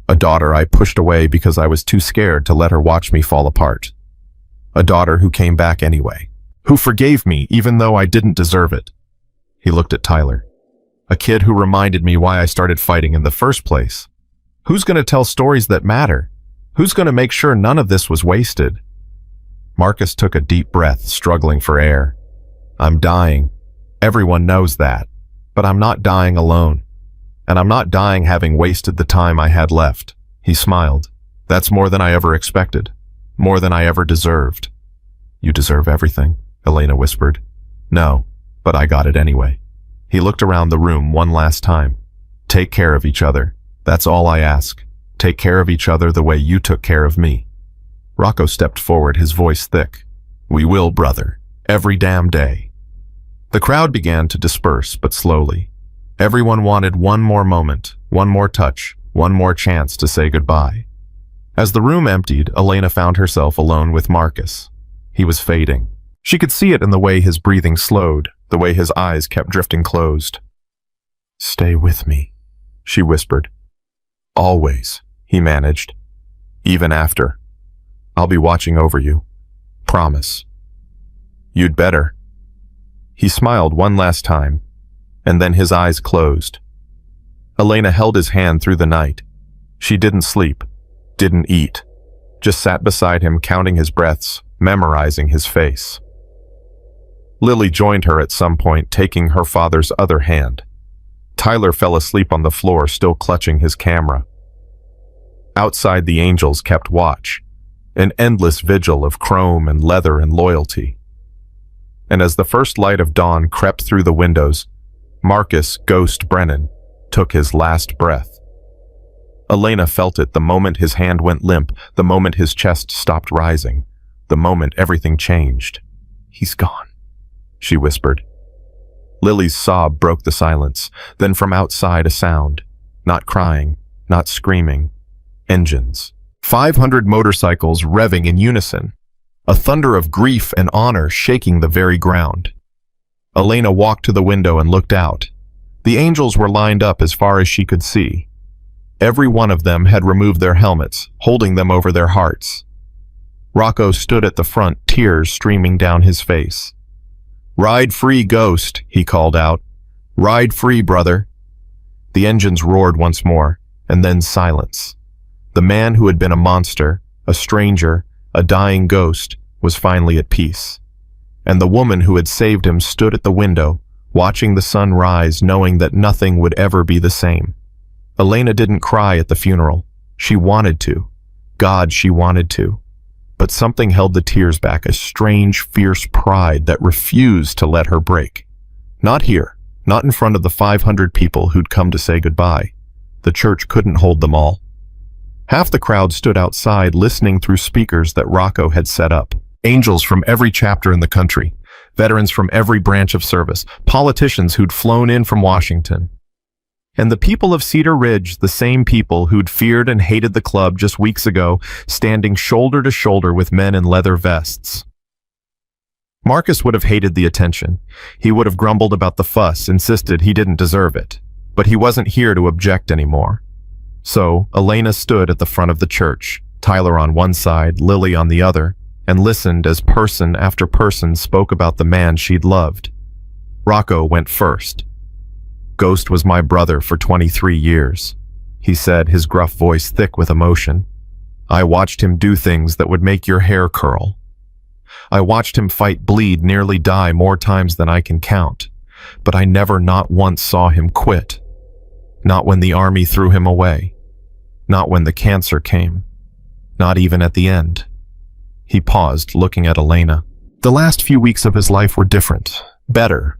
Speaker 1: "A daughter I pushed away because I was too scared to let her watch me fall apart. A daughter who came back anyway, who forgave me even though I didn't deserve it." He looked at Tyler. "A kid who reminded me why I started fighting in the first place. Who's going to tell stories that matter? Who's going to make sure none of this was wasted?" Marcus took a deep breath, struggling for air. "I'm dying. Everyone knows that. But I'm not dying alone. And I'm not dying having wasted the time I had left." He smiled. "That's more than I ever expected. More than I ever deserved." "You deserve everything," Elena whispered. "No, but I got it anyway." He looked around the room one last time. "Take care of each other. That's all I ask. Take care of each other the way you took care of me." Rocco stepped forward, his voice thick. "We will, brother. Every damn day." The crowd began to disperse, but slowly. Everyone wanted one more moment, one more touch, one more chance to say goodbye. As the room emptied, Elena found herself alone with Marcus. He was fading. She could see it in the way his breathing slowed, the way his eyes kept drifting closed. "Stay with me," she whispered. "Always," he managed. "Even after. I'll be watching over you. Promise." "You'd better." He smiled one last time, and then his eyes closed. Elena held his hand through the night. She didn't sleep, didn't eat, just sat beside him, counting his breaths, memorizing his face. Lily joined her at some point, taking her father's other hand. Tyler fell asleep on the floor, still clutching his camera. Outside, the angels kept watch, an endless vigil of chrome and leather and loyalty. And as the first light of dawn crept through the windows, Marcus, Ghost Brennan, took his last breath. Elena felt it the moment his hand went limp, the moment his chest stopped rising, the moment everything changed. "He's gone," she whispered. Lily's sob broke the silence. Then from outside a sound. Not crying, not screaming. Engines. 500 motorcycles revving in unison. A thunder of grief and honor shaking the very ground. Elena walked to the window and looked out. The angels were lined up as far as she could see. Every one of them had removed their helmets, holding them over their hearts. Rocco stood at the front, tears streaming down his face. "Ride free, Ghost," he called out. "Ride free, brother." The engines roared once more, and then silence. The man who had been a monster, a stranger, a dying ghost, was finally at peace. And the woman who had saved him stood at the window, watching the sun rise, knowing that nothing would ever be the same. Elena didn't cry at the funeral. She wanted to. God, she wanted to. But something held the tears back, a strange, fierce pride that refused to let her break. Not here, not in front of the 500 people who'd come to say goodbye. The church couldn't hold them all. Half the crowd stood outside, listening through speakers that Rocco had set up. Angels from every chapter in the country, veterans from every branch of service, politicians who'd flown in from Washington. And the people of Cedar Ridge, the same people who'd feared and hated the club just weeks ago, standing shoulder to shoulder with men in leather vests. Marcus would have hated the attention. He would have grumbled about the fuss, insisted he didn't deserve it. But he wasn't here to object anymore. So, Elena stood at the front of the church, Tyler on one side, Lily on the other, and listened as person after person spoke about the man she'd loved. Rocco went first. "Ghost was my brother for 23 years, he said, his gruff voice thick with emotion. I watched him do things that would make your hair curl. I watched him fight, bleed, nearly die more times than I can count, but I never not once saw him quit. Not when the army threw him away. Not when the cancer came. Not even at the end." He paused, looking at Elena. The last few weeks of his life were different, better,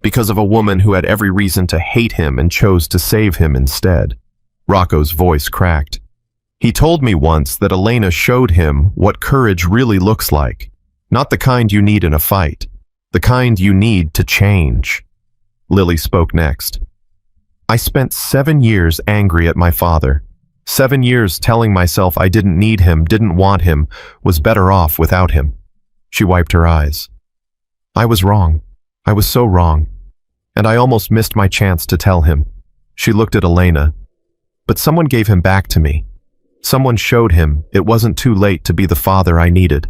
Speaker 1: because of a woman who had every reason to hate him and chose to save him instead. Rocco's voice cracked. He told me once that Elena showed him what courage really looks like. Not the kind you need in a fight, the kind you need to change. Lily spoke next. I spent 7 years angry at my father. 7 years telling myself I didn't need him, didn't want him, was better off without him. She wiped her eyes. I was wrong. I was so wrong. And I almost missed my chance to tell him. She looked at Elena. But someone gave him back to me. Someone showed him it wasn't too late to be the father I needed.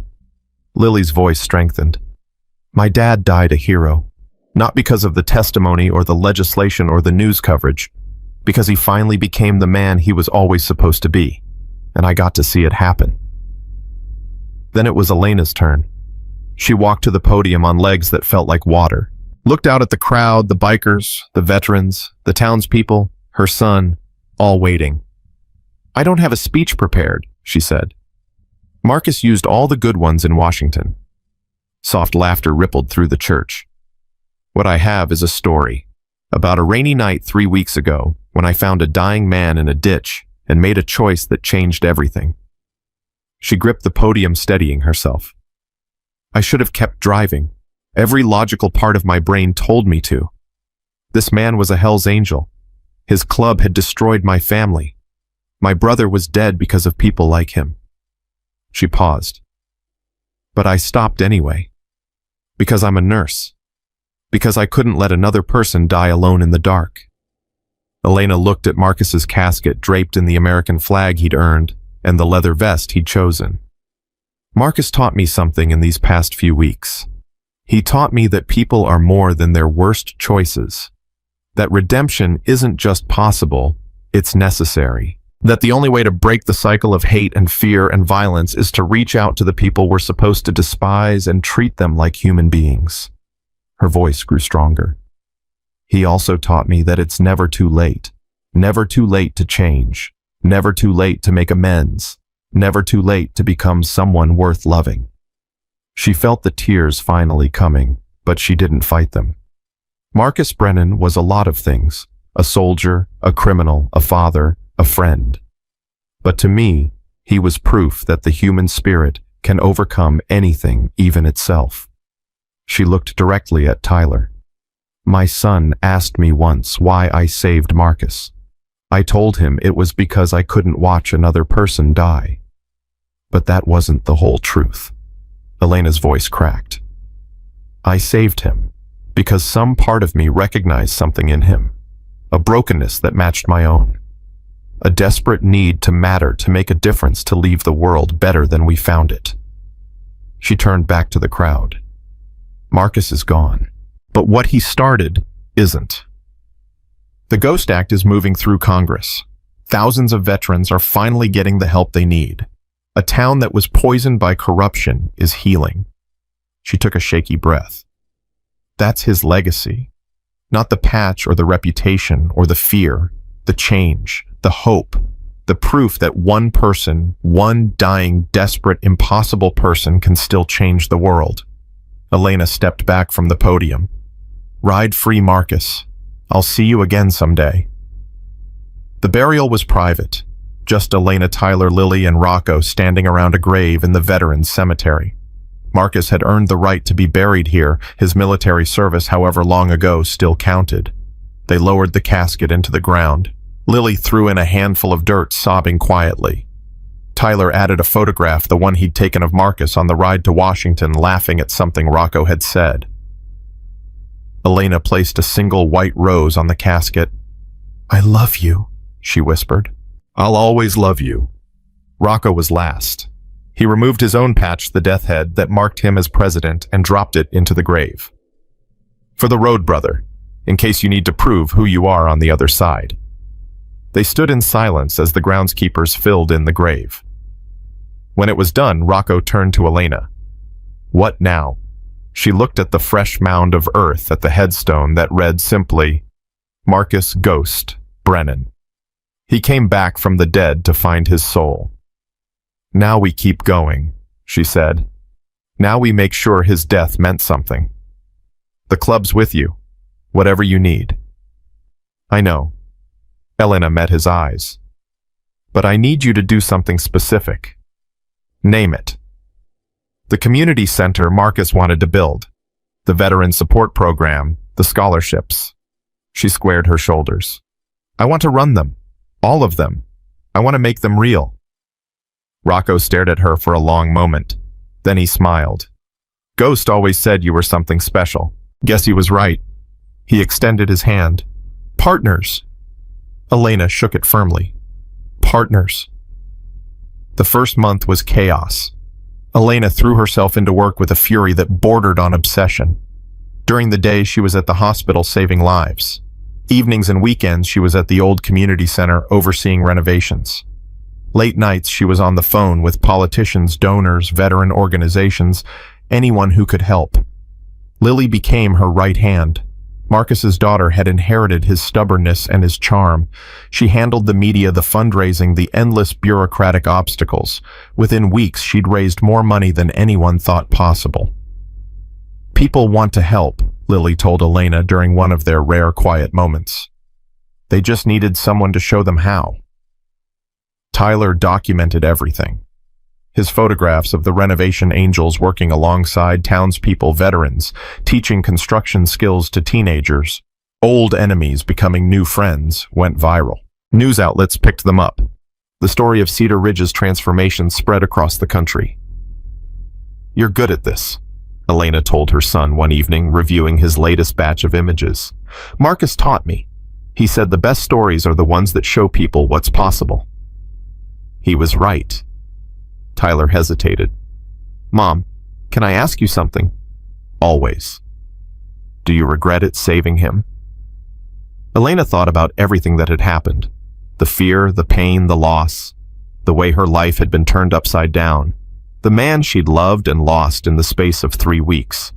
Speaker 1: Lily's voice strengthened. My dad died a hero. Not because of the testimony or the legislation or the news coverage, because he finally became the man he was always supposed to be, and I got to see it happen. Then it was Elena's turn. She walked to the podium on legs that felt like water, looked out at the crowd, the bikers, the veterans, the townspeople, her son, all waiting. I don't have a speech prepared, she said. Marcus used all the good ones in Washington. Soft laughter rippled through the church. What I have is a story about a rainy night 3 weeks ago when I found a dying man in a ditch and made a choice that changed everything. She gripped the podium, steadying herself. I should have kept driving. Every logical part of my brain told me to. This man was a Hell's Angel. His club had destroyed my family. My brother was dead because of people like him. She paused. But I stopped anyway. Because I'm a nurse. Because I couldn't let another person die alone in the dark. Elena looked at Marcus's casket draped in the American flag he'd earned and the leather vest he'd chosen. Marcus taught me something in these past few weeks. He taught me that people are more than their worst choices. That redemption isn't just possible, it's necessary. That the only way to break the cycle of hate and fear and violence is to reach out to the people we're supposed to despise and treat them like human beings. Her voice grew stronger. He also taught me that it's never too late to change, never too late to make amends, never too late to become someone worth loving. She felt the tears finally coming, but she didn't fight them. Marcus Brennan was a lot of things, a soldier, a criminal, a father, a friend. But to me, he was proof that the human spirit can overcome anything, even itself. She looked directly at Tyler. My son asked me once why I saved Marcus. I told him it was because I couldn't watch another person die. But that wasn't the whole truth. Elena's voice cracked. I saved him because some part of me recognized something in him, a brokenness that matched my own, a desperate need to matter, to make a difference, to leave the world better than we found it. She turned back to the crowd. Marcus is gone, but what he started isn't. The Ghost Act is moving through Congress. Thousands of veterans are finally getting the help they need. A town that was poisoned by corruption is healing. She took a shaky breath. That's his legacy. Not the patch or the reputation or the fear, the change, the hope, the proof that one person, one dying, desperate, impossible person can still change the world. Elena stepped back from the podium. Ride free, Marcus. I'll see you again someday. The burial was private. Just Elena, Tyler, Lily, and Rocco standing around a grave in the Veterans Cemetery. Marcus had earned the right to be buried here. His military service, however long ago, still counted. They lowered the casket into the ground. Lily threw in a handful of dirt, sobbing quietly. Tyler added a photograph, the one he'd taken of Marcus on the ride to Washington, laughing at something Rocco had said. Elena placed a single white rose on the casket. "I love you," she whispered. "I'll always love you." Rocco was last. He removed his own patch, the death head that marked him as president, and dropped it into the grave. "For the road, brother, in case you need to prove who you are on the other side." They stood in silence as the groundskeepers filled in the grave. When it was done, Rocco turned to Elena. "What now?" She looked at the fresh mound of earth at the headstone that read simply, "Marcus Ghost Brennan. He came back from the dead to find his soul." "Now we keep going," she said. "Now we make sure his death meant something. The club's with you, whatever you need." "I know." Elena met his eyes. "But I need you to do something specific." "Name it." "The community center Marcus wanted to build, the veteran support program, the scholarships." She squared her shoulders. "I want to run them, all of them. I want to make them real." Rocco stared at her for a long moment. Then he smiled. "Ghost always said you were something special. Guess he was right." He extended his hand. "Partners." Elena shook it firmly. "Partners." The first month was chaos. Elena threw herself into work with a fury that bordered on obsession. During the day, she was at the hospital saving lives. Evenings and weekends, she was at the old community center overseeing renovations. Late nights, she was on the phone with politicians, donors, veteran organizations, anyone who could help. Lily became her right hand. Marcus's daughter had inherited his stubbornness and his charm. She handled the media, the fundraising, the endless bureaucratic obstacles. Within weeks, she'd raised more money than anyone thought possible. "People want to help," Lily told Elena during one of their rare quiet moments. "They just needed someone to show them how." Tyler documented everything. His photographs of the renovation angels working alongside townspeople, veterans, teaching construction skills to teenagers, old enemies becoming new friends, went viral. News outlets picked them up. The story of Cedar Ridge's transformation spread across the country. "You're good at this," Elena told her son one evening, reviewing his latest batch of images. "Marcus taught me. He said the best stories are the ones that show people what's possible." He was right. Tyler hesitated. "Mom, can I ask you something?" "Always." "Do you regret it, saving him?" Elena thought about everything that had happened. The fear, the pain, the loss. The way her life had been turned upside down. The man she'd loved and lost in the space of 3 weeks.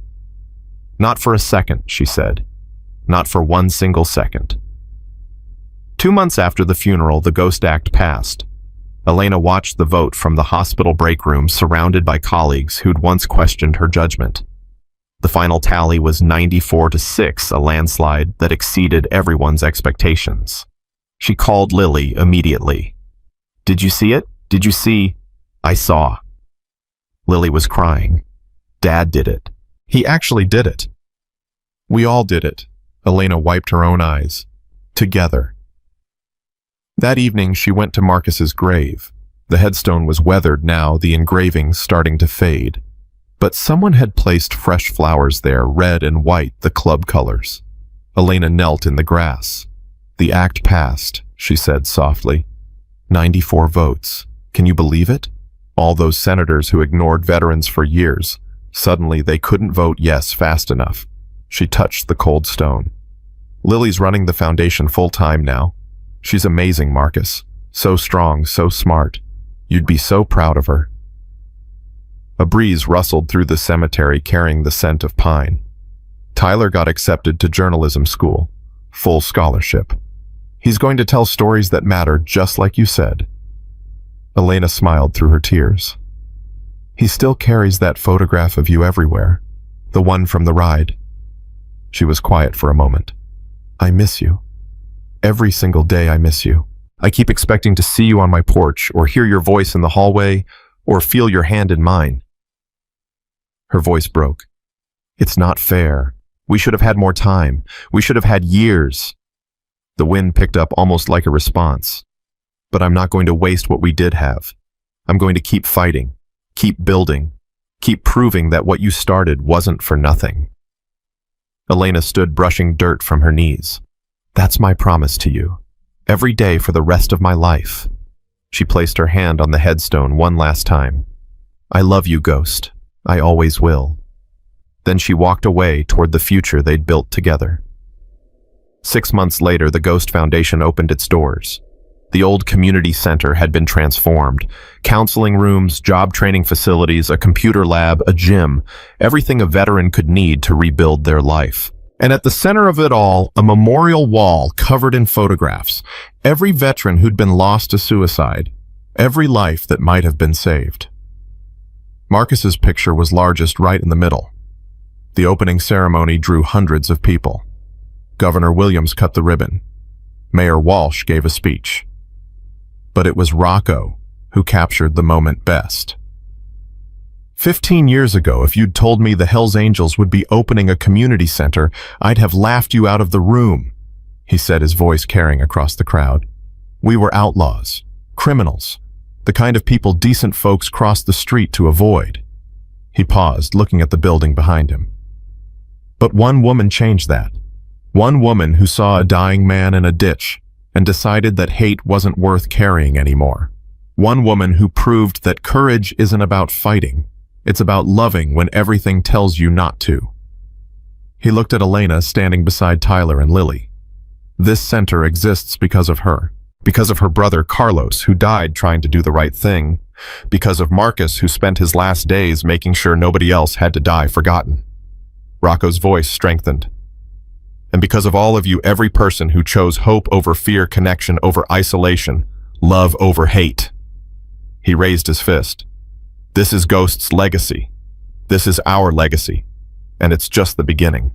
Speaker 1: "Not for a second," she said. "Not for one single second." 2 months after the funeral, the Ghost Act passed. Elena watched the vote from the hospital break room, surrounded by colleagues who'd once questioned her judgment. The final tally was 94-6, a landslide that exceeded everyone's expectations. She called Lily immediately. "Did you see it? Did you see?" "I saw." Lily was crying. "Dad did it. He actually did it." "We all did it." Elena wiped her own eyes. "Together." That evening, she went to Marcus's grave. The headstone was weathered now, the engravings starting to fade. But someone had placed fresh flowers there, red and white, the club colors. Elena knelt in the grass. "The act passed," she said softly. 94 votes. Can you believe it? All those senators who ignored veterans for years. Suddenly, they couldn't vote yes fast enough. She touched the cold stone. "Lily's running the foundation full-time now. She's amazing, Marcus. So strong, so smart. You'd be so proud of her." A breeze rustled through the cemetery, carrying the scent of pine. Tyler got accepted to journalism school. Full scholarship. He's going to tell stories that matter, just like you said. Elena smiled through her tears. "He still carries that photograph of you everywhere. The one from the ride." She was quiet for a moment. "I miss you. Every single day I miss you. I keep expecting to see you on my porch, or hear your voice in the hallway, or feel your hand in mine." Her voice broke. "It's not fair. We should have had more time. We should have had years." The wind picked up almost like a response. But I'm not going to waste what we did have. I'm going to keep fighting, keep building, keep proving that what you started wasn't for nothing. Elena stood brushing dirt from her knees. That's my promise to you. Every day for the rest of my life. She placed her hand on the headstone one last time. I love you, Ghost. I always will. Then she walked away toward the future they'd built together. 6 months later, the Ghost Foundation opened its doors. The old community center had been transformed. Counseling rooms, job training facilities, a computer lab, a gym, everything a veteran could need to rebuild their life. And at the center of it all, a memorial wall covered in photographs. Every veteran who'd been lost to suicide. Every life that might have been saved. Marcus's picture was largest right in the middle. The opening ceremony drew hundreds of people. Governor Williams cut the ribbon. Mayor Walsh gave a speech. But it was Rocco who captured the moment best. 15 years ago, if you'd told me the Hells Angels would be opening a community center, I'd have laughed you out of the room, he said, his voice carrying across the crowd. We were outlaws, criminals, the kind of people decent folks crossed the street to avoid. He paused, looking at the building behind him. But one woman changed that. One woman who saw a dying man in a ditch and decided that hate wasn't worth carrying anymore. One woman who proved that courage isn't about fighting. It's about loving when everything tells you not to. He looked at Elena standing beside Tyler and Lily. This center exists because of her. Because of her brother Carlos, who died trying to do the right thing. Because of Marcus, who spent his last days making sure nobody else had to die forgotten. Rocco's voice strengthened. And because of all of you, every person who chose hope over fear, connection over isolation, love over hate. He raised his fist. This is Ghost's legacy. This is our legacy. And it's just the beginning.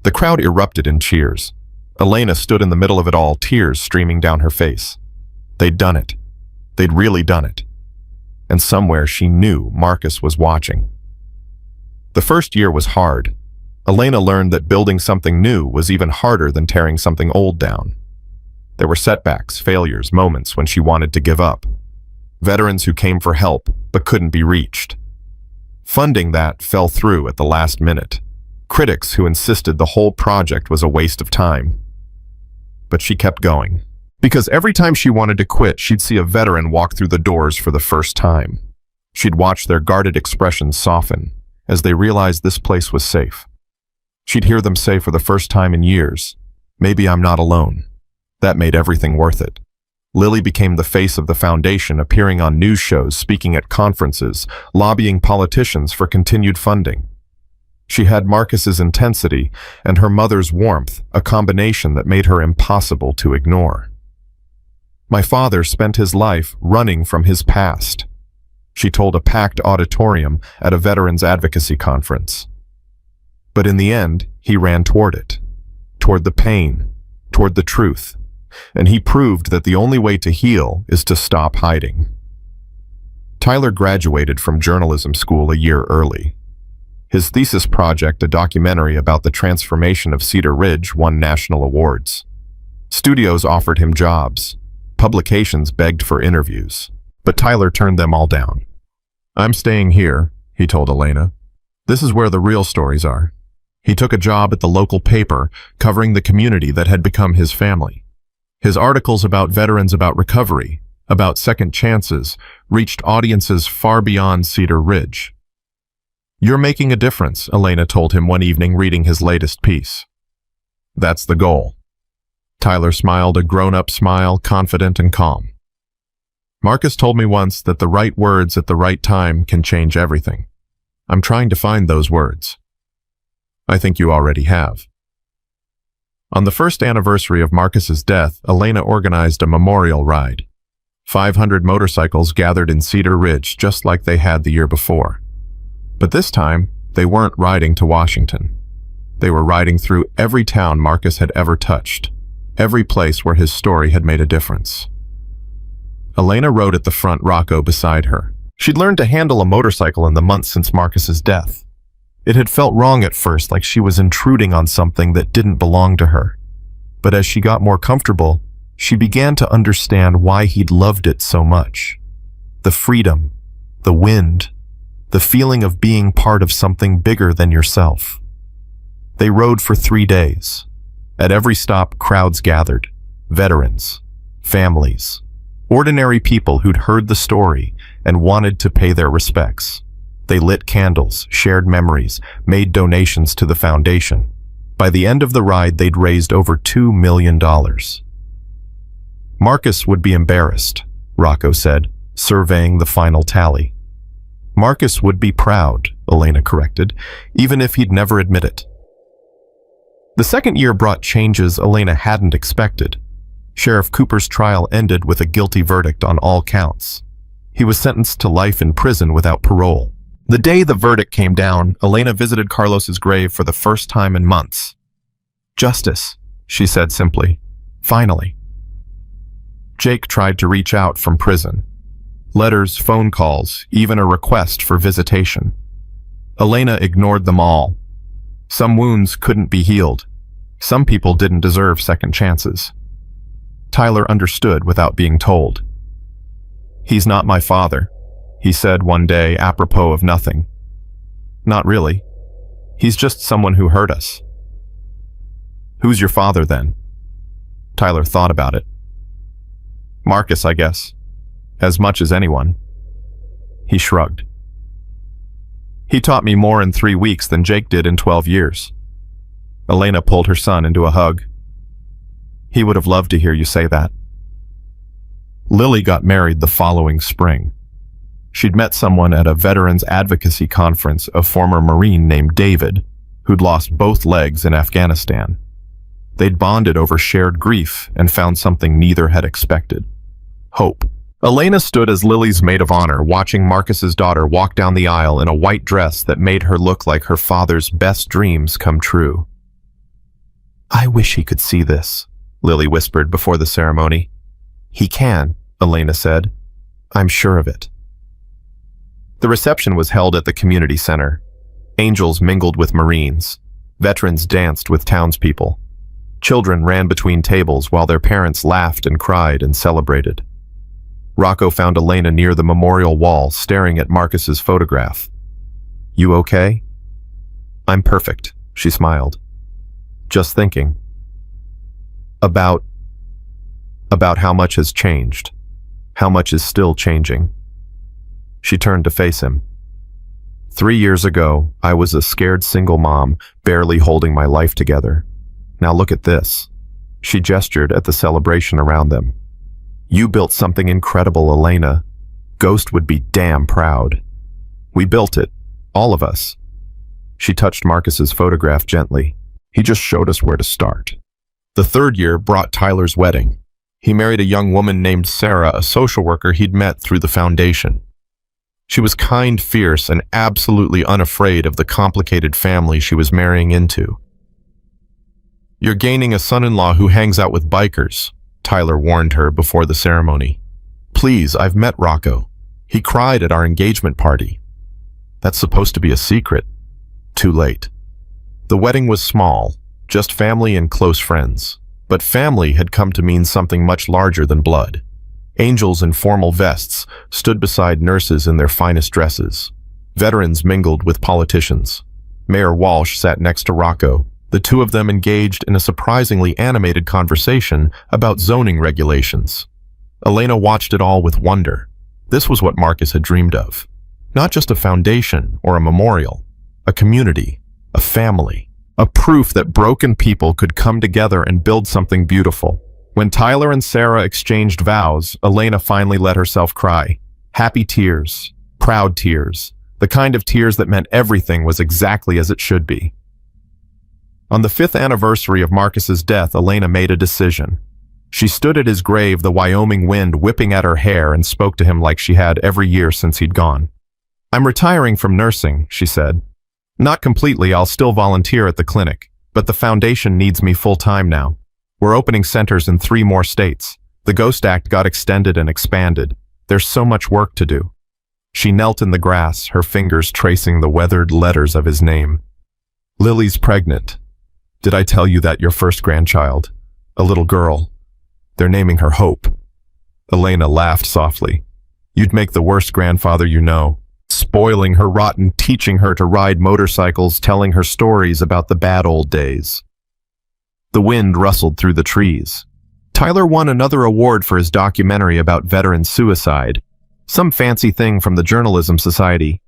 Speaker 1: The crowd erupted in cheers. Elena stood in the middle of it all, tears streaming down her face. They'd done it. They'd really done it. And somewhere she knew Marcus was watching. The first year was hard. Elena learned that building something new was even harder than tearing something old down. There were setbacks, failures, moments when she wanted to give up. Veterans who came for help but couldn't be reached. Funding that fell through at the last minute. Critics who insisted the whole project was a waste of time. But she kept going. Because every time she wanted to quit, she'd see a veteran walk through the doors for the first time. She'd watch their guarded expressions soften as they realized this place was safe. She'd hear them say for the first time in years, "Maybe I'm not alone." That made everything worth it. Lily became the face of the foundation, appearing on news shows, speaking at conferences, lobbying politicians for continued funding. She had Marcus's intensity and her mother's warmth, a combination that made her impossible to ignore. My father spent his life running from his past, she told a packed auditorium at a veterans advocacy conference. But in the end, he ran toward it, toward the pain, toward the truth, and he proved that the only way to heal is to stop hiding. Tyler graduated from journalism school a year early. His thesis project, a documentary about the transformation of Cedar Ridge, won national awards. Studios offered him jobs. Publications begged for interviews. But Tyler turned them all down. "I'm staying here," he told Elena. "This is where the real stories are." He took a job at the local paper, covering the community that had become his family. His articles about veterans, about recovery, about second chances, reached audiences far beyond Cedar Ridge. "You're making a difference," Elena told him one evening reading his latest piece. "That's the goal." Tyler smiled a grown-up smile, confident and calm. "Marcus told me once that the right words at the right time can change everything. I'm trying to find those words." "I think you already have." On the first anniversary of Marcus's death, Elena organized a memorial ride. 500 motorcycles gathered in Cedar Ridge just like they had the year before. But this time, they weren't riding to Washington. They were riding through every town Marcus had ever touched, every place where his story had made a difference. Elena rode at the front, Rocco beside her. She'd learned to handle a motorcycle in the months since Marcus's death. It had felt wrong at first, like she was intruding on something that didn't belong to her. But as she got more comfortable, she began to understand why he'd loved it so much. The freedom, the wind, the feeling of being part of something bigger than yourself. They rode for 3 days. At every stop, crowds gathered. Veterans, families, ordinary people who'd heard the story and wanted to pay their respects. They lit candles, shared memories, made donations to the foundation. By the end of the ride, they'd raised over $2 million. Marcus would be embarrassed, Rocco said, surveying the final tally. Marcus would be proud, Elena corrected, even if he'd never admit it. The second year brought changes Elena hadn't expected. Sheriff Cooper's trial ended with a guilty verdict on all counts. He was sentenced to life in prison without parole. The day the verdict came down, Elena visited Carlos's grave for the first time in months. "Justice," she said simply. "Finally." Jake tried to reach out from prison. Letters, phone calls, even a request for visitation. Elena ignored them all. Some wounds couldn't be healed. Some people didn't deserve second chances. Tyler understood without being told. "He's not my father," he said one day apropos of nothing. "Not really. He's just someone who hurt us." "Who's your father then?" Tyler thought about it. "Marcus, I guess. As much as anyone." He shrugged. "He taught me more in 3 weeks than Jake did in 12 years. Elena pulled her son into a hug. "He would have loved to hear you say that." Lily got married the following spring. She'd met someone at a veterans advocacy conference, a former Marine named David, who'd lost both legs in Afghanistan. They'd bonded over shared grief and found something neither had expected: hope. Elena stood as Lily's maid of honor, watching Marcus's daughter walk down the aisle in a white dress that made her look like her father's best dreams come true. "I wish he could see this," Lily whispered before the ceremony. "He can," Elena said. "I'm sure of it." The reception was held at the community center. Angels mingled with Marines. Veterans danced with townspeople. Children ran between tables while their parents laughed and cried and celebrated. Rocco found Elena near the memorial wall, staring at Marcus's photograph. "You okay?" "I'm perfect," she smiled. "Just thinking. About how much has changed. How much is still changing." She turned to face him. 3 years ago, I was a scared single mom, barely holding my life together. Now look at this." She gestured at the celebration around them. "You built something incredible, Elena. Ghost would be damn proud. We built it, all of us." She touched Marcus's photograph gently. "He just showed us where to start." The third year brought Tyler's wedding. He married a young woman named Sarah, a social worker he'd met through the foundation. She was kind, fierce, and absolutely unafraid of the complicated family she was marrying into. "You're gaining a son-in-law who hangs out with bikers," Tyler warned her before the ceremony. "Please, I've met Rocco. He cried at our engagement party." "That's supposed to be a secret." Too late. The wedding was small, just family and close friends. But family had come to mean something much larger than blood. Angels in formal vests stood beside nurses in their finest dresses. Veterans mingled with politicians. Mayor Walsh sat next to Rocco. The two of them engaged in a surprisingly animated conversation about zoning regulations. Elena watched it all with wonder. This was what Marcus had dreamed of. Not just a foundation or a memorial, a community, a family, a proof that broken people could come together and build something beautiful. When Tyler and Sarah exchanged vows, Elena finally let herself cry. Happy tears, proud tears, the kind of tears that meant everything was exactly as it should be. On the 5th anniversary of Marcus's death, Elena made a decision. She stood at his grave, the Wyoming wind whipping at her hair, and spoke to him like she had every year since he'd gone. "I'm retiring from nursing," she said. "Not completely, I'll still volunteer at the clinic, but the foundation needs me full-time now. We're opening centers in 3 more states. The Ghost Act got extended and expanded. There's so much work to do." She knelt in the grass, her fingers tracing the weathered letters of his name. "Lily's pregnant. Did I tell you that your first grandchild? A little girl. They're naming her Hope. Elena laughed softly. You'd make the worst grandfather you know. Spoiling her rotten, teaching her to ride motorcycles, telling her stories about the bad old days. The wind rustled through the trees. Tyler won another award for his documentary about veteran suicide. Some fancy thing from the Journalism Society.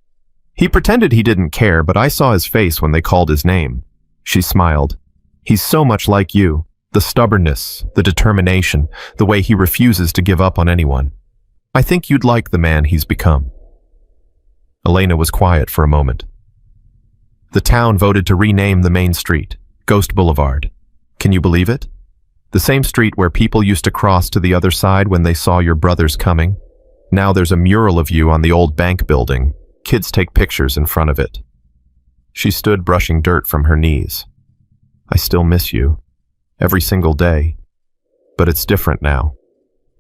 Speaker 1: He pretended he didn't care, but I saw his face when they called his name. She smiled. He's so much like you. The stubbornness, the determination, the way he refuses to give up on anyone. I think you'd like the man he's become. Elena was quiet for a moment. The town voted to rename the main street, Ghost Boulevard. Can you believe it? The same street where people used to cross to the other side when they saw your brothers coming. Now there's a mural of you on the old bank building. Kids take pictures in front of it. She stood brushing dirt from her knees. I still miss you. Every single day. But it's different now.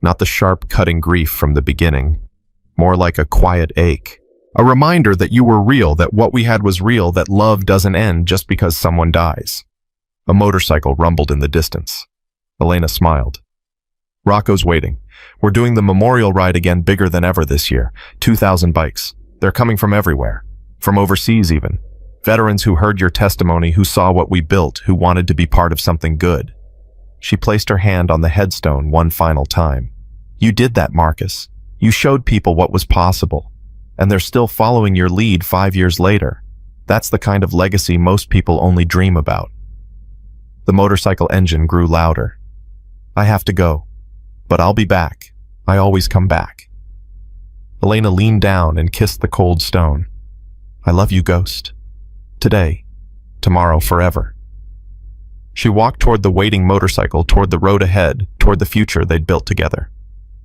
Speaker 1: Not the sharp, cutting grief from the beginning. More like a quiet ache. A reminder that you were real, that what we had was real, that love doesn't end just because someone dies. A motorcycle rumbled in the distance. Elena smiled. Rocco's waiting. We're doing the memorial ride again, bigger than ever this year. 2,000 bikes. They're coming from everywhere. From overseas even. Veterans who heard your testimony, who saw what we built, who wanted to be part of something good. She placed her hand on the headstone one final time. You did that, Marcus. You showed people what was possible. And they're still following your lead 5 years later. That's the kind of legacy most people only dream about. The motorcycle engine grew louder. I have to go, but I'll be back. I always come back. Elena leaned down and kissed the cold stone. I love you, Ghost. Today, tomorrow, forever. She walked toward the waiting motorcycle, toward the road ahead, toward the future they'd built together.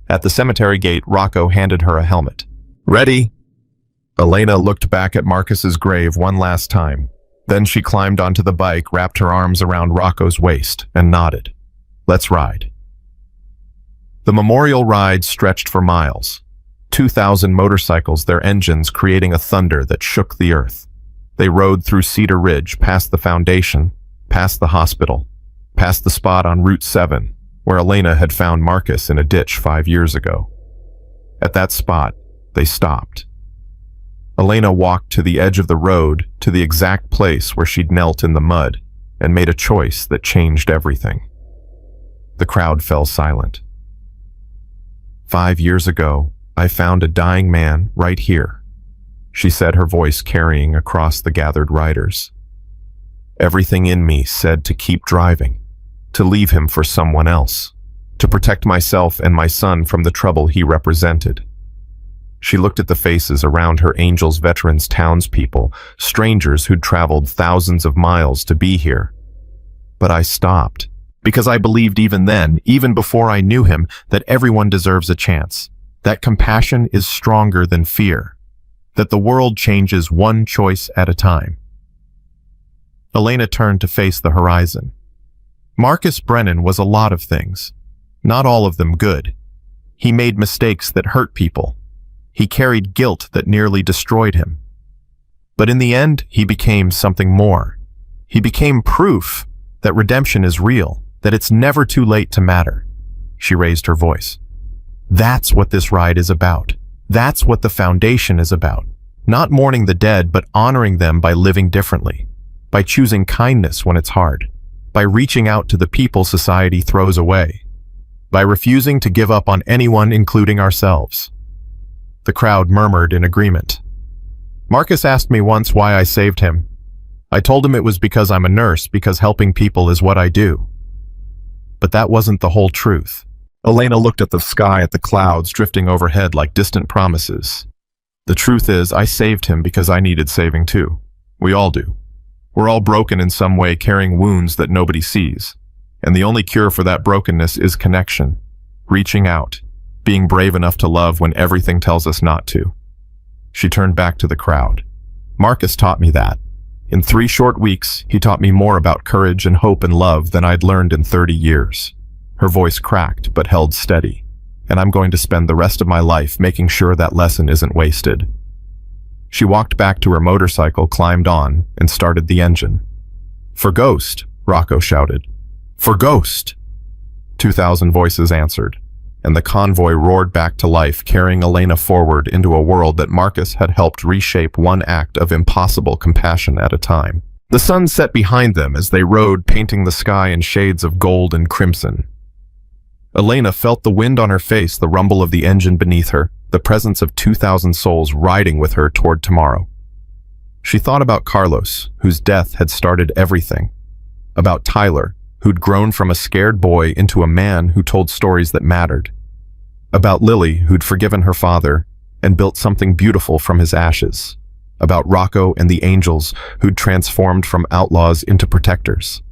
Speaker 1: At the cemetery gate, Rocco handed her a helmet. Ready? Elena looked back at Marcus's grave one last time. Then she climbed onto the bike, wrapped her arms around Rocco's waist, and nodded. Let's ride. The memorial ride stretched for miles. 2,000 motorcycles, their engines creating a thunder that shook the earth. They rode through Cedar Ridge, past the foundation, past the hospital, past the spot on Route 7, where Elena had found Marcus in a ditch 5 years ago. At that spot, they stopped. Elena walked to the edge of the road, to the exact place where she'd knelt in the mud, and made a choice that changed everything. The crowd fell silent. 5 years ago, I found a dying man right here, she said, her voice carrying across the gathered riders. Everything in me said to keep driving, to leave him for someone else, to protect myself and my son from the trouble he represented. She looked at the faces around her Angels Veterans townspeople, strangers who'd traveled thousands of miles to be here. But I stopped, because I believed even then, even before I knew him, that everyone deserves a chance, that compassion is stronger than fear, that the world changes one choice at a time. Elena turned to face the horizon. Marcus Brennan was a lot of things, not all of them good. He made mistakes that hurt people. He carried guilt that nearly destroyed him. But in the end, he became something more. He became proof that redemption is real, that it's never too late to matter. She raised her voice. That's what this ride is about. That's what the foundation is about. Not mourning the dead, but honoring them by living differently, by choosing kindness when it's hard, by reaching out to the people society throws away, by refusing to give up on anyone, including ourselves. The crowd murmured in agreement. Marcus asked me once why I saved him. I told him it was because I'm a nurse, because helping people is what I do. But that wasn't the whole truth. Elena looked at the sky, at the clouds drifting overhead like distant promises. The truth is, I saved him because I needed saving too. We all do. We're all broken in some way, carrying wounds that nobody sees. And the only cure for that brokenness is connection, reaching out, being brave enough to love when everything tells us not to. She turned back to the crowd. Marcus taught me that. In 3 short weeks, he taught me more about courage and hope and love than I'd learned in 30 years. Her voice cracked but held steady. And I'm going to spend the rest of my life making sure that lesson isn't wasted. She walked back to her motorcycle, climbed on, and started the engine. For Ghost, Rocco shouted. For Ghost! 2,000 voices answered, and the convoy roared back to life, carrying Elena forward into a world that Marcus had helped reshape one act of impossible compassion at a time. The sun set behind them as they rode, painting the sky in shades of gold and crimson. Elena felt the wind on her face, the rumble of the engine beneath her, the presence of 2,000 souls riding with her toward tomorrow. She thought about Carlos, whose death had started everything, about Tyler, who'd grown from a scared boy into a man who told stories that mattered, about Lily, who'd forgiven her father and built something beautiful from his ashes, about Rocco and the angels who'd transformed from outlaws into protectors,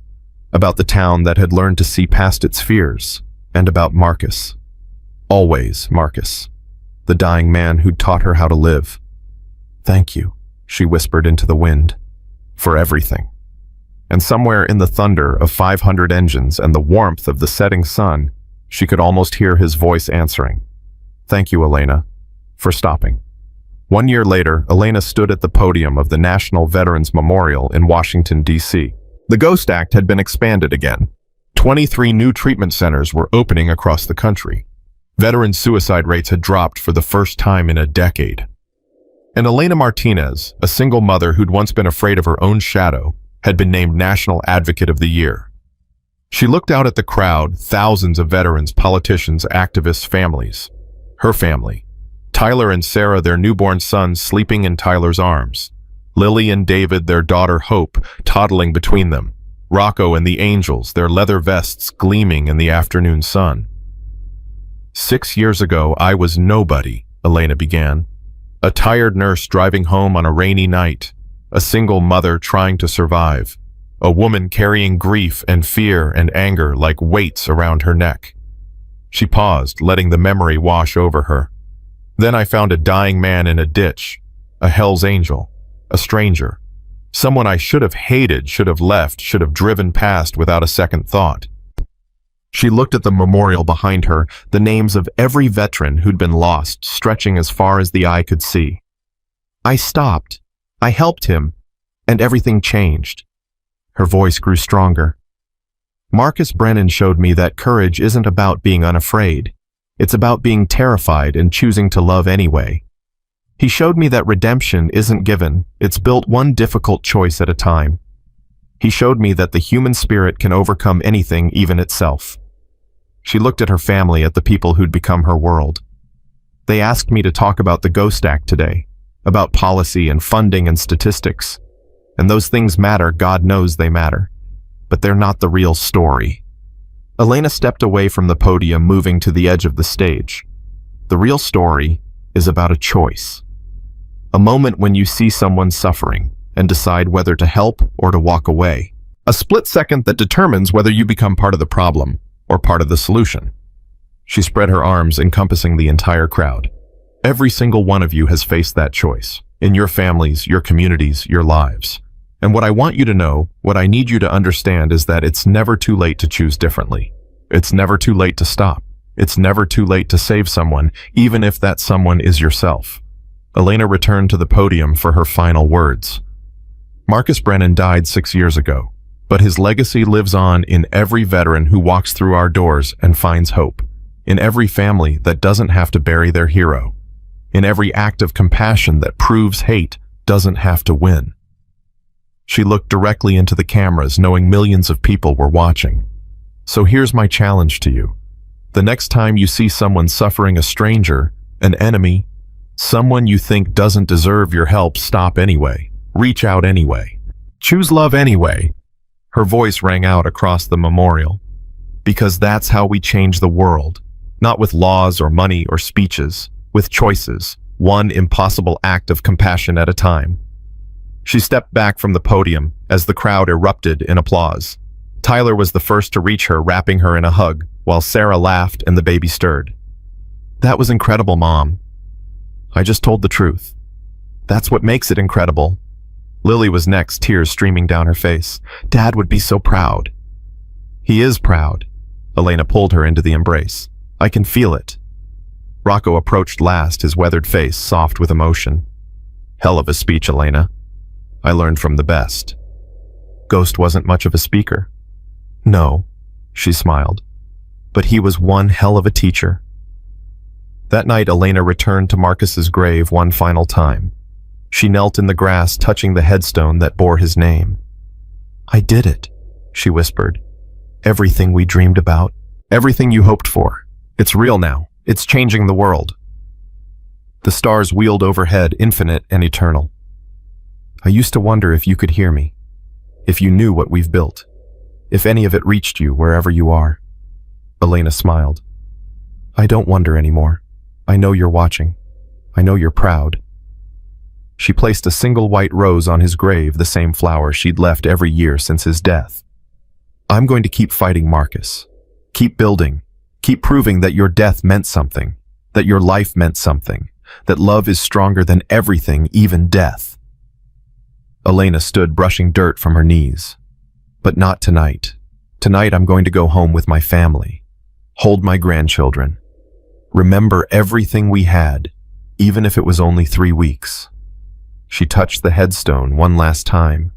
Speaker 1: about the town that had learned to see past its fears, and about Marcus. Always Marcus, the dying man who'd taught her how to live. "Thank you," she whispered into the wind, "for everything." And somewhere in the thunder of 500 engines and the warmth of the setting sun, she could almost hear his voice answering, "Thank you, Elena, for stopping." 1 year later, Elena stood at the podium of the National Veterans Memorial in Washington, D.C. The Ghost Act had been expanded again. 23 new treatment centers were opening across the country. Veteran suicide rates had dropped for the first time in a decade. And Elena Martinez, a single mother who'd once been afraid of her own shadow, had been named National Advocate of the Year. She looked out at the crowd, thousands of veterans, politicians, activists, families. Her family. Tyler and Sarah, their newborn son, sleeping in Tyler's arms. Lily and David, their daughter Hope, toddling between them. Rocco and the angels, their leather vests gleaming in the afternoon sun. 6 years ago, I was nobody, Elena began. A tired nurse driving home on a rainy night. A single mother trying to survive. A woman carrying grief and fear and anger like weights around her neck. She paused, letting the memory wash over her. Then I found a dying man in a ditch. A Hell's Angel. A stranger. Someone I should have hated, should have left, should have driven past without a second thought. She looked at the memorial behind her, the names of every veteran who'd been lost, stretching as far as the eye could see. I stopped. I helped him, and everything changed. Her voice grew stronger. Marcus Brennan showed me that courage isn't about being unafraid. It's about being terrified and choosing to love anyway. He showed me that redemption isn't given, it's built one difficult choice at a time. He showed me that the human spirit can overcome anything, even itself. She looked at her family, at the people who'd become her world. They asked me to talk about the Ghost Act today, about policy and funding and statistics. And those things matter, God knows they matter. But they're not the real story. Elena stepped away from the podium, moving to the edge of the stage. The real story is about a choice. A moment when you see someone suffering and decide whether to help or to walk away. A split second that determines whether you become part of the problem or part of the solution. She spread her arms, encompassing the entire crowd. Every single one of you has faced that choice, in your families, your communities, your lives. And what I want you to know, what I need you to understand is that it's never too late to choose differently. It's never too late to stop. It's never too late to save someone, even if that someone is yourself. Elena returned to the podium for her final words. Marcus Brennan died 6 years ago, but his legacy lives on in every veteran who walks through our doors and finds hope, in every family that doesn't have to bury their hero, in every act of compassion that proves hate doesn't have to win. She looked directly into the cameras, knowing millions of people were watching. So here's my challenge to you. The next time you see someone suffering, a stranger, an enemy, someone you think doesn't deserve your help, stop anyway. Reach out anyway. Choose love anyway. Her voice rang out across the memorial. Because that's how we change the world. Not with laws or money or speeches, with choices, one impossible act of compassion at a time. She stepped back from the podium as the crowd erupted in applause. Tyler was the first to reach her, wrapping her in a hug, while Sarah laughed and the baby stirred. That was incredible, Mom. I just told the truth. That's what makes it incredible. Lily was next, tears streaming down her face. Dad would be so proud. He is proud. Elena pulled her into the embrace. I can feel it. Rocco approached last, his weathered face soft with emotion. Hell of a speech, Elena. I learned from the best. Ghost wasn't much of a speaker. No, she smiled. but he was one hell of a teacher. That night, Elena returned to Marcus's grave one final time. She knelt in the grass, touching the headstone that bore his name. "I did it," she whispered. "Everything we dreamed about, everything you hoped for. It's real now. It's changing the world." The stars wheeled overhead, infinite and eternal. "I used to wonder if you could hear me, if you knew what we've built, if any of it reached you wherever you are." Elena smiled. "I don't wonder anymore. I know you're watching. I know you're proud." She placed a single white rose on his grave, the same flower she'd left every year since his death. "I'm going to keep fighting, Marcus. Keep building. Keep proving that your death meant something, that your life meant something, that love is stronger than everything, even death." Elena stood, brushing dirt from her knees. "But not tonight. Tonight I'm going to go home with my family, hold my grandchildren, remember everything we had, even if it was only 3 weeks." She touched the headstone one last time.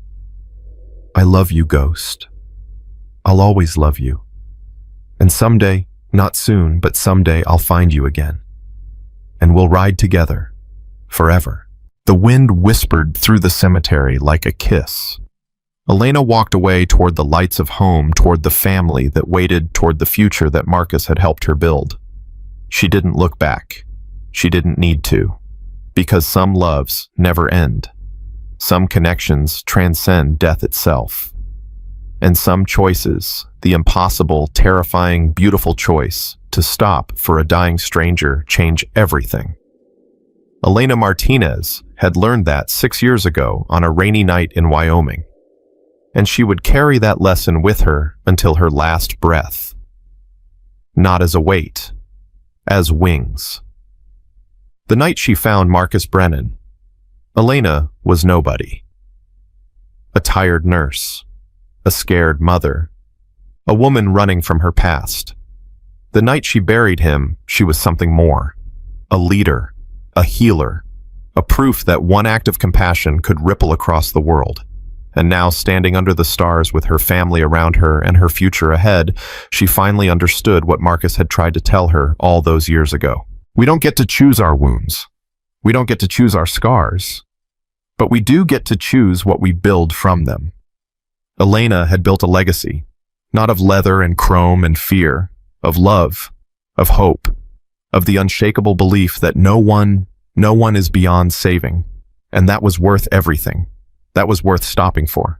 Speaker 1: "I love you, Ghost. I'll always love you. And someday, not soon, but someday I'll find you again. And we'll ride together, forever." The wind whispered through the cemetery like a kiss. Elena walked away toward the lights of home, toward the family that waited, toward the future that Marcus had helped her build. She didn't look back. She didn't need to. Because some loves never end. Some connections transcend death itself. And some choices, the impossible, terrifying, beautiful choice to stop for a dying stranger, change everything. Elena Martinez had learned that 6 years ago on a rainy night in Wyoming. And she would carry that lesson with her until her last breath. Not as a weight, as wings. The night she found Marcus Brennan, Elena was nobody. A tired nurse, a scared mother, a woman running from her past. The night she buried him, she was something more. A leader, a healer, a proof that one act of compassion could ripple across the world. And now, standing under the stars with her family around her and her future ahead, she finally understood what Marcus had tried to tell her all those years ago. We don't get to choose our wounds. We don't get to choose our scars. But we do get to choose what we build from them. Elena had built a legacy, not of leather and chrome and fear, of love, of hope, of the unshakable belief that no one is beyond saving. And that was worth everything. That was worth stopping for.